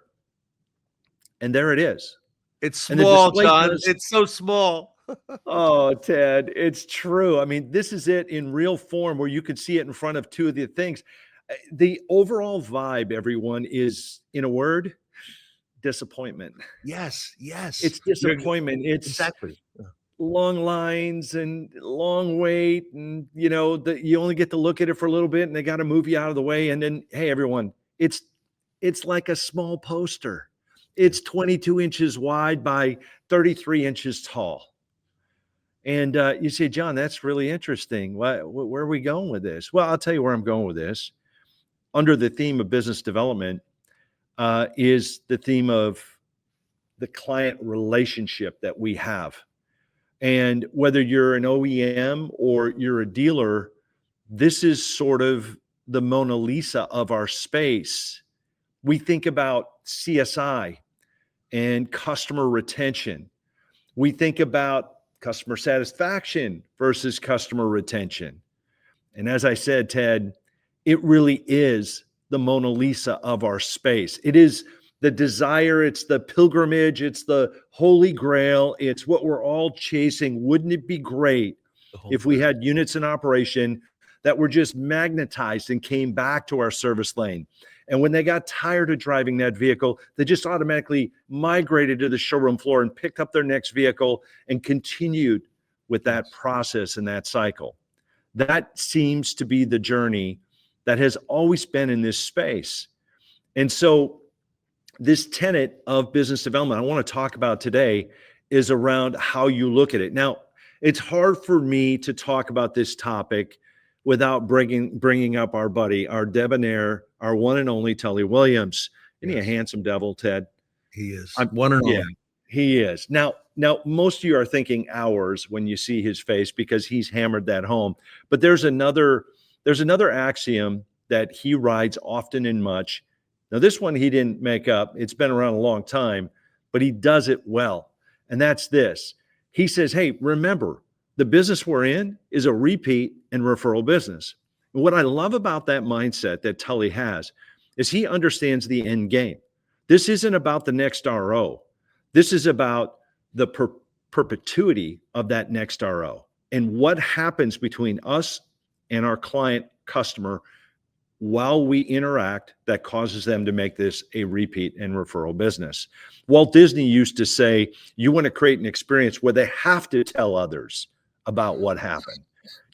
and there it is. It's small, John. It's so small. Oh, Ted, it's true. I mean, this is it in real form where you could see it in front of two of the things. The overall vibe, everyone, is, in a word, disappointment. Yes. It's disappointment. It's exactly long lines and long wait, and you only get to look at it for a little bit and they got to move you out of the way, and then hey everyone, it's like a small poster. It's 22 inches wide by 33 inches tall. And you say, John, that's really interesting. Where are we going with this? Well, I'll tell you where I'm going with this. Under the theme of business development is the theme of the client relationship that we have. And whether you're an OEM or you're a dealer, this is sort of the Mona Lisa of our space. We think about CSI and customer retention. We think about customer satisfaction versus customer retention. And as I said, Ted, it really is the Mona Lisa of our space. It is the desire, it's the pilgrimage, it's the holy grail, it's what we're all chasing. Wouldn't it be great if we had units in operation that were just magnetized and came back to our service lane? And when they got tired of driving that vehicle, they just automatically migrated to the showroom floor and picked up their next vehicle and continued with that process and that cycle. That seems to be the journey that has always been in this space. And so this tenet of business development I want to talk about today is around how you look at it. Now, it's hard for me to talk about this topic without bringing up our buddy, our debonair, our one and only Tully Williams. Isn't he a handsome devil, Ted? He is. One and only. He is. Now, most of you are thinking hours when you see his face because he's hammered that home. But there's another axiom that he rides often and much. Now, this one he didn't make up. It's been around a long time, but he does it well. And that's this. He says, hey, remember, the business we're in is a repeat and referral business. And what I love about that mindset that Tully has is he understands the end game. This isn't about the next RO. This is about the perpetuity of that next RO and what happens between us and our client customer while we interact that causes them to make this a repeat and referral business. Walt Disney used to say, you want to create an experience where they have to tell others about what happened.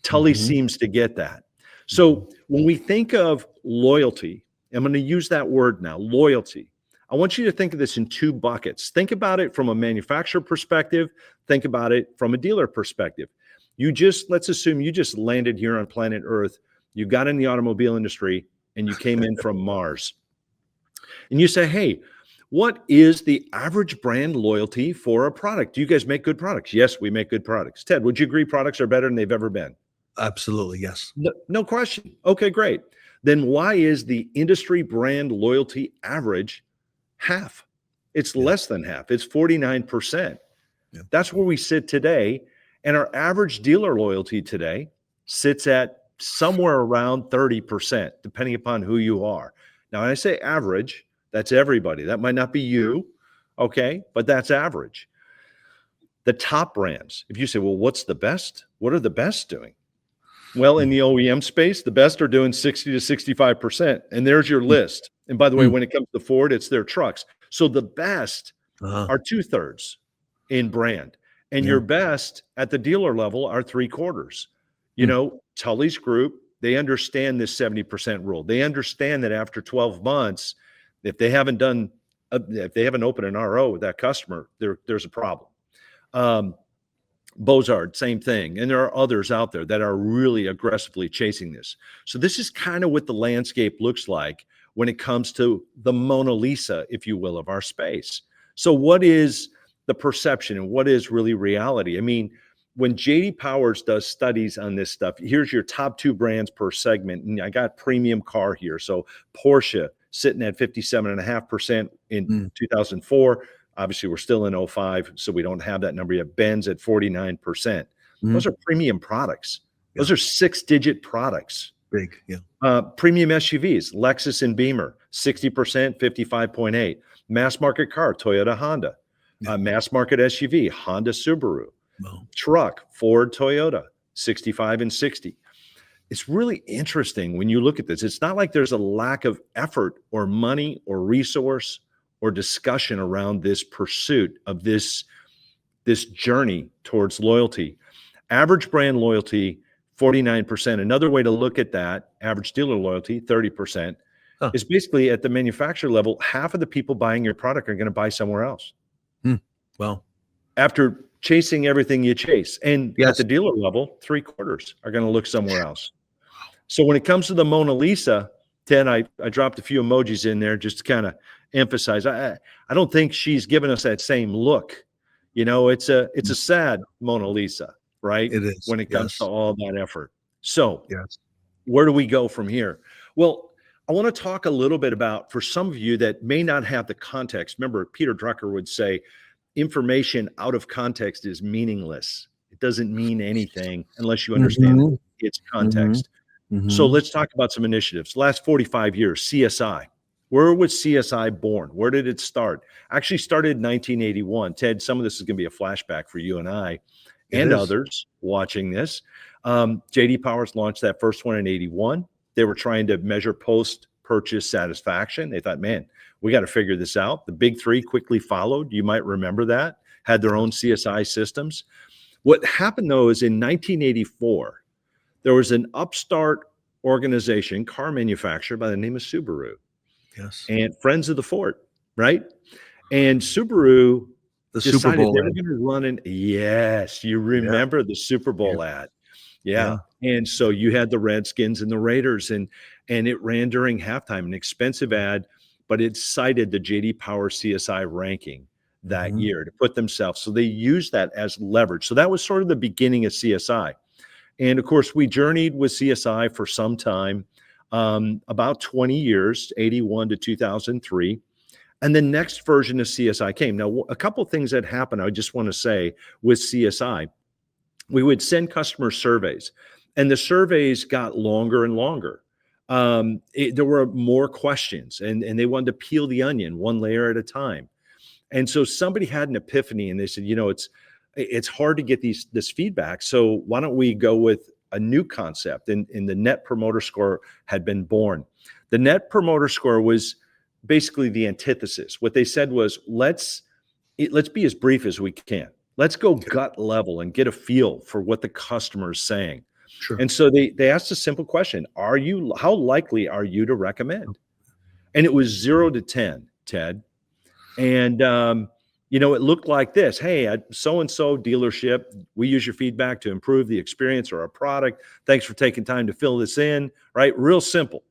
Tully seems to get that. So when we think of loyalty, I'm going to use that word now, loyalty. I want you to think of this in two buckets. Think about it from a manufacturer perspective. Think about it from a dealer perspective. Let's assume you just landed here on planet Earth. You got in the automobile industry and you came in from Mars. And you say, hey, what is the average brand loyalty for a product? Do you guys make good products? Yes, we make good products. Ted, would you agree products are better than they've ever been? Absolutely, yes. No question. Okay, great. Then why is the industry brand loyalty average half? It's less than half. It's 49%. Yeah. That's where we sit today. And our average dealer loyalty today sits at somewhere around 30%, depending upon who you are. Now, when I say average, that's everybody. That might not be you. Okay. But that's average. The top brands, if you say, well, what's the best? What are the best doing? Well, in the OEM space, the best are doing 60 to 65%. And there's your list. And by the way, when it comes to Ford, it's their trucks. So the best are 2/3 in brand. And your best at the dealer level are 3/4. You know, Tully's group, they understand this 70% rule. They understand that after 12 months, if they haven't opened an RO with that customer, there's a problem. Bozard, same thing. And there are others out there that are really aggressively chasing this. So this is kind of what the landscape looks like when it comes to the Mona Lisa, if you will, of our space. So what is the perception and what is really reality? I mean, when JD Powers does studies on this stuff, here's your top 2 brands per segment. And I got premium car here. So Porsche sitting at 57.5% in 2004. Obviously, we're still in 05, so we don't have that number yet. Benz at 49%. Those are premium products. Those are 6-digit products. Big, yeah. Premium SUVs, Lexus and Beamer, 60%, 55.8. Mass market car, Toyota, Honda. Mass market SUV, Honda, Subaru. Truck, Ford, Toyota, 65 and 60. It's really interesting when you look at this. It's not like there's a lack of effort or money or resource or discussion around this pursuit of this journey towards loyalty. Average brand loyalty, 49%. Another way to look at that, average dealer loyalty, 30%, is basically at the manufacturer level, half of the people buying your product are going to buy somewhere else. Well, after chasing everything you chase. And at the dealer level, 3/4 are going to look somewhere else. So when it comes to the Mona Lisa, Ted, I dropped a few emojis in there just to kind of emphasize. I don't think she's given us that same look. You know, it's a sad Mona Lisa, right? It is. When it comes to all that effort. So where do we go from here? Well, I want to talk a little bit about, for some of you that may not have the context, remember Peter Drucker would say, information out of context is meaningless. It doesn't mean anything unless you understand its context. So let's talk about some initiatives. Last 45 years, CSI. Where was CSI born? Where did it start? Actually started in 1981. Ted, some of this is going to be a flashback for you and I and others watching this. JD Powers launched that first one in 81. They were trying to measure post-purchase satisfaction. They thought, man, we got to figure this out. The big three quickly followed. You might remember that, had their own CSI systems. What happened, though, is in 1984, there was an upstart organization, car manufacturer by the name of Subaru. And Friends of the Fort, right? And Subaru decided Super Bowl they were ad. going to run an, yes, you remember the Super Bowl ad. And so you had the Redskins and the Raiders, and it ran during halftime, an expensive ad, but it cited the JD Power CSI ranking that year to put themselves. So they used that as leverage. So that was sort of the beginning of CSI. And of course, we journeyed with CSI for some time, about 20 years, 81 to 2003. And the next version of CSI came. Now, a couple of things that happened, I just want to say with CSI, we would send customer surveys, and the surveys got longer and longer. There were more questions, and they wanted to peel the onion one layer at a time. And so somebody had an epiphany, and they said, you know, it's hard to get this feedback. So why don't we go with a new concept? And the Net Promoter Score had been born. The Net Promoter Score was basically the antithesis. What they said was, let's be as brief as we can. Let's go gut level and get a feel for what the customer is saying. And so they asked a simple question: how likely are you to recommend? And it was 0 to 10, Ted. And you know, it looked like this. Hey, at so-and-so dealership, we use your feedback to improve the experience or our product. Thanks for taking time to fill this in, right? Real simple.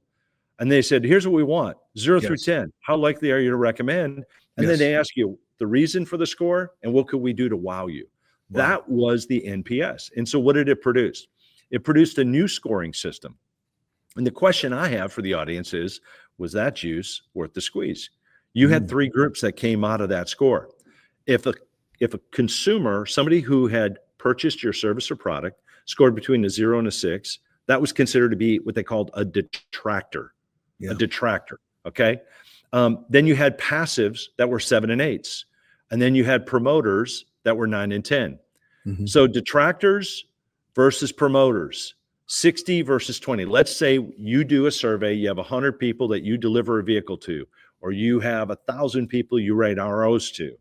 And they said, here's what we want, 0 through 10. How likely are you to recommend? And then they ask you the reason for the score and what could we do to wow you? That was the NPS. And so what did it produce? It produced a new scoring system. And the question I have for the audience is, was that juice worth the squeeze? You had three groups that came out of that score. If a consumer, somebody who had purchased your service or product, scored between a 0 and a 6, that was considered to be what they called a detractor. A detractor, okay? Then you had passives that were 7 and 8s. And then you had promoters that were 9 and 10. Mhm. So detractors versus promoters, 60 versus 20. Let's say you do a survey, you have 100 people that you deliver a vehicle to, or you have 1,000 people you write ROs to.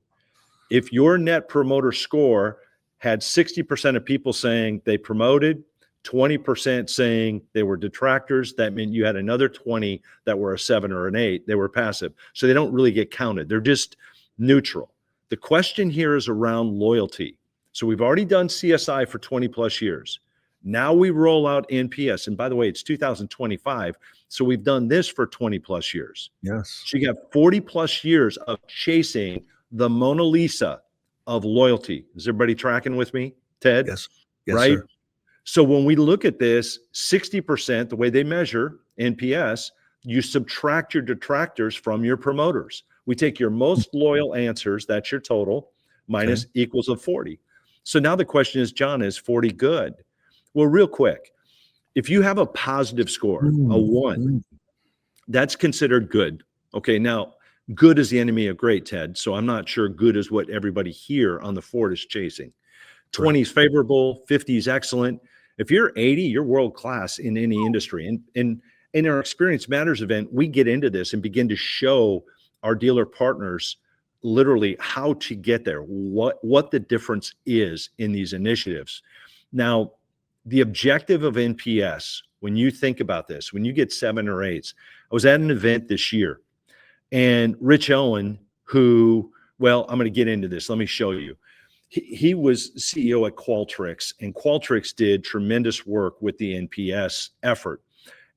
If your net promoter score had 60% of people saying they promoted, 20% saying they were detractors, that meant you had another 20 that were a 7 or an 8. They were passive. So they don't really get counted. They're just neutral. The question here is around loyalty. So we've already done CSI for 20 plus years. Now we roll out NPS. And by the way, it's 2025. So we've done this for 20 plus years. Yes. So you got 40 plus years of chasing the Mona Lisa of loyalty. Is everybody tracking with me, Ted? Yes. Yes, right? sir. So when we look at this, 60%, the way they measure NPS, you subtract your detractors from your promoters. We take your most loyal answers, that's your total, minus equals of 40. So now the question is, John, is 40 good? Well, real quick, if you have a positive score, a 1, that's considered good. Okay, now good is the enemy of great, Ted. So I'm not sure good is what everybody here on the Ford is chasing. 20 is favorable, 50 is excellent. If you're 80, you're world-class in any industry. And in our Experience Matters event, we get into this and begin to show our dealer partners literally how to get there, what the difference is in these initiatives. Now, the objective of NPS, when you think about this, when you get 7 or 8s, I was at an event this year, and Rich Owen, who, well, I'm going to get into this. Let me show you. He was CEO at Qualtrics, and Qualtrics did tremendous work with the NPS effort.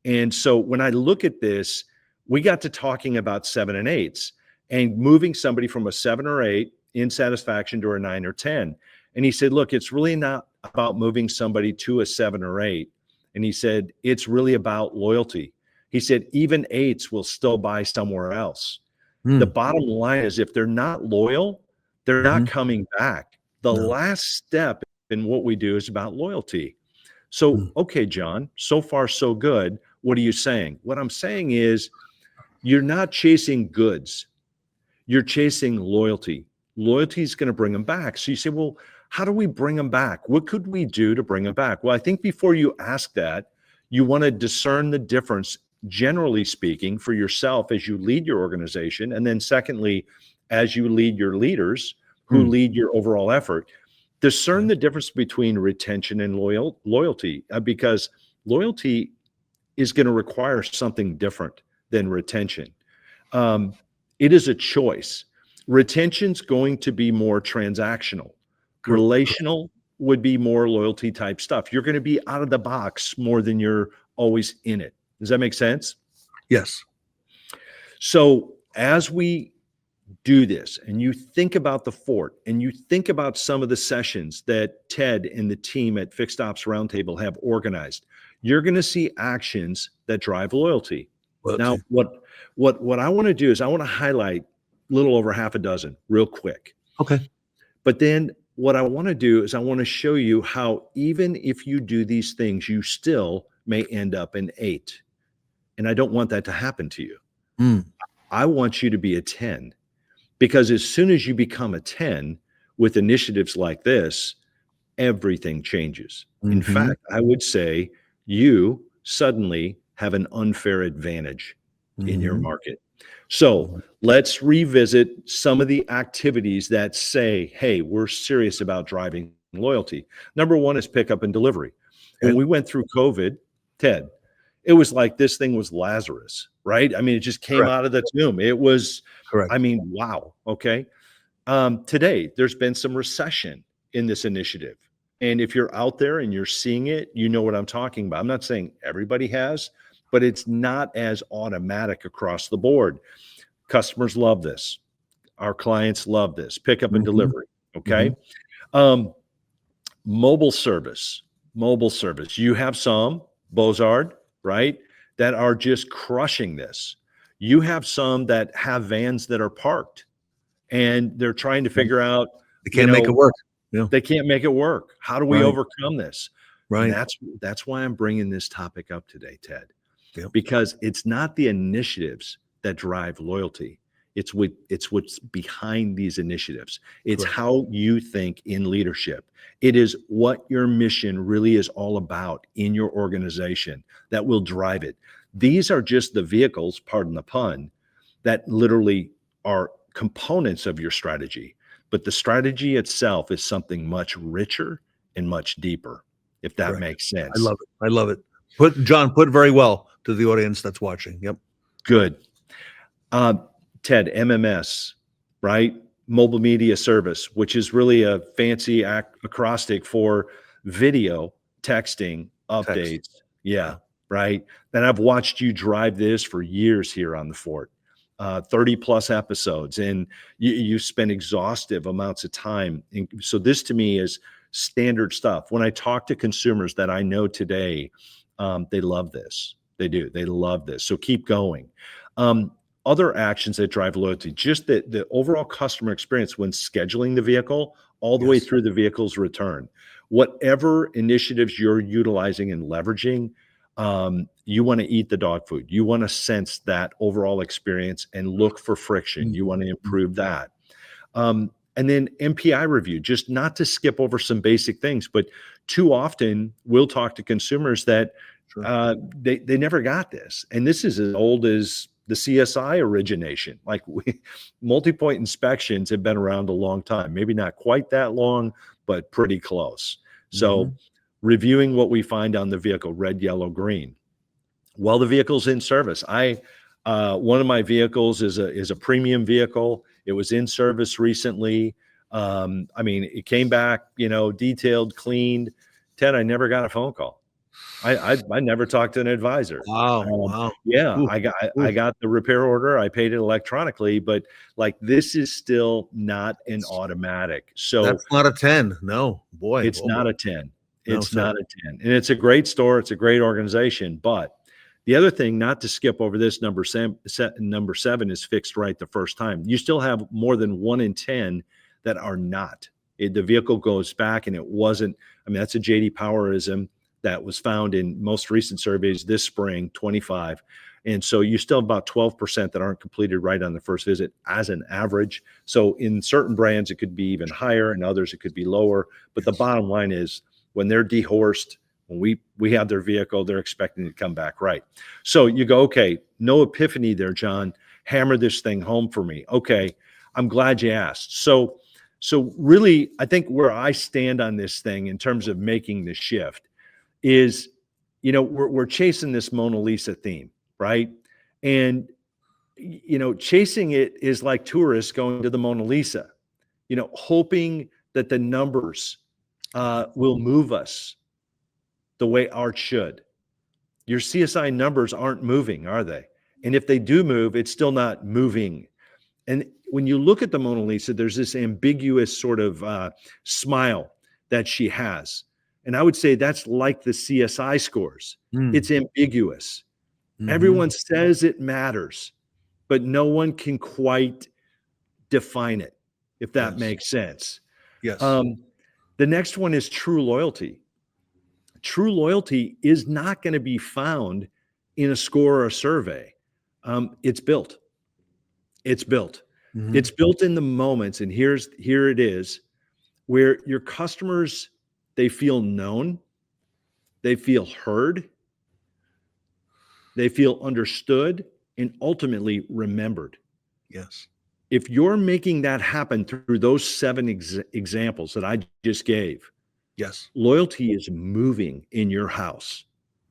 And so when I look at this, we got to talking about 7 and 8s and moving somebody from a 7 or 8 in satisfaction to a 9 or 10. And he said, look, it's really not about moving somebody to a 7 or 8. And he said, it's really about loyalty. He said, even 8s will still buy somewhere else. The bottom line is if they're not loyal, they're not coming back. The last step in what we do is about loyalty. So, okay, John, so far so good. What are you saying? What I'm saying is you're not chasing goods. You're chasing loyalty. Loyalty is going to bring them back. So you say, well, how do we bring them back? What could we do to bring them back? Well, I think before you ask that, you want to discern the difference, generally speaking, for yourself as you lead your organization. And then secondly, as you lead your leaders who lead your overall effort, discern the difference between retention and loyalty, because loyalty is going to require something different than retention. It is a choice. Retention's going to be more transactional. Relational would be more loyalty type stuff. You're going to be out of the box more than you're always in it. Does that make sense? Yes. So as we do this and you think about the fort and you think about some of the sessions that Ted and the team at Fixed Ops Roundtable have organized, you're going to see actions that drive loyalty. Now, what I want to do is I want to highlight a little over half a dozen real quick. Okay. But then what I want to do is I want to show you how even if you do these things, you still may end up in 8. And I don't want that to happen to you. I want you to be a 10. Because as soon as you become a 10 with initiatives like this, everything changes. In fact, I would say you suddenly have an unfair advantage in your market. So let's revisit some of the activities that say, hey, we're serious about driving loyalty. Number 1 is pickup and delivery. When we went through COVID, Ted, it was like this thing was Lazarus, right? I mean, it just came out of the tomb. It was, I mean, wow. Okay. Today, there's been some recession in this initiative. And if you're out there and you're seeing it, you know what I'm talking about. I'm not saying everybody has, but it's not as automatic across the board. Customers love this. Our clients love this. Pickup and delivery. Okay. Mobile service. You have some, Bozard, right, that are just crushing this. You have some that have vans that are parked and they're trying to figure out they can't make it work. They can't make it work. How do we overcome this? Right. And that's why I'm bringing this topic up today, Ted, because it's not the initiatives that drive loyalty. It's what's behind these initiatives. It's Correct. how you think in leadership. It is what your mission really is all about in your organization that will drive it. These are just the vehicles, pardon the pun, that literally are components of your strategy. But the strategy itself is something much richer and much deeper, if that Correct. makes sense. I love it. I love it. Put very well to the audience that's watching. Yep. Good. Ted, MMS, right? Mobile Media Service, which is really a fancy acrostic for video, texting, updates. Text. Yeah, right. And I've watched you drive this for years here on the Fort, 30 plus episodes, and you spend exhaustive amounts of time. And so this to me is standard stuff. When I talk to consumers that I know today, they love this. They do. They love this. So keep going. Other actions that drive loyalty, just the overall customer experience when scheduling the vehicle all the way through the vehicle's return. Whatever initiatives you're utilizing and leveraging, you want to eat the dog food. You want to sense that overall experience and look for friction. You want to improve that. And then MPI review, just not to skip over some basic things, but too often we'll talk to consumers that they never got this. And this is as old as the CSI origination. Like multi-point inspections have been around a long time, maybe not quite that long, but pretty close. So reviewing what we find on the vehicle, red, yellow, green, while the vehicle's in service. One of my vehicles is a premium vehicle. It was in service recently. I mean, it came back, detailed, cleaned. Ted, I never got a phone call. I never talked to an advisor. Wow. Yeah, Ooh. I got the repair order. I paid it electronically, but like this is still not an automatic. So That's not a 10. No, boy. it's not boy. a 10. No, It's sir. not a 10. And it's a great store. It's a great organization. But the other thing, not to skip over this, number seven is fixed right the first time. You still have more than 1 in 10 that are not. The vehicle goes back and it wasn't. I mean, that's a JD Powerism that was found in most recent surveys this spring, 25. And so you still have about 12% that aren't completed right on the first visit as an average. So in certain brands, it could be even higher, and others it could be lower. But the bottom line is when they're dehorsed, when we have their vehicle, they're expecting to come back right. So you go, okay, no epiphany there, John. Hammer this thing home for me. Okay, I'm glad you asked. So really, I think where I stand on this thing in terms of making the shift is, we're chasing this Mona Lisa theme, right? And, chasing it is like tourists going to the Mona Lisa, hoping that the numbers will move us the way art should. Your CSI numbers aren't moving, are they? And if they do move, it's still not moving. And when you look at the Mona Lisa, there's this ambiguous sort of smile that she has. And I would say that's like the CSI scores. It's ambiguous. Everyone says it matters, but no one can quite define it, if that makes sense. Yes. The next one is true loyalty. True loyalty is not going to be found in a score or a survey. It's built. It's built. It's built in the moments. And here it is, where your customers, they feel known, they feel heard, they feel understood, and ultimately remembered. Yes. If you're making that happen through those 7 examples that I just gave, yes, loyalty is moving in your house,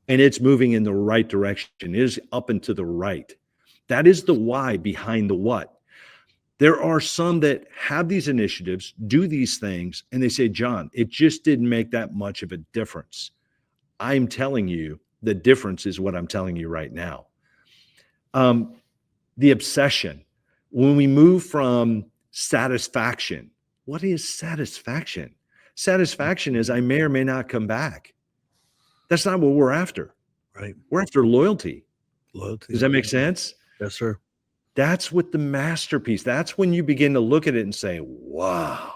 and it's moving in the right direction. It is up and to the right. That is the why behind the what. There are some that have these initiatives, do these things, and they say, John, it just didn't make that much of a difference. I'm telling you, the difference is what I'm telling you right now. The obsession. When we move from satisfaction, what is satisfaction? Satisfaction is I may or may not come back. That's not what we're after. Right. We're after loyalty. Loyalty. Does that make sense? Yes, sir. That's what the masterpiece. That's when you begin to look at it and say, wow,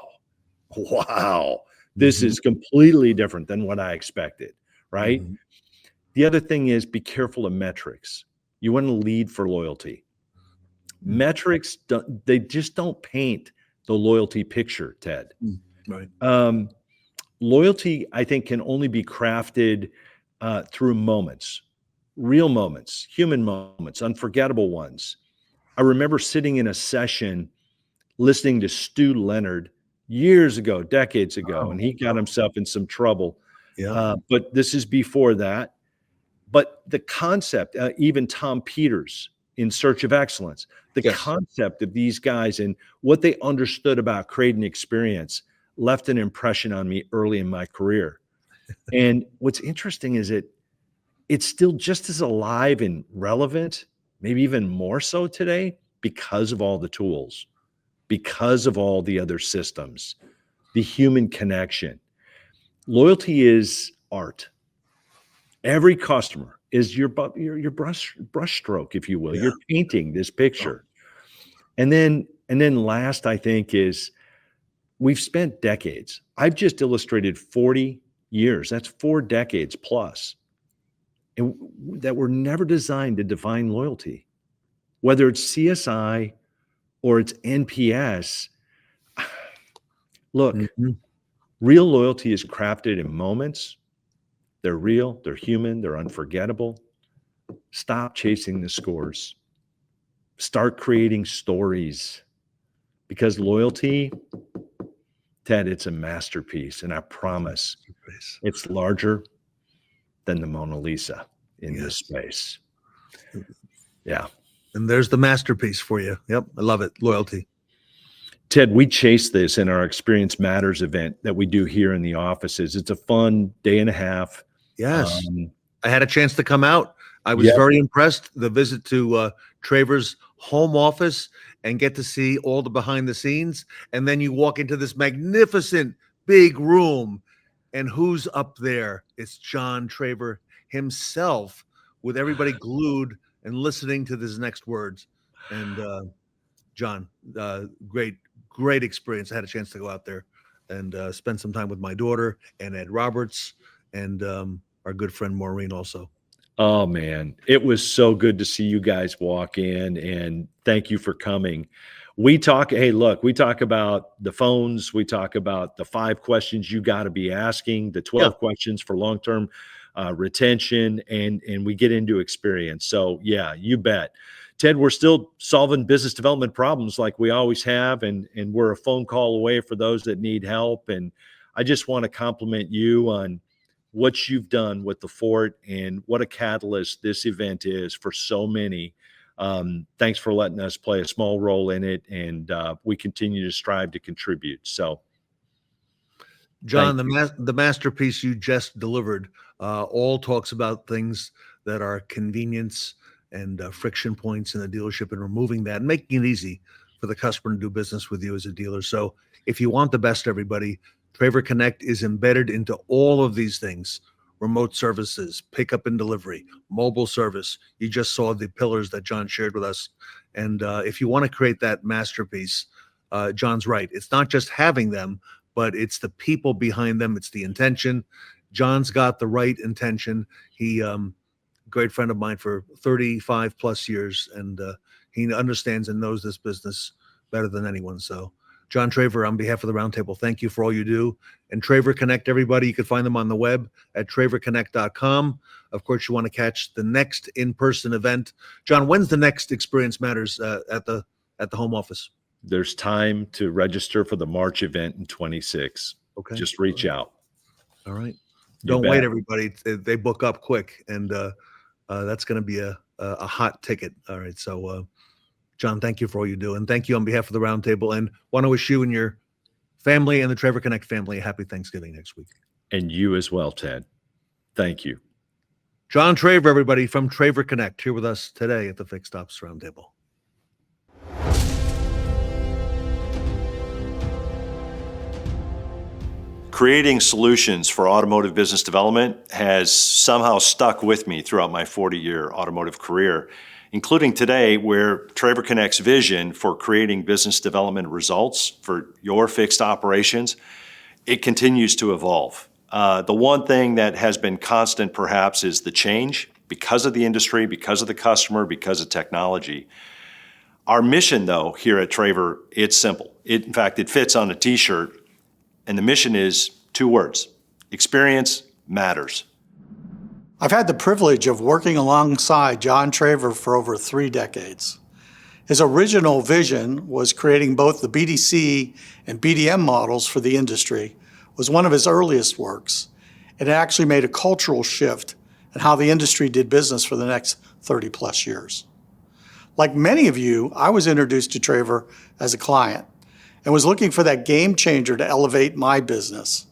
this is completely different than what I expected, right? The other thing is be careful of metrics. You want to lead for loyalty. Metrics, they just don't paint the loyalty picture, Ted. Right. Loyalty, I think, can only be crafted through moments, real moments, human moments, unforgettable ones. I remember sitting in a session listening to Stu Leonard years ago, decades ago, and he got himself in some trouble. Yeah. But this is before that. But the concept, even Tom Peters in Search of Excellence, the concept of these guys and what they understood about creating experience left an impression on me early in my career. And what's interesting is it's still just as alive and relevant, maybe even more so today because of all the tools, because of all the other systems, the human connection. Loyalty is art. Every customer is your brush stroke, if you will. You're painting this picture. And then last, I think, is we've spent decades. I've just illustrated 40 years. That's 4 decades plus. And that were never designed to define loyalty. Whether it's CSI or it's NPS, look, real loyalty is crafted in moments. They're real, they're human, they're unforgettable. Stop chasing the scores. Start creating stories. Because loyalty, Ted, it's a masterpiece. And I promise it's larger than the Mona Lisa in this space. Yeah. And there's the masterpiece for you. Yep. I love it. Loyalty. Ted, we chase this in our Experience Matters event that we do here in the offices. It's a fun day and a half. Yes. I had a chance to come out. I was very impressed. The visit to Traver's home office and get to see all the behind the scenes. And then you walk into this magnificent big room. And who's up there? It's John Traver himself with everybody glued and listening to his next words. And John, great experience. I had a chance to go out there and spend some time with my daughter and Ed Roberts and our good friend Maureen also. Oh, man. It was so good to see you guys walk in, and thank you for coming. We talk about the phones. We talk about the 5 questions you got to be asking, the 12 questions for long-term retention, and we get into experience. So, yeah, you bet. Ted, we're still solving business development problems like we always have, and we're a phone call away for those that need help. And I just want to compliment you on what you've done with the Fort and what a catalyst this event is for so many. Thanks for letting us play a small role in it, and we continue to strive to contribute. So, John, the masterpiece you just delivered all talks about things that are convenience and friction points in the dealership and removing that and making it easy for the customer to do business with you as a dealer. So if you want the best, everybody, Traver Connect is embedded into all of these things: remote services, pickup and delivery, mobile service. You just saw the pillars that John shared with us. And if you want to create that masterpiece, John's right. It's not just having them, but it's the people behind them. It's the intention. John's got the right intention. He, great friend of mine for 35 plus years, and he understands and knows this business better than anyone. So, John Traver, on behalf of the Roundtable, thank you for all you do. And Traver Connect, everybody, you can find them on the web at traverconnect.com. Of course, you want to catch the next in-person event. John, when's the next Experience Matters at the home office? There's time to register for the March event in 26. Okay. Just reach out. All right. Don't wait, everybody. They book up quick, and that's going to be a hot ticket. All right. So, John, thank you for all you do. And thank you on behalf of the Roundtable. And want to wish you and your family and the Traver Connect family a happy Thanksgiving next week. And you as well, Ted. Thank you. John Traver, everybody, from Traver Connect, here with us today at the Fixed Ops Roundtable. Creating solutions for automotive business development has somehow stuck with me throughout my 40-year automotive career, including today, where Traver Connect's vision for creating business development results for your fixed operations, it continues to evolve. The one thing that has been constant, perhaps, is the change because of the industry, because of the customer, because of technology. Our mission, though, here at Traver, it's simple. In fact, it fits on a t-shirt, and the mission is 2 words: experience matters. I've had the privilege of working alongside John Traver for over 3 decades. His original vision was creating both the BDC and BDM models for the industry, was one of his earliest works. It actually made a cultural shift in how the industry did business for the next 30 plus years. Like many of you, I was introduced to Traver as a client and was looking for that game changer to elevate my business.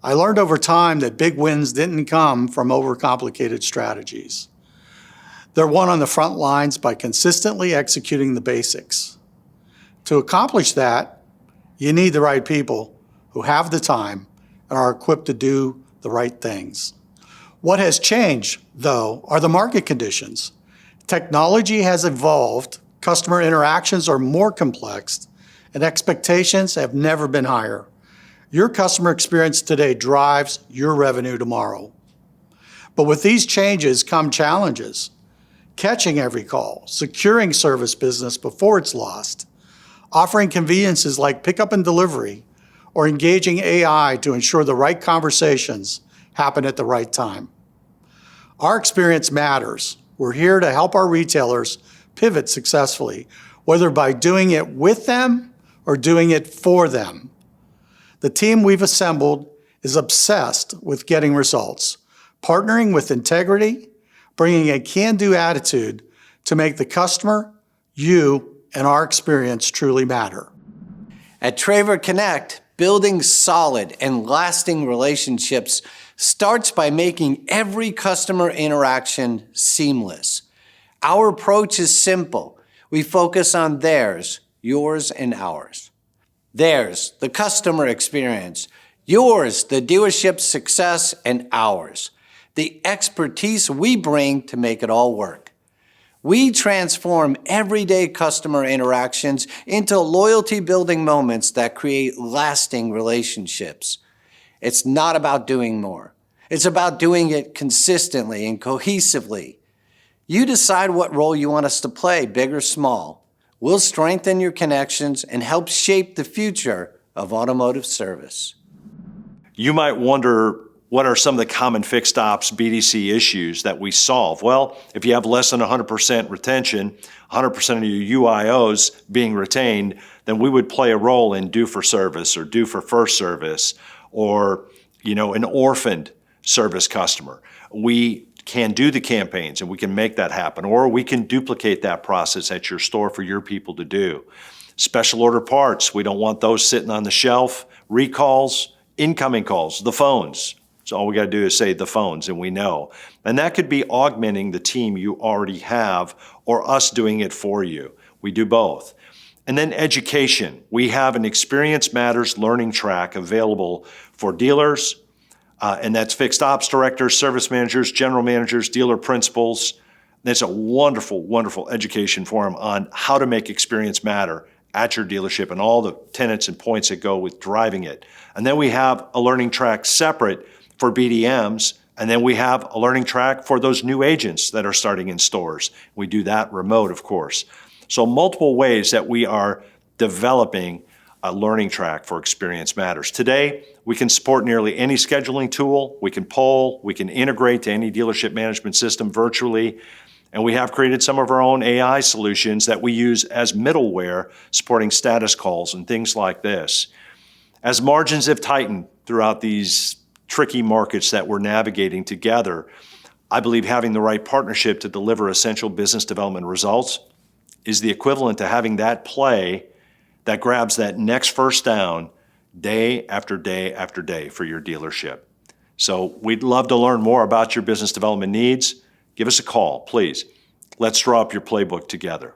I learned over time that big wins didn't come from overcomplicated strategies. They're won on the front lines by consistently executing the basics. To accomplish that, you need the right people who have the time and are equipped to do the right things. What has changed, though, are the market conditions. Technology has evolved, customer interactions are more complex, and expectations have never been higher. Your customer experience today drives your revenue tomorrow. But with these changes come challenges. Catching every call, securing service business before it's lost, offering conveniences like pickup and delivery, or engaging AI to ensure the right conversations happen at the right time. Our experience matters. We're here to help our retailers pivot successfully, whether by doing it with them or doing it for them. The team we've assembled is obsessed with getting results, partnering with integrity, bringing a can-do attitude to make the customer, you, and our experience truly matter. At Traver Connect, building solid and lasting relationships starts by making every customer interaction seamless. Our approach is simple. We focus on theirs, yours, and ours. Theirs, the customer experience. Yours, the dealership's success, and ours, the expertise we bring to make it all work. We transform everyday customer interactions into loyalty-building moments that create lasting relationships. It's not about doing more. It's about doing it consistently and cohesively. You decide what role you want us to play, big or small. We'll strengthen your connections and help shape the future of automotive service. You might wonder, what are some of the common fixed ops BDC issues that we solve? Well, if you have less than 100% retention, 100% of your UIOs being retained, then we would play a role in due for service or due for first service, or an orphaned service customer. We can do the campaigns and we can make that happen, or we can duplicate that process at your store for your people to do. Special order parts, we don't want those sitting on the shelf. Recalls, incoming calls, the phones. So all we got to do is say the phones and we know. And that could be augmenting the team you already have or us doing it for you. We do both. And then education. We have an Experience Matters learning track available for dealers, and that's fixed ops directors, service managers, general managers, dealer principals. It's a wonderful, wonderful education forum on how to make experience matter at your dealership and all the tenets and points that go with driving it. And then we have a learning track separate for BDMs, and then we have a learning track for those new agents that are starting in stores. We do that remote, of course. So multiple ways that we are developing a learning track for Experience Matters. Today, we can support nearly any scheduling tool. We can poll, we can integrate to any dealership management system virtually, and we have created some of our own AI solutions that we use as middleware, supporting status calls and things like this. As margins have tightened throughout these tricky markets that we're navigating together, I believe having the right partnership to deliver essential business development results is the equivalent to having that play that grabs that next first down day after day after day for your dealership. So we'd love to learn more about your business development needs. Give us a call, please. Let's draw up your playbook together.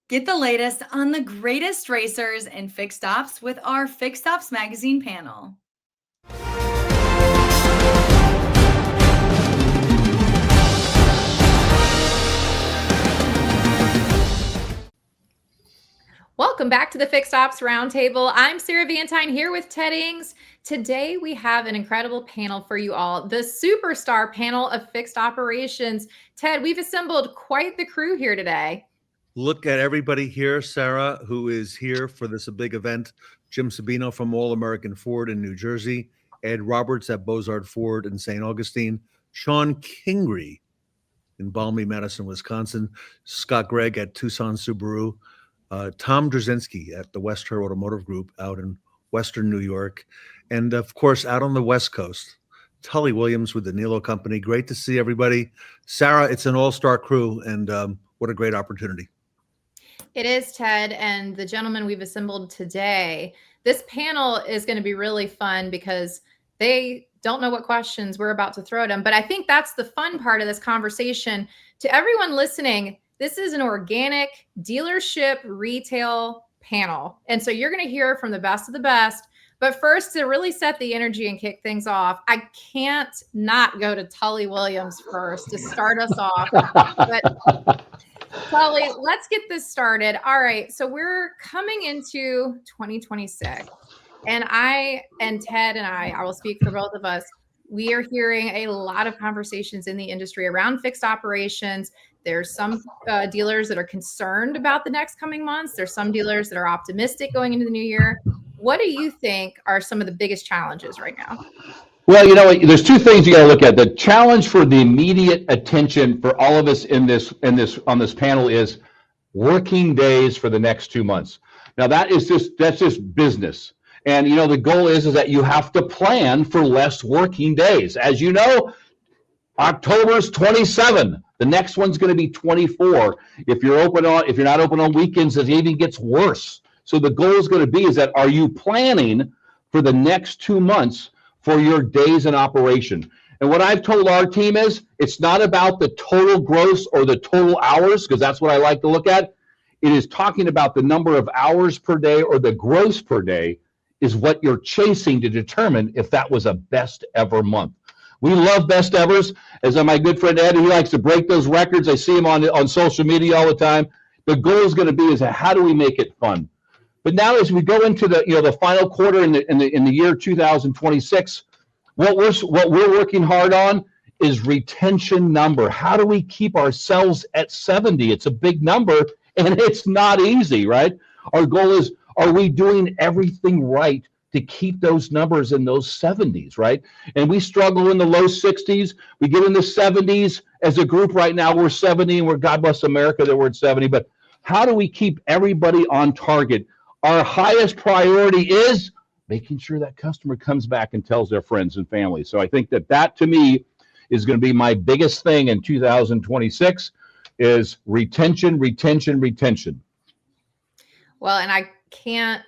Get the latest on the greatest racers and fixed ops with our Fixed Ops Magazine panel. Welcome back to the Fixed Ops Roundtable. I'm Sarah Vantine here with Ted Ings. Today we have an incredible panel for you all, the superstar panel of fixed operations. Ted, we've assembled quite the crew here today. Look at everybody here, Sarah, who is here for this big event. Jim Sabino from All American Ford in New Jersey, Ed Roberts at Bozard Ford in St. Augustine, Shon Kingrey in balmy Madison, Wisconsin, Scott Gregg at Tucson Subaru, Tom Druzynski at the Western Automotive Group out in Western New York, and of course out on the West Coast, Tully Williams with the Nilo Company. Great to see everybody. Sarah, it's an all-star crew, and what a great opportunity. It is, Ted, and the gentlemen we've assembled today. This panel is going to be really fun because they don't know what questions we're about to throw at them. But I think that's the fun part of this conversation. To everyone listening, this is an organic dealership retail panel. And so you're going to hear from the best of the best. But first, to really set the energy and kick things off, I can't not go to Tully Williams first to start us off. But Tully, let's get this started. All right. So we're coming into 2026. And Ted and I will speak for both of us. We are hearing a lot of conversations in the industry around fixed operations. There's some dealers that are concerned about the next coming months. There's some dealers that are optimistic going into the new year. What do you think are some of the biggest challenges right now? Well, you know, there's two things you got to look at. The challenge for the immediate attention for all of us on this panel is working days for the next 2 months. Now that's just business. And you know, the goal is that you have to plan for less working days. As you know, October's 27. The next one's going to be 24. If you're not open on weekends, it even gets worse. So the goal is going to be is that are you planning for the next 2 months for your days in operation? And what I've told our team is it's not about the total gross or the total hours, because that's what I like to look at. It is talking about the number of hours per day or the gross per day is what you're chasing to determine if that was a best ever month. We love best evers. As my good friend Ed, he likes to break those records. I see him on social media all the time. The goal is going to be is how do we make it fun? But now as we go into the final quarter in the year 2026, what we're working hard on is retention number. How do we keep ourselves at 70? It's a big number and it's not easy, right? Our goal is, are we doing everything right to keep those numbers in those 70s, right? And we struggle in the low 60s. We get in the 70s as a group right now. We're 70 and we're, God bless America, that we're at 70. But how do we keep everybody on target? Our highest priority is making sure that customer comes back and tells their friends and family. So I think that to me is going to be my biggest thing in 2026 is retention. Well, and I can't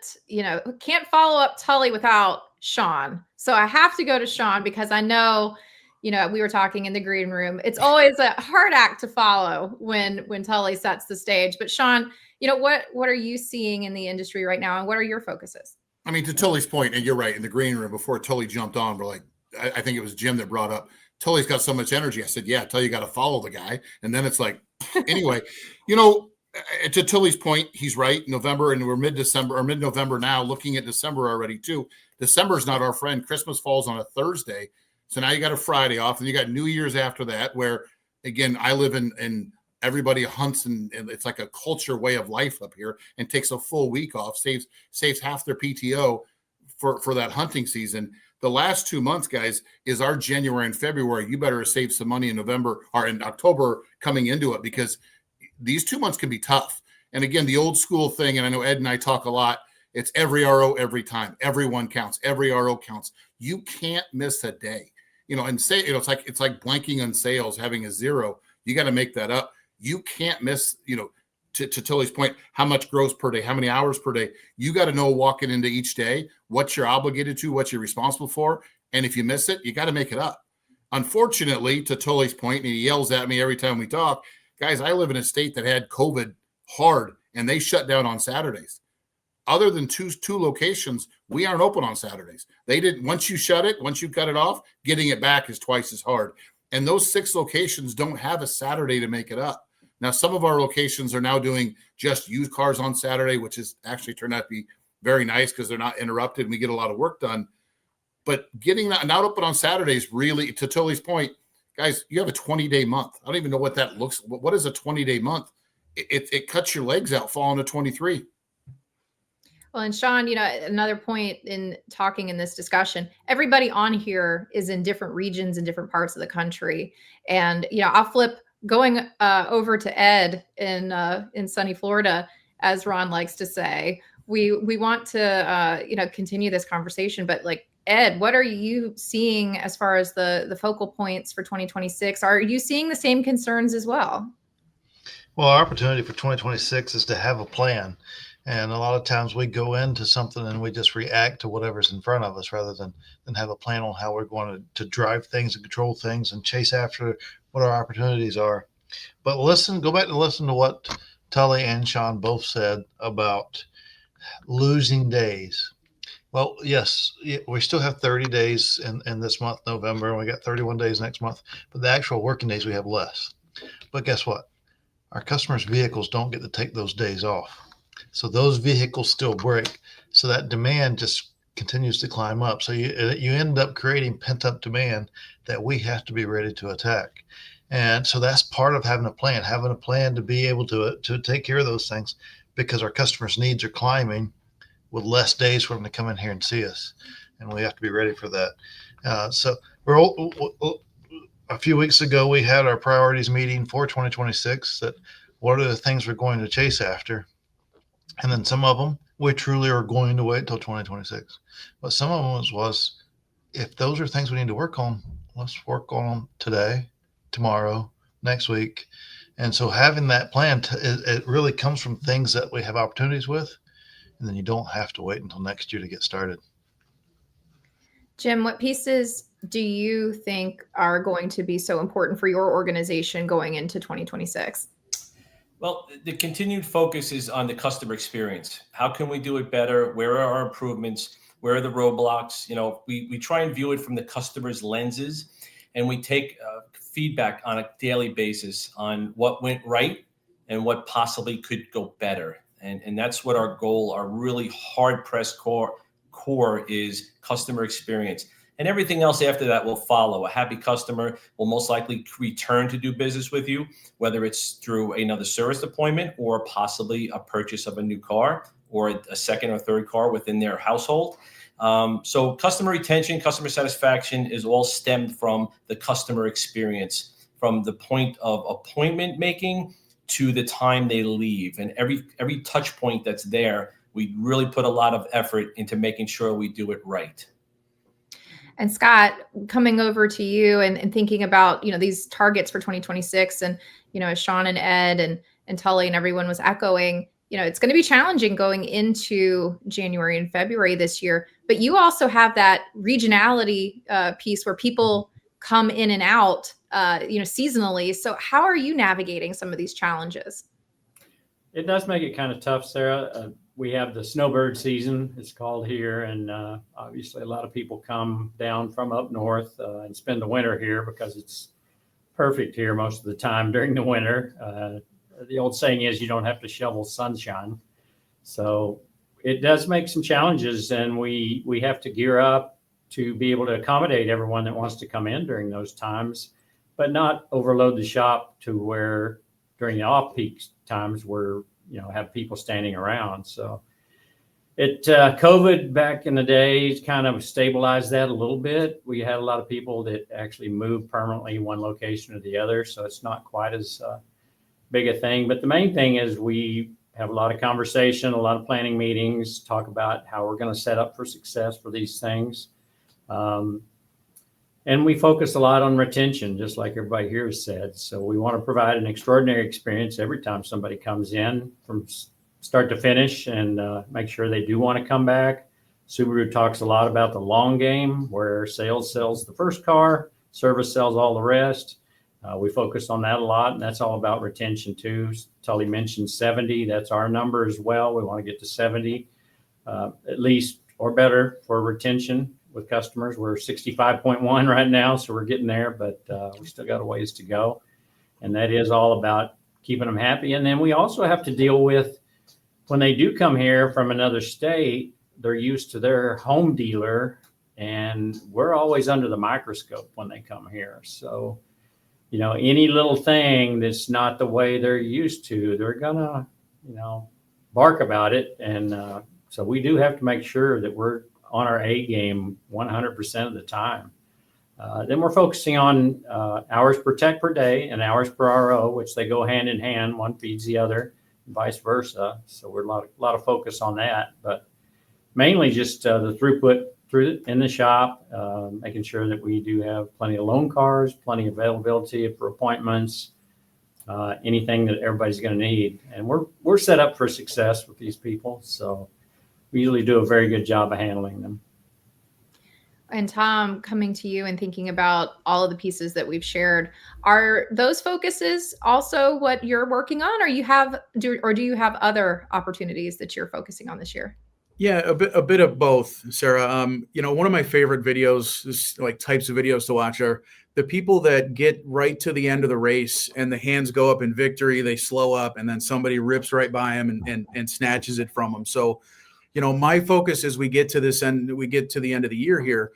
follow up Tully without Shon. So I have to go to Shon because I know, we were talking in the green room. It's always a hard act to follow when Tully sets the stage. But Shon, what are you seeing in the industry right now, and what are your focuses? I mean, to Tully's point, and you're right, in the green room before Tully jumped on, we're like, I think it was Jim that brought up, Tully's got so much energy. I said, yeah, Tully, you got to follow the guy. And then it's like, anyway, to Tully's point, he's right. November, and we're mid-December or mid-November now, looking at December already too. December's not our friend. Christmas falls on a Thursday. So now you got a Friday off, and you got New Year's after that, where, again, I live in everybody hunts, and it's like a culture way of life up here, and takes a full week off, saves half their PTO for that hunting season. The last 2 months, guys, is our January and February. You better save some money in November or in October coming into it, because these 2 months can be tough. And again, the old school thing, and I know Ed and I talk a lot, it's every RO every time. Everyone counts. Every RO counts. You can't miss a day. And say, it's like blanking on sales, having a zero. You got to make that up. You can't miss, to Tully's point, how much gross per day, how many hours per day. You got to know walking into each day what you're obligated to, what you're responsible for. And if you miss it, you got to make it up. Unfortunately, to Tully's point, and he yells at me every time we talk, guys, I live in a state that had COVID hard and they shut down on Saturdays. Other than two locations, we aren't open on Saturdays. They didn't. Once you shut it, once you cut it off, getting it back is twice as hard. And those 6 locations don't have a Saturday to make it up. Now, some of our locations are now doing just used cars on Saturday, which has actually turned out to be very nice because they're not interrupted and we get a lot of work done. But getting that not open on Saturdays, really, to Tully's point, guys, you have a 20-day month. I don't even know what that looks. What is a 20-day month? It cuts your legs out falling to 23. Well, and Shon, another point in talking in this discussion, everybody on here is in different regions and different parts of the country. And, I'll flip going over to Ed in sunny Florida, as Ron likes to say. We want to, continue this conversation, but like, Ed, what are you seeing as far as the focal points for 2026? Are you seeing the same concerns as well? Well, our opportunity for 2026 is to have a plan. And a lot of times we go into something and we just react to whatever's in front of us rather than have a plan on how we're going to drive things and control things and chase after what our opportunities are. But go back and listen to what Tully and Shon both said about losing days. Well, yes, we still have 30 days in this month, November, and we got 31 days next month, but the actual working days we have less. But guess what? Our customers' vehicles don't get to take those days off. So those vehicles still break. So that demand just continues to climb up. So you end up creating pent-up demand that we have to be ready to attack. And so that's part of having a plan to be able to take care of those things, because our customers' needs are climbing with less days for them to come in here and see us. And we have to be ready for that. So a few weeks ago, we had our priorities meeting for 2026, that what are the things we're going to chase after. And then some of them, we truly are going to wait until 2026. But some of them was, if those are things we need to work on, let's work on them today, tomorrow, next week. And so having that plan, it really comes from things that we have opportunities with, and then you don't have to wait until next year to get started. Jim, what pieces do you think are going to be so important for your organization going into 2026? Well, the continued focus is on the customer experience. How can we do it better? Where are our improvements? Where are the roadblocks? We try and view it from the customer's lenses, and we take feedback on a daily basis on what went right and what possibly could go better. And that's what our goal, our really hard-pressed core is customer experience. And everything else after that will follow. A happy customer will most likely return to do business with you, whether it's through another service appointment or possibly a purchase of a new car or a second or third car within their household. So customer retention, customer satisfaction is all stemmed from the customer experience, from the point of appointment making to the time they leave. And every touch point that's there, we really put a lot of effort into making sure we do it right. And Scott, coming over to you and thinking about, these targets for 2026, and, as Shon and Ed and Tully and everyone was echoing, it's going to be challenging going into January and February this year. But you also have that regionality piece where people come in and out, seasonally. So how are you navigating some of these challenges? It does make it kind of tough, Sarah. We have the snowbird season, it's called here. And obviously a lot of people come down from up north and spend the winter here because it's perfect here most of the time during the winter. The old saying is you don't have to shovel sunshine. So it does make some challenges, and we have to gear up to be able to accommodate everyone that wants to come in during those times, but not overload the shop to where during the off-peak times we're, have people standing around. So COVID back in the days kind of stabilized that a little bit. We had a lot of people that actually moved permanently one location to the other. So it's not quite as big a thing. But the main thing is we have a lot of conversation, a lot of planning meetings, talk about how we're going to set up for success for these things. And we focus a lot on retention, just like everybody here has said. So we want to provide an extraordinary experience every time somebody comes in from start to finish, and make sure they do want to come back. Subaru talks a lot about the long game, where sales sells the first car, service sells all the rest. We focus on that a lot, and that's all about retention too. Tully mentioned 70. That's our number as well. We want to get to 70 at least or better for retention with customers. We're 65.1 right now, so we're getting there, but we still got a ways to go. And that is all about keeping them happy. And then we also have to deal with when they do come here from another state, they're used to their home dealer, and we're always under the microscope when they come here. So, you know, any little thing that's not the way they're used to, they're gonna, you know, bark about it. And so we do have to make sure that we're on our A game 100% of the time. Then we're focusing on hours per tech per day and hours per RO, which they go hand in hand. One feeds the other, and vice versa. So we're a lot of focus on that, but mainly just the throughput in the shop, making sure that we do have plenty of loan cars, plenty of availability for appointments, anything that everybody's going to need. And we're set up for success with these people. So we usually do a very good job of handling them. And Tom, coming to you and thinking about all of the pieces that we've shared, are those focuses also what you're working on, or do you have other opportunities that you're focusing on this year? Yeah, a bit of both, Sarah. You know, one of my favorite videos, like types of videos to watch, are the people that get right to the end of the race and the hands go up in victory, they slow up, and then somebody rips right by them and snatches it from them. So, you know, my focus as we get to the end of the year here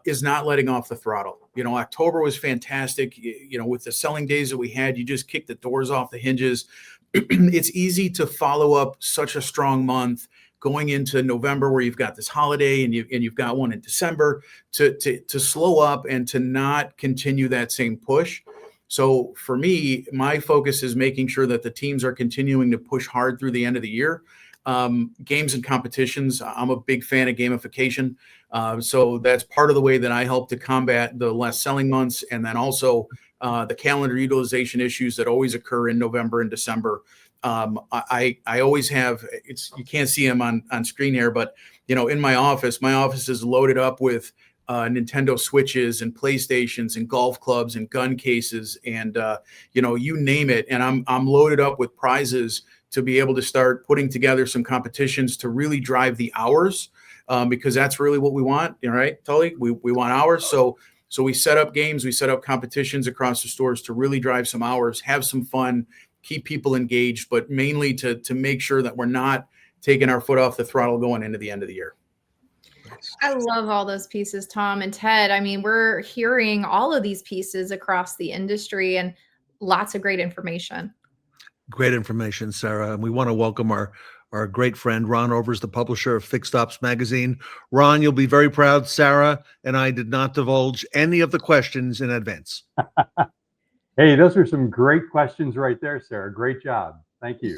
is not letting off the throttle. You know, October was fantastic. You know, with the selling days that we had, you just kicked the doors off the hinges. It's easy to follow up such a strong month going into November, where you've got this holiday and you've got one in December, to slow up and to not continue that same push. So for me, my focus is making sure that the teams are continuing to push hard through the end of the year. Games and competitions, I'm a big fan of gamification. So that's part of the way that I help to combat the less selling months, and then also the calendar utilization issues that always occur in November and December. I always have, you can't see them on screen here, but you know, in my office is loaded up with Nintendo Switches and PlayStations and golf clubs and gun cases and you know, you name it. And I'm loaded up with prizes to be able to start putting together some competitions to really drive the hours, because that's really what we want. All right, Tully, we want hours. So we set up games, we set up competitions across the stores to really drive some hours, have some fun, keep people engaged, but mainly to make sure that we're not taking our foot off the throttle going into the end of the year. I love all those pieces, Tom and Ted. I mean, we're hearing all of these pieces across the industry and lots of great information. Great information, Sarah. And we want to welcome our great friend, Ron Overs, the publisher of Fixed Ops Magazine. Ron, you'll be very proud. Sarah and I did not divulge any of the questions in advance. Hey, those are some great questions right there, Sarah. Great job. Thank you.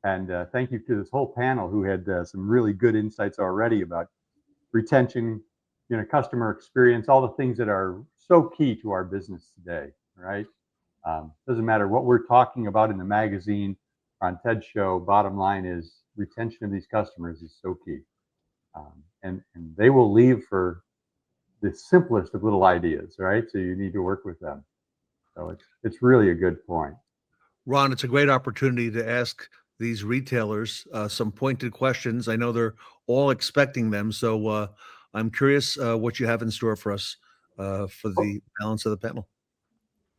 And thank you to this whole panel who had some really good insights already about retention, you know, customer experience, all the things that are so key to our business today, right? Doesn't matter what we're talking about in the magazine or on Ted's show, bottom line is retention of these customers is so key. And they will leave for the simplest of little ideas, right? So you need to work with them. So it's really a good point. Ron, it's a great opportunity to ask these retailers some pointed questions. I know they're all expecting them. So I'm curious what you have in store for us for the balance of the panel.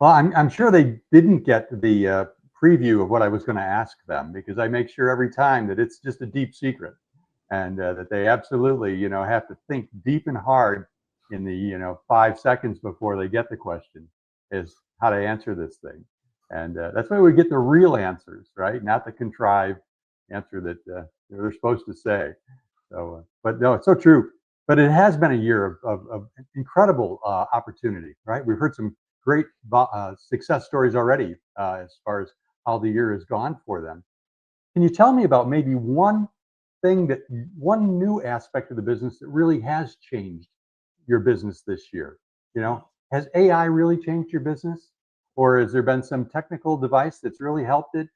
Well, I'm sure they didn't get the preview of what I was going to ask them, because I make sure every time that it's just a deep secret, and that they absolutely, you know, have to think deep and hard in the, you know, 5 seconds before they get the question is how to answer this thing. And that's why we get the real answers, right? Not the contrived answer that they're supposed to say. So, but no, it's so true. But it has been a year of incredible opportunity, right? We've heard some great success stories already as far as how the year has gone for them. Can you tell me about maybe one new aspect of the business that really has changed your business this year? You know, has AI really changed your business? Or has there been some technical device that's really helped it?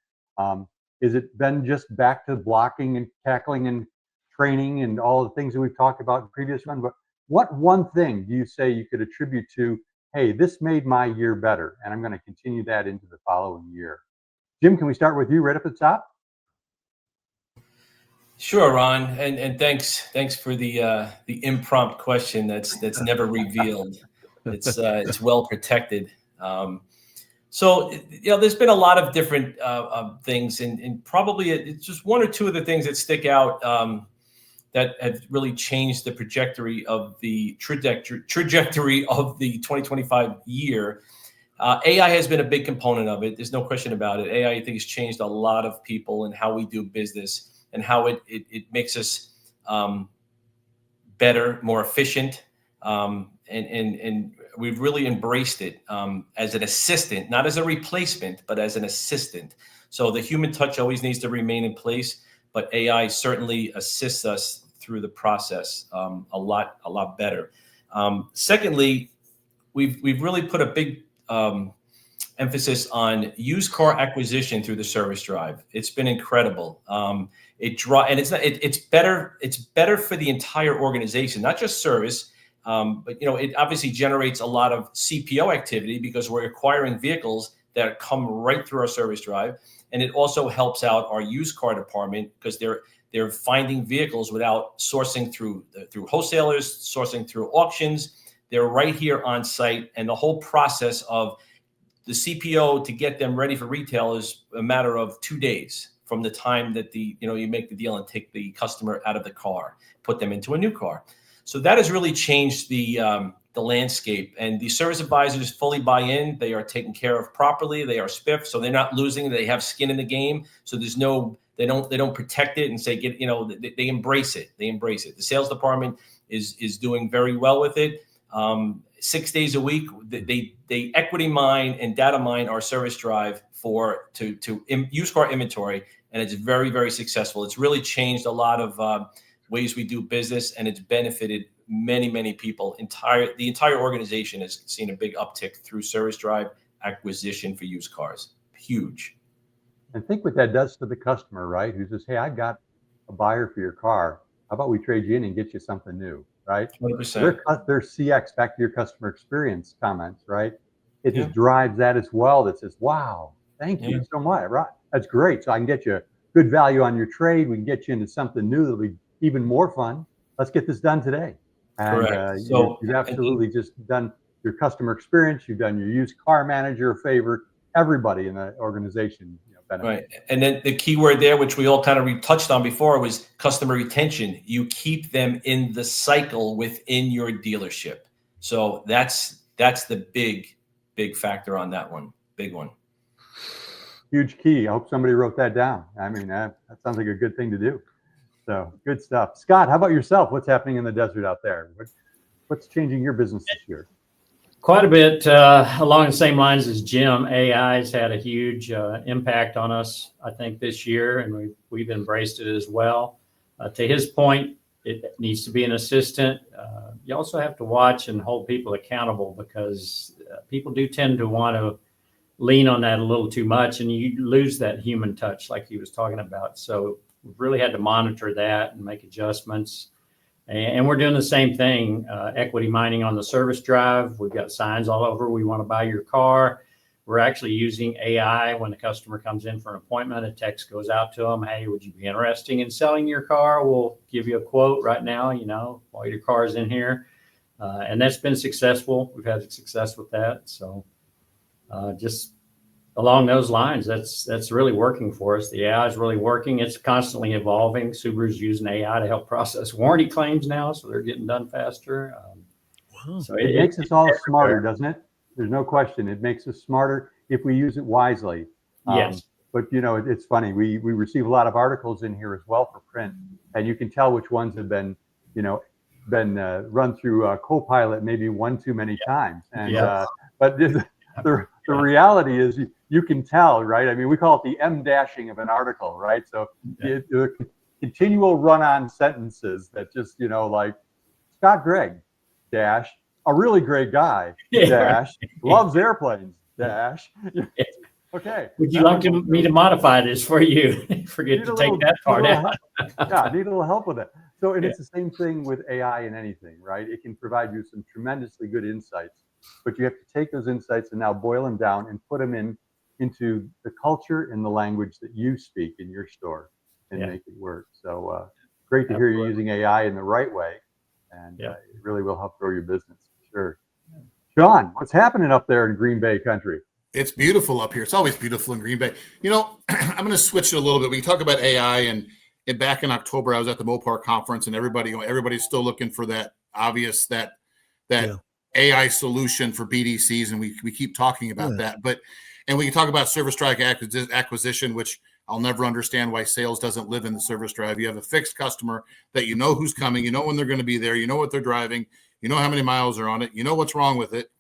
Is it been just back to blocking and tackling and training and all the things that we've talked about in the previous one? But what one thing do you say you could attribute to hey, this made my year better, and I'm going to continue that into the following year. Jim, can we start with you right up at the top? Sure, Ron, and thanks for the impromptu question that's never revealed. It's well protected. So there's been a lot of different things, and probably it's just one or two of the things that stick out that have really changed the trajectory of the 2025 year. AI has been a big component of it. There's no question about it. AI, I think, has changed a lot of people and how we do business and how it makes us better, more efficient, and we've really embraced it as an assistant, not as a replacement, but as an assistant. So the human touch always needs to remain in place, but AI certainly assists us through the process a lot better. Secondly, we've really put a big emphasis on used car acquisition through the service drive. It's been incredible. It's better for the entire organization, not just service. But it obviously generates a lot of CPO activity because we're acquiring vehicles that come right through our service drive, and it also helps out our used car department because they're finding vehicles without sourcing through wholesalers, sourcing through auctions. They're right here on site, and the whole process of the CPO to get them ready for retail is a matter of 2 days from the time that you make the deal and take the customer out of the car, put them into a new car. So that has really changed the landscape, and the service advisors fully buy in. They are taken care of properly. They are spiffed, so they're not losing. They have skin in the game. So they don't protect it and say they embrace it. They embrace it. The sales department is doing very well with it. 6 days a week, they equity mine and data mine our service drive to used car inventory, and it's very, very successful. It's really changed a lot of ways we do business, and it's benefited many people. The entire organization has seen a big uptick through service drive acquisition for used cars. Huge. And think what that does to the customer, right? Who says, hey, I've got a buyer for your car. How about we trade you in and get you something new, right? 100%. Their CX, back to your customer experience comments, right? It just drives that as well. That says, wow, thank you so much. Right? That's great. So I can get you good value on your trade. We can get you into something new that'll be even more fun. Let's get this done today. And correct. You've absolutely just done your customer experience. You've done your used car manager a favor. Everybody in the organization benefits. Right. And then the key word there, which we all kind of touched on before, was customer retention. You keep them in the cycle within your dealership. So that's the big factor on that one. Big one. Huge key. I hope somebody wrote that down. I mean, that sounds like a good thing to do. So good stuff. Scott, how about yourself? What's happening in the desert out there? What's changing your business this year? Quite a bit along the same lines as Jim. AI has had a huge impact on us, I think, this year, and we've embraced it as well. To his point, it needs to be an assistant. You also have to watch and hold people accountable because people do tend to want to lean on that a little too much, and you lose that human touch like he was talking about. So we've really had to monitor that and make adjustments. And we're doing the same thing, equity mining on the service drive. We've got signs all over. We want to buy your car. We're actually using AI when the customer comes in for an appointment. A text goes out to them. Hey, would you be interested in selling your car? We'll give you a quote right now, while your car is in here. And that's been successful. We've had success with that. So just along those lines, that's really working for us. The AI is really working. It's constantly evolving. Subaru's using AI to help process warranty claims now, so they're getting done faster. So it makes us all smarter, doesn't it? There's no question. It makes us smarter if we use it wisely. Yes. But it's funny. We receive a lot of articles in here as well for print, and you can tell which ones have been run through Copilot maybe one too many times. And but the reality is you can tell, right? I mean, we call it the M-dashing of an article, right? So the continual run-on sentences that just, like Scott Gregg, dash, a really great guy, dash, loves airplanes, dash. Okay. Would you like me to modify this for you? Forget to take that part out. Yeah, I need a little help with it. So, and it's the same thing with AI and anything, right? It can provide you some tremendously good insights, but you have to take those insights and now boil them down and put them into the culture and the language that you speak in your store and make it work. So great to hear you using AI in the right way, and it really will help grow your business for sure. Shon, what's happening up there in Green Bay country? It's beautiful up here. It's always beautiful in Green Bay. You know, I'm going to switch it a little bit. We talk about AI, and back in October, I was at the Mopar conference, and everybody's still looking for that obvious that AI solution for BDCs, and we keep talking about that. And we can talk about service drive acquisition, which I'll never understand why sales doesn't live in the service drive. You have a fixed customer that you know who's coming, you know when they're going to be there, you know what they're driving, you know how many miles are on it, you know what's wrong with it.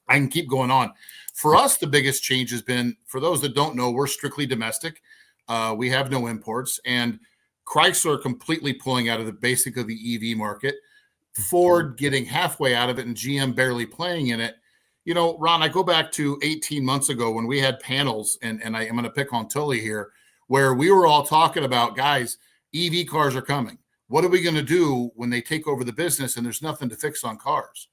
I can keep going on. For us, the biggest change has been, for those that don't know, we're strictly domestic. We have no imports, and Chrysler completely pulling out of the EV market, Ford getting halfway out of it, and GM barely playing in it. You know, Ron, I go back to 18 months ago when we had panels, and I am going to pick on Tully here, where we were all talking about, guys, EV cars are coming. What are we going to do when they take over the business and there's nothing to fix on cars?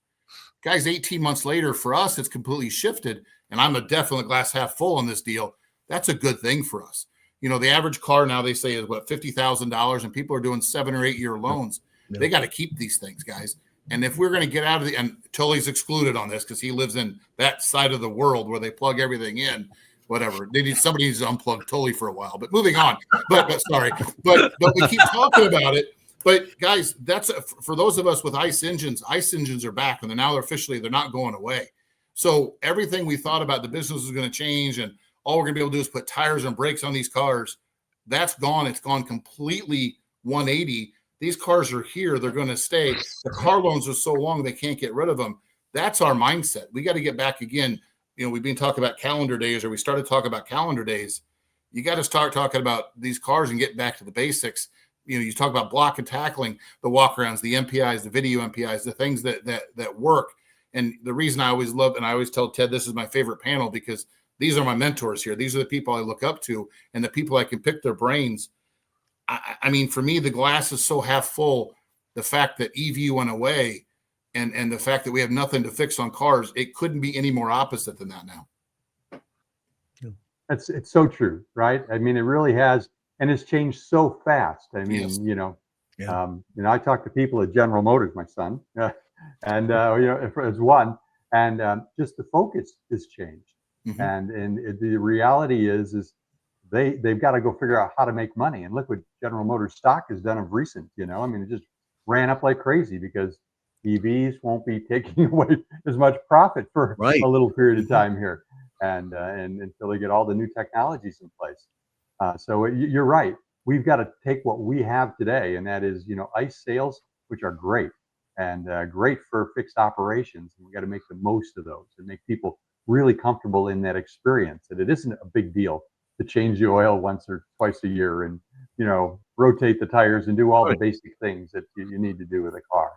Guys, 18 months later, for us, it's completely shifted, and I'm a definite glass half full on this deal. That's a good thing for us. You know, the average car now, they say, is what, $50,000, and people are doing 7 or 8 year loans. Yeah. They got to keep these things, guys. And if we're going to get out of and Tully's excluded on this because he lives in that side of the world where they plug everything in, whatever. Somebody needs to unplug Tully for a while. But moving on. But sorry. But we keep talking about it. But guys, that's for those of us with ICE engines. ICE engines are back, and they're not going away. So everything we thought about the business is going to change, and all we're going to be able to do is put tires and brakes on these cars. That's gone. It's gone completely 180. These cars are here. They're going to stay. The car loans are so long they can't get rid of them. That's our mindset. We got to get back again. You know, we've been talking about calendar days, or we started talking about calendar days. You got to start talking about these cars and get back to the basics. You know, you talk about block and tackling, the walkarounds, the MPIs, the video MPIs, the things that work. And the reason I always love, and I always tell Ted, this is my favorite panel because these are my mentors here. These are the people I look up to and the people I can pick their brains. I mean, for me, the glass is so half full. The fact that EV went away and the fact that we have nothing to fix on cars, it couldn't be any more opposite than that now. It's so true, right? I mean, it really has, and it's changed so fast. I mean, I talk to people at General Motors, my son, and as one, and just the focus has changed. Mm-hmm. And the reality is they've got to go figure out how to make money. And look what General Motors stock has done of recent. You know, I mean, it just ran up like crazy because EVs won't be taking away as much profit for a little period of time here, and until they get all the new technologies in place. So you're right. We've got to take what we have today, and that is, ICE sales, which are great and great for fixed operations. And we got to make the most of those and make people really comfortable in that experience. And it isn't a big deal to change the oil once or twice a year and, rotate the tires and do all the basic things that you need to do with a car.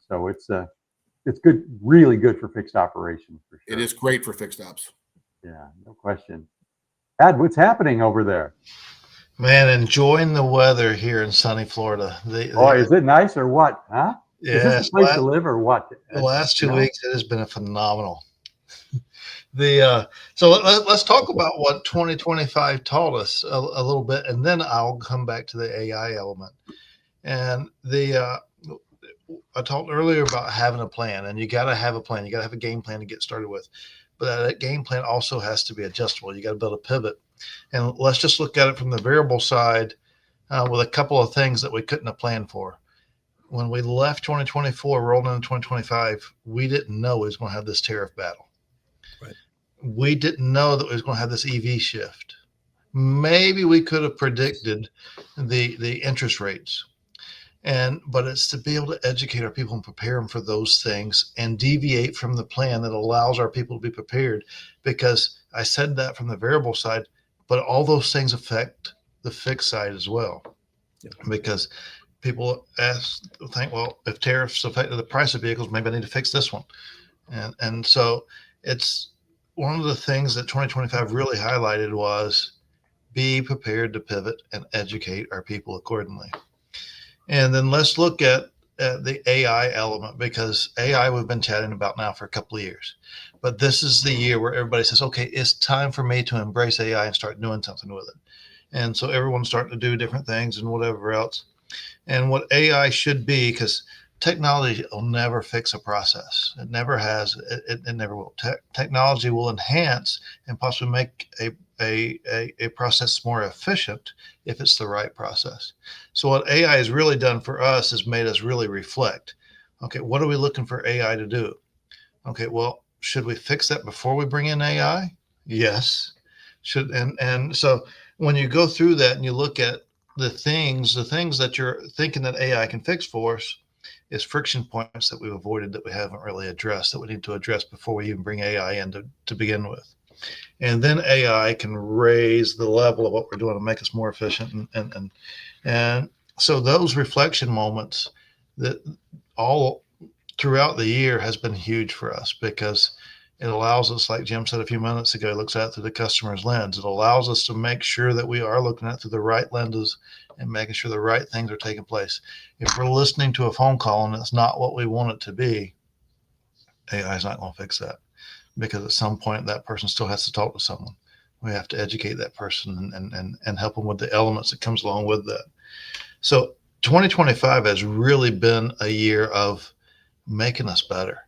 So it's good, really good for fixed operations for sure. It is great for fixed ops. Yeah, no question. Ad, what's happening over there? Man, enjoying the weather here in sunny Florida. Is it nice or what? Huh? Yeah, is this a place to live or what? The last 2 weeks, it has been phenomenal. So let's talk about what 2025 taught us a little bit, and then I'll come back to the AI element. And I talked earlier about having a plan, and you got to have a plan. You got to have a game plan to get started with. But that game plan also has to be adjustable. You got to build a pivot. And let's just look at it from the variable side with a couple of things that we couldn't have planned for. When we left 2024, rolled into 2025, we didn't know we was going to have this tariff battle. Right. We didn't know that we was going to have this EV shift. Maybe we could have predicted the interest rates. But it's to be able to educate our people and prepare them for those things and deviate from the plan that allows our people to be prepared. Because I said that from the variable side, but all those things affect the fixed side as well. Yeah. Because people think, well, if tariffs affected the price of vehicles, maybe I need to fix this one. And so it's one of the things that 2025 really highlighted was be prepared to pivot and educate our people accordingly. And then let's look at the AI element, because AI we've been chatting about now for a couple of years. But this is the year where everybody says, okay, it's time for me to embrace AI and start doing something with it. And so everyone's starting to do different things and whatever else. And what AI should be, because technology will never fix a process. It never has. It never will. Technology will enhance and possibly make a process more efficient if it's the right process. So what AI has really done for us is made us really reflect. Okay, what are we looking for AI to do? Okay, well, should we fix that before we bring in AI? Yes. And so when you go through that and you look at the things that you're thinking that AI can fix for us, is friction points that we've avoided, that we haven't really addressed, that we need to address before we even bring AI in to begin with. And then AI can raise the level of what we're doing and make us more efficient. And so those reflection moments that all throughout the year has been huge for us, because it allows us, like Jim said a few minutes ago, it looks at it through the customer's lens. It allows us to make sure that we are looking at it through the right lenses and making sure the right things are taking place. If we're listening to a phone call and it's not what we want it to be, AI is not going to fix that, because at some point that person still has to talk to someone. We have to educate that person and help them with the elements that comes along with that. So 2025 has really been a year of making us better.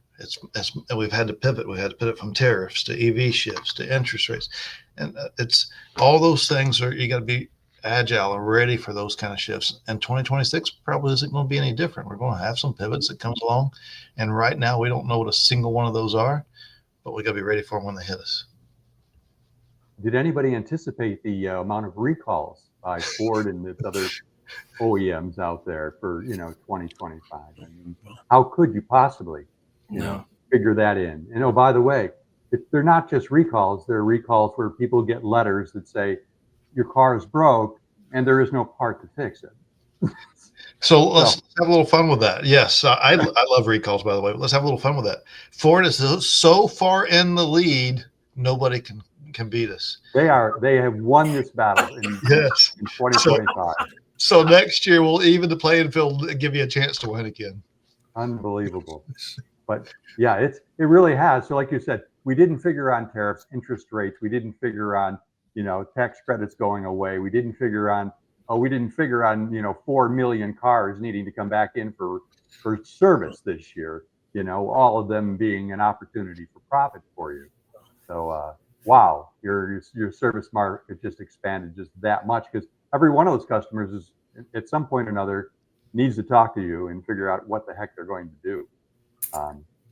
We've had to pivot. We had to pivot from tariffs to EV shifts to interest rates, and it's all those things you got to be agile and ready for those kind of shifts. And 2026 probably isn't going to be any different. We're going to have some pivots that comes along, and right now we don't know what a single one of those are, but we got to be ready for them when they hit us. Did anybody anticipate the amount of recalls by Ford and the other OEMs out there for 2025? I mean, how could you possibly figure that in? And oh, by the way, they're not just recalls. They're recalls where people get letters that say your car is broke and there is no part to fix it. So let's have a little fun with that. Yes, I love recalls, by the way. But let's have a little fun with that. Ford is so far in the lead, nobody can beat us. They have won this battle in 2025. So next year we'll even the playing field and give you a chance to win again. Unbelievable. But yeah, it really has. So like you said, we didn't figure on tariffs, interest rates. We didn't figure on, tax credits going away. We didn't figure on 4 million cars needing to come back in for service this year, all of them being an opportunity for profit for you. So, wow, your service market just expanded just that much, because every one of those customers is at some point or another needs to talk to you and figure out what the heck they're going to do.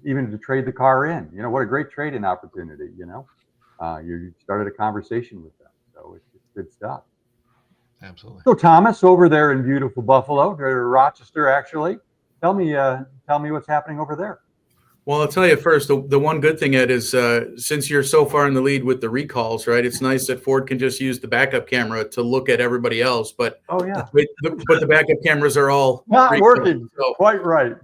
Even to trade the car in, what a great trade-in opportunity, you started a conversation with them. So it's good stuff. Absolutely. So Thomas, over there in beautiful Buffalo, or Rochester, actually, tell me what's happening over there. Well, I'll tell you first, the one good thing, Ed, is since you're so far in the lead with the recalls, right? It's nice that Ford can just use the backup camera to look at everybody else. But but the backup cameras are all not working. So. Quite right.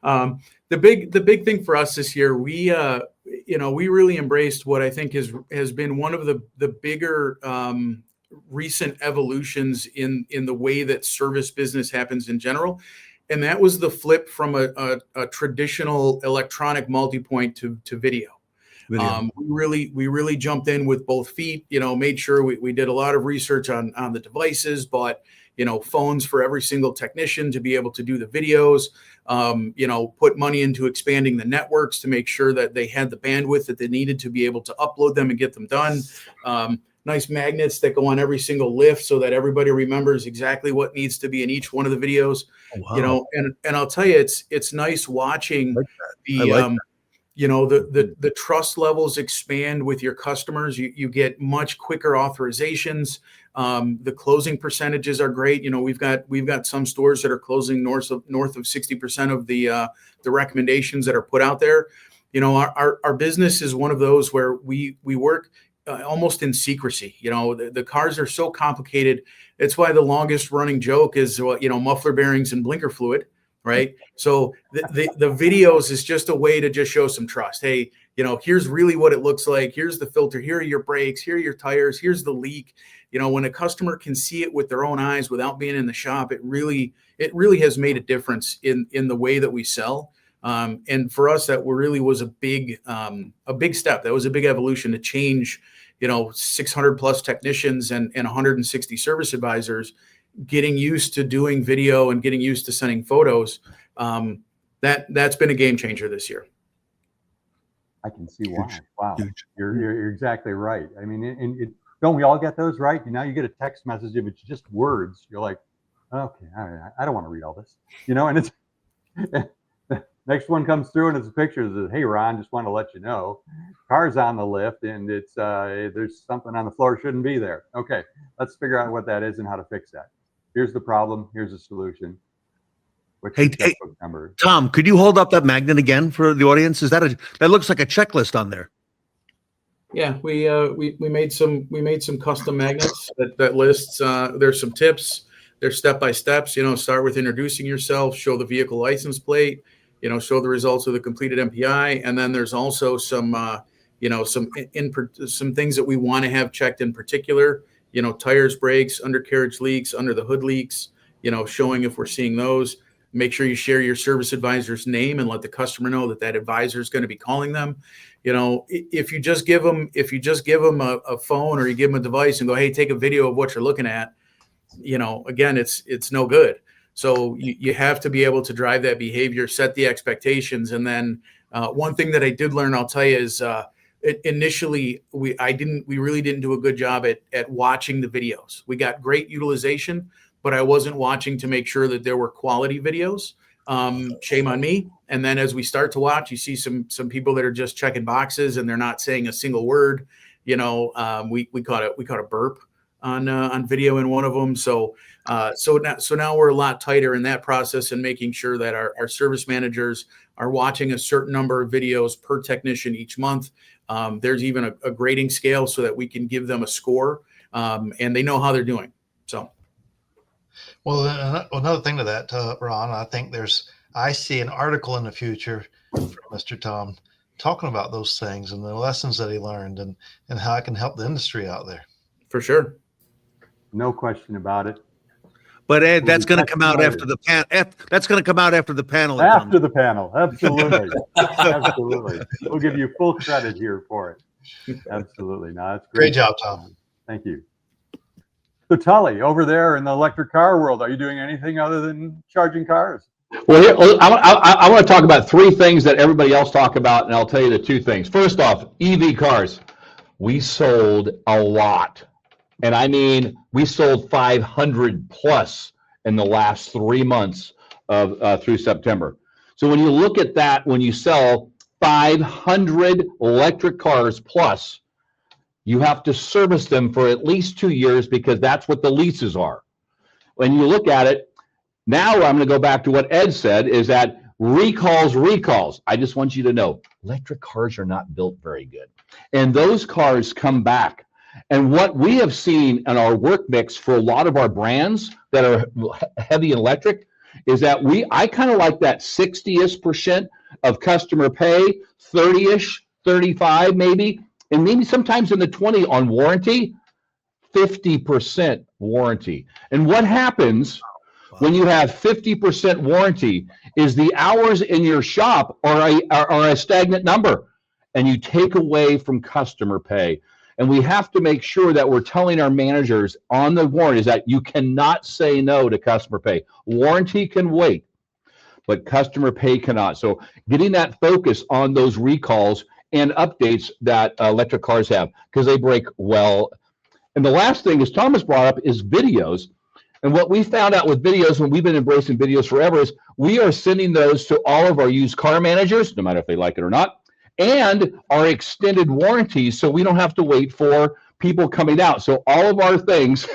The big thing for us this year, we really embraced what I think has been one of the bigger recent evolutions in the way that service business happens in general. And that was the flip from a traditional electronic multi-point to video. We really jumped in with both feet, made sure we did a lot of research on the devices, bought, phones for every single technician to be able to do the videos, put money into expanding the networks to make sure that they had the bandwidth that they needed to be able to upload them and get them done. Nice magnets that go on every single lift so that everybody remembers exactly what needs to be in each one of the videos. Oh, wow. And I'll tell you, it's nice watching the trust levels expand with your customers. You get much quicker authorizations. The closing percentages are great. We've got some stores that are closing north of 60% of the recommendations that are put out there. Our business is one of those where we work almost in secrecy. The cars are so complicated. It's why the longest running joke is muffler bearings and blinker fluid, right? So the videos is just a way to just show some trust. Hey, here's really what it looks like. Here's the filter. Here are your brakes. Here are your tires. Here's the leak. When a customer can see it with their own eyes without being in the shop, it really has made a difference in the way that we sell. And for us, that really was a big step. That was a big evolution to change, 600 plus technicians and 160 service advisors getting used to doing video and getting used to sending photos. That's been a game changer this year. I can see why. Wow, you're exactly right. I mean, don't we all get those, right? Now you get a text message, if it's just words, you're like, okay, I don't want to read all this, and it's next one comes through and it's a picture that says, hey, Ron, just want to let you know, car's on the lift and it's there's something on the floor shouldn't be there. Okay, let's figure out what that is and how to fix that. Here's the problem. Here's the solution. Hey, Tom, could you hold up that magnet again for the audience? That looks like a checklist on there? Yeah, we made some custom magnets that lists. There's some tips. There's step by steps. Start with introducing yourself, show the vehicle license plate, show the results of the completed MPI, and then there's also some some things that we want to have checked in particular. Tires, brakes, undercarriage leaks, under the hood leaks. Showing if we're seeing those. Make sure you share your service advisor's name and let the customer know that advisor is going to be calling them. If you just give them a phone or you give them a device and go, hey, take a video of what you're looking at, again, it's no good. So you have to be able to drive that behavior, set the expectations. And then one thing that I did learn, I'll tell you, is initially we really didn't do a good job at watching the videos. We got great utilization, but I wasn't watching to make sure that there were quality videos. Shame on me. And then as we start to watch, you see some people that are just checking boxes and they're not saying a single word. We caught a burp on video in one of them. So now we're a lot tighter in that process and making sure that our service managers are watching a certain number of videos per technician each month. There's even a grading scale so that we can give them a score and they know how they're doing. So. Well, another thing to that, Ron, I think I see an article in the future from Mr. Tom talking about those things and the lessons that he learned and how I can help the industry out there. For sure. No question about it. But Ed, that's going to come out after the That's going to come out after the panel. After the panel, absolutely, absolutely. We'll give you full credit here for it. Absolutely, no, that's great. Great job, Tom. Thank you. So Tully, over there in the electric car world, are you doing anything other than charging cars? Well, here, I want to talk about three things that everybody else talk about, and I'll tell you the two things. First off, EV cars. We sold a lot. And I mean, we sold 500 plus in the last 3 months of through September. So when you look at that, when you sell 500 electric cars plus, you have to service them for at least 2 years because that's what the leases are. When you look at it, now I'm going to go back to what Ed said, is that recalls. I just want you to know, electric cars are not built very good. And those cars come back. And what we have seen in our work mix for a lot of our brands that are heavy electric is that I kind of like that 60-ish% of customer pay, 30-ish, 35 maybe, and maybe sometimes in the 20 on warranty, 50% warranty. And what happens when you have 50% warranty is the hours in your shop are a stagnant number, and you take away from customer pay. And we have to make sure that we're telling our managers on the warranty is that you cannot say no to customer pay. Warranty can wait, but customer pay cannot. So getting that focus on those recalls and updates that electric cars have, because they break well. And the last thing, as Thomas brought up, is videos. And what we found out with videos, when we've been embracing videos forever, is we are sending those to all of our used car managers, no matter if they like it or not, and our extended warranties, so we don't have to wait for people coming out. So all of our things,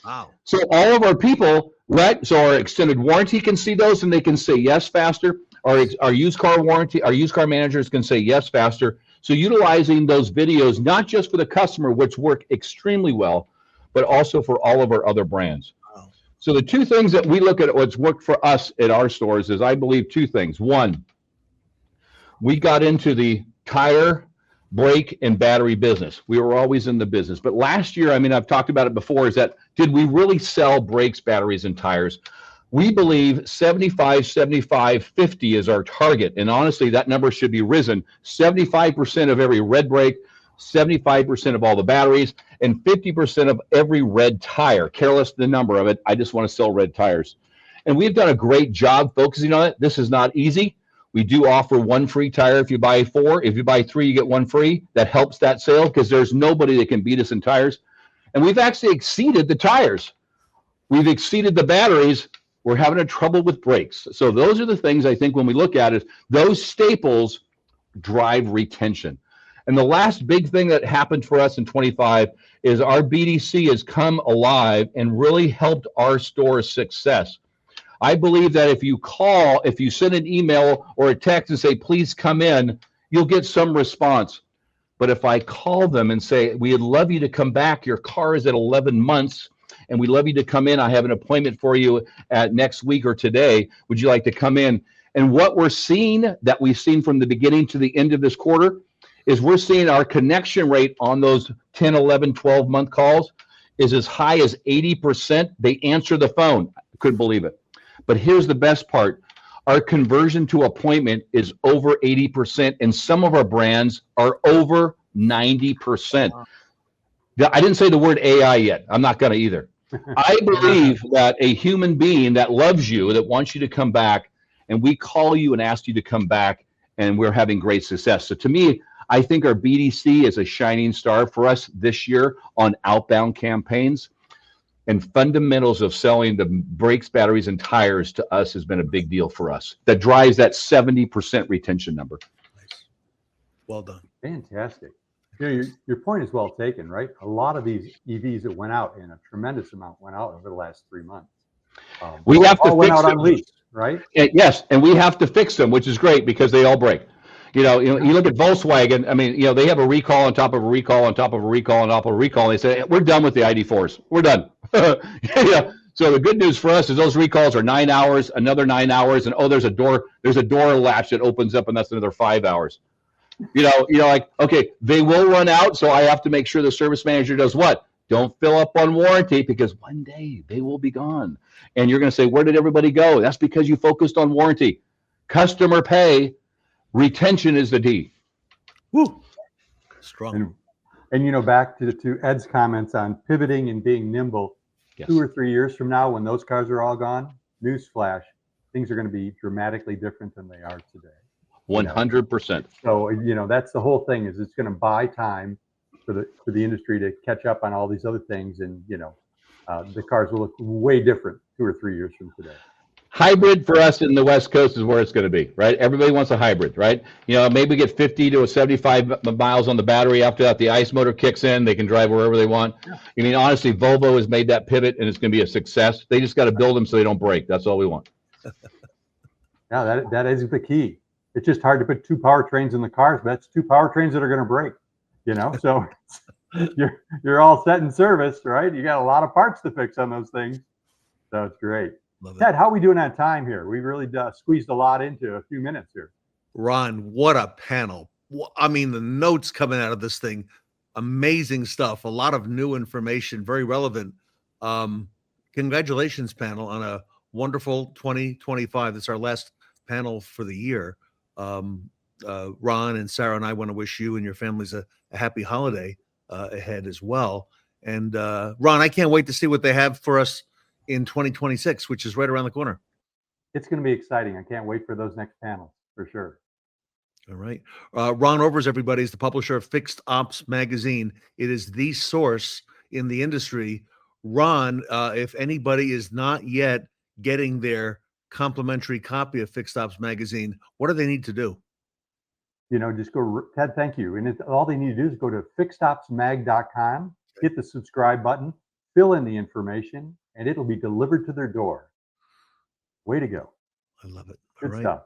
wow. So all of our people, right? So our extended warranty can see those and they can say yes faster. Our used car warranty, our used car managers can say yes faster. So utilizing those videos, not just for the customer, which work extremely well, but also for all of our other brands. Wow. So the two things that we look at what's worked for us at our stores is, I believe, two things. One, we got into the tire brake and battery business. We were always in the business. But last year, I mean, I've talked about it before, is that did we really sell brakes, batteries, and tires? We believe 75, 75, 50 is our target. And honestly, that number should be risen. 75% of every red brake, 75% of all the batteries, and 50% of every red tire. Careless the number of it. I just want to sell red tires. And we've done a great job focusing on it. This is not easy. We do offer one free tire if you buy 4. If you buy 3, you get 1 free. That helps that sale because there's nobody that can beat us in tires. And we've actually exceeded the tires. We've exceeded the batteries. We're having a trouble with brakes. So those are the things I think when we look at it, those staples drive retention. And the last big thing that happened for us in 25 is our BDC has come alive and really helped our store's success. I believe that if you call, if you send an email or a text and say, please come in, you'll get some response. But if I call them and say, we'd love you to come back, your car is at 11 months, and we'd love you to come in. I have an appointment for you at next week or today. Would you like to come in? And what we're seeing, that we've seen from the beginning to the end of this quarter, is we're seeing our connection rate on those 10, 11, 12-month calls is as high as 80%. They answer the phone. I couldn't believe it. But here's the best part. Our conversion to appointment is over 80%, and some of our brands are over 90%. Wow. I didn't say the word AI yet. I'm not going to either. I believe that a human being that loves you, that wants you to come back, and we call you and ask you to come back, and we're having great success. So to me, I think our BDC is a shining star for us this year on outbound campaigns. And fundamentals of selling the brakes, batteries, and tires to us has been a big deal for us. That drives that 70% retention number. Nice. Well done. Fantastic. You know, your point is well taken, right? A lot of these EVs that went out, and a tremendous amount went out over the last 3 months. We have to went fix out them. on lease, right? Yes, and we have to fix them, which is great because they all break. You look at Volkswagen. I mean, they have a recall on top of a recall on top of a recall on top of a recall. And they say, we're done with the ID4s. We're done. Yeah. So the good news for us is those recalls are 9 hours, another 9 hours, and there's a door latch that opens up, and that's another 5 hours. Like, okay, they will run out, so I have to make sure the service manager does what? Don't fill up on warranty, because one day they will be gone. And you're going to say, where did everybody go? That's because you focused on warranty. Customer pay. Retention is the D. Woo. Strong. And back to Ed's comments on pivoting and being nimble. Yes. 2 or 3 years from now, when those cars are all gone, newsflash, things are going to be dramatically different than they are today. 100%. So that's the whole thing. Is it's going to buy time for the industry to catch up on all these other things, and the cars will look way different 2 or 3 years from today. Hybrid for us in the West Coast is where it's going to be, right? Everybody wants a hybrid, right? Maybe get 50 to 75 miles on the battery. After that, the ICE motor kicks in. They can drive wherever they want. Yeah. I mean, honestly, Volvo has made that pivot, and it's going to be a success. They just got to build them so they don't break. That's all we want. Yeah, that is the key. It's just hard to put 2 powertrains in the cars, but that's 2 powertrains that are going to break. So you're all set in service, right? You got a lot of parts to fix on those things. So it's great. Ted, how are we doing on time here? We really squeezed a lot into a few minutes here. Ron, what a panel. I mean, the notes coming out of this thing, amazing stuff, a lot of new information, very relevant. Congratulations, panel, on a wonderful 2025. This is our last panel for the year. Ron and Sarah and I want to wish you and your families a happy holiday ahead as well. And Ron, I can't wait to see what they have for us in 2026, which is right around the corner. It's going to be exciting. I can't wait for those next panels for sure. All right. Ron Overs, everybody, is the publisher of Fixed Ops Magazine. It is the source in the industry. Ron, if anybody is not yet getting their complimentary copy of Fixed Ops Magazine, what do they need to do? Just go, Ted, thank you. And all they need to do is go to fixedopsmag.com, hit the subscribe button, fill in the information, and it'll be delivered to their door. Way to go. I love it. Good stuff.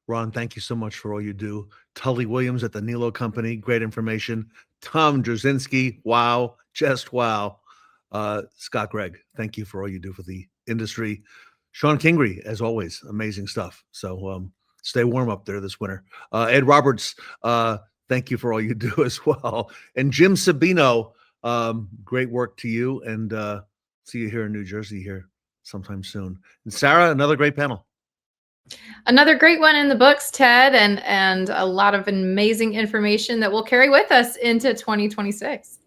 Ron, thank you so much for all you do. Tully Williams at the Nilo Company, great information. Tom Druzynski, wow, just wow. Scott Gregg, thank you for all you do for the industry. Shon Kingrey, as always, amazing stuff. So stay warm up there this winter. Ed Roberts, thank you for all you do as well. And Jim Sabino, great work to you, and see you here in New Jersey here sometime soon. And Sarah, another great panel. Another great one in the books, Ted, and a lot of amazing information that we'll carry with us into 2026.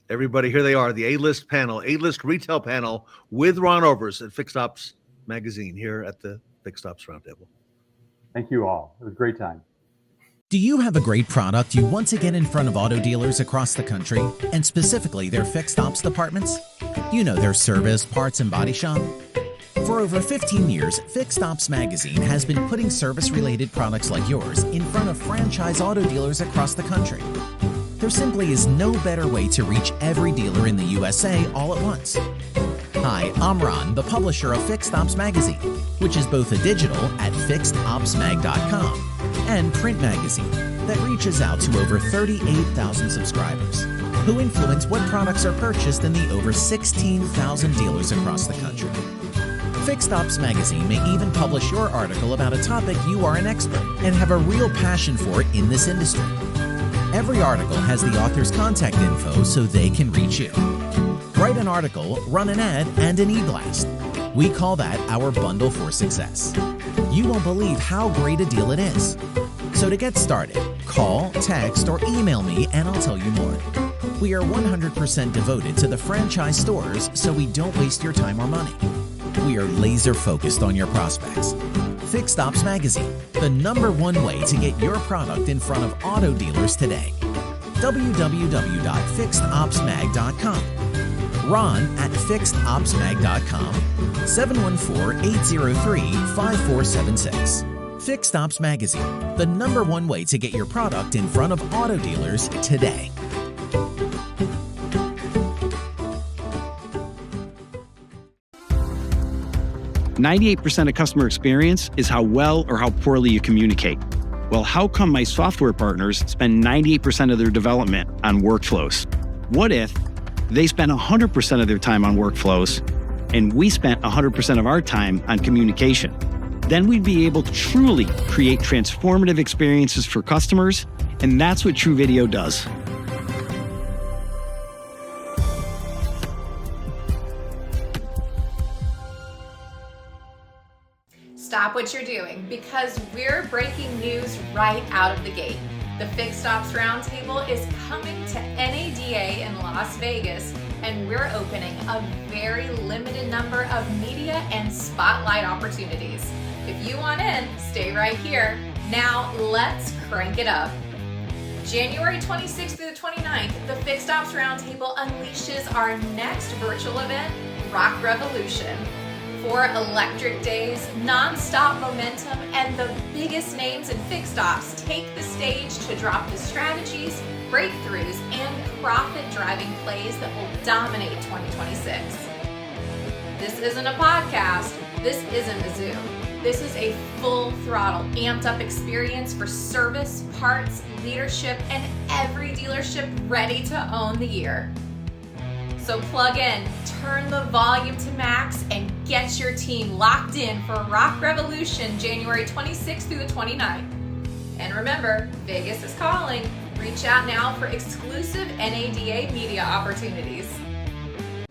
Everybody, here they are, the A-list panel, A-list retail panel with Ron Overs at Fixed Ops Magazine here at the Fixed Ops Roundtable. Thank you all. It was a great time. Do you have a great product you want to get in front of auto dealers across the country, and specifically their fixed ops departments? You know, their service, parts, and body shop. For over 15 years, Fixed Ops Magazine has been putting service-related products like yours in front of franchise auto dealers across the country. There simply is no better way to reach every dealer in the USA all at once. Hi, I'm Ron, the publisher of Fixed Ops Magazine, which is both a digital at fixedopsmag.com and print magazine that reaches out to over 38,000 subscribers who influence what products are purchased in the over 16,000 dealers across the country. Fixed Ops Magazine may even publish your article about a topic you are an expert and have a real passion for in this industry. Every article has the author's contact info so they can reach you. Write an article, run an ad, and an e-blast. We call that our bundle for success. You won't believe how great a deal it is. So to get started, call, text, or email me and I'll tell you more. We are 100% devoted to the franchise stores, so we don't waste your time or money. We are laser focused on your prospects. Fixed Ops Magazine, the #1 way to get your product in front of auto dealers today. www.fixedopsmag.com. Ron at fixedopsmag.com, 714-803-5476. Fixed Ops Magazine, the #1 way to get your product in front of auto dealers today. 98% of customer experience is how well or how poorly you communicate. Well, how come my software partners spend 98% of their development on workflows? What if they spent 100% of their time on workflows and we spent 100% of our time on communication? Then we'd be able to truly create transformative experiences for customers, and that's what True Video does. Stop what you're doing, because we're breaking news right out of the gate. The Fixed Ops Roundtable is coming to NADA in Las Vegas, and we're opening a very limited number of media and spotlight opportunities. If you want in, stay right here. Now let's crank it up. January 26th through the 29th, the Fixed Ops Roundtable unleashes our next virtual event, Rock Revolution. 4 electric days, non-stop momentum, and the biggest names in fixed ops take the stage to drop the strategies, breakthroughs, and profit-driving plays that will dominate 2026. This isn't a podcast. This isn't a Zoom. This is a full-throttle, amped-up experience for service, parts, leadership, and every dealership ready to own the year. So plug in, turn the volume to max, and get your team locked in for Rock Revolution January 26th through the 29th. And remember, Vegas is calling. Reach out now for exclusive NADA media opportunities.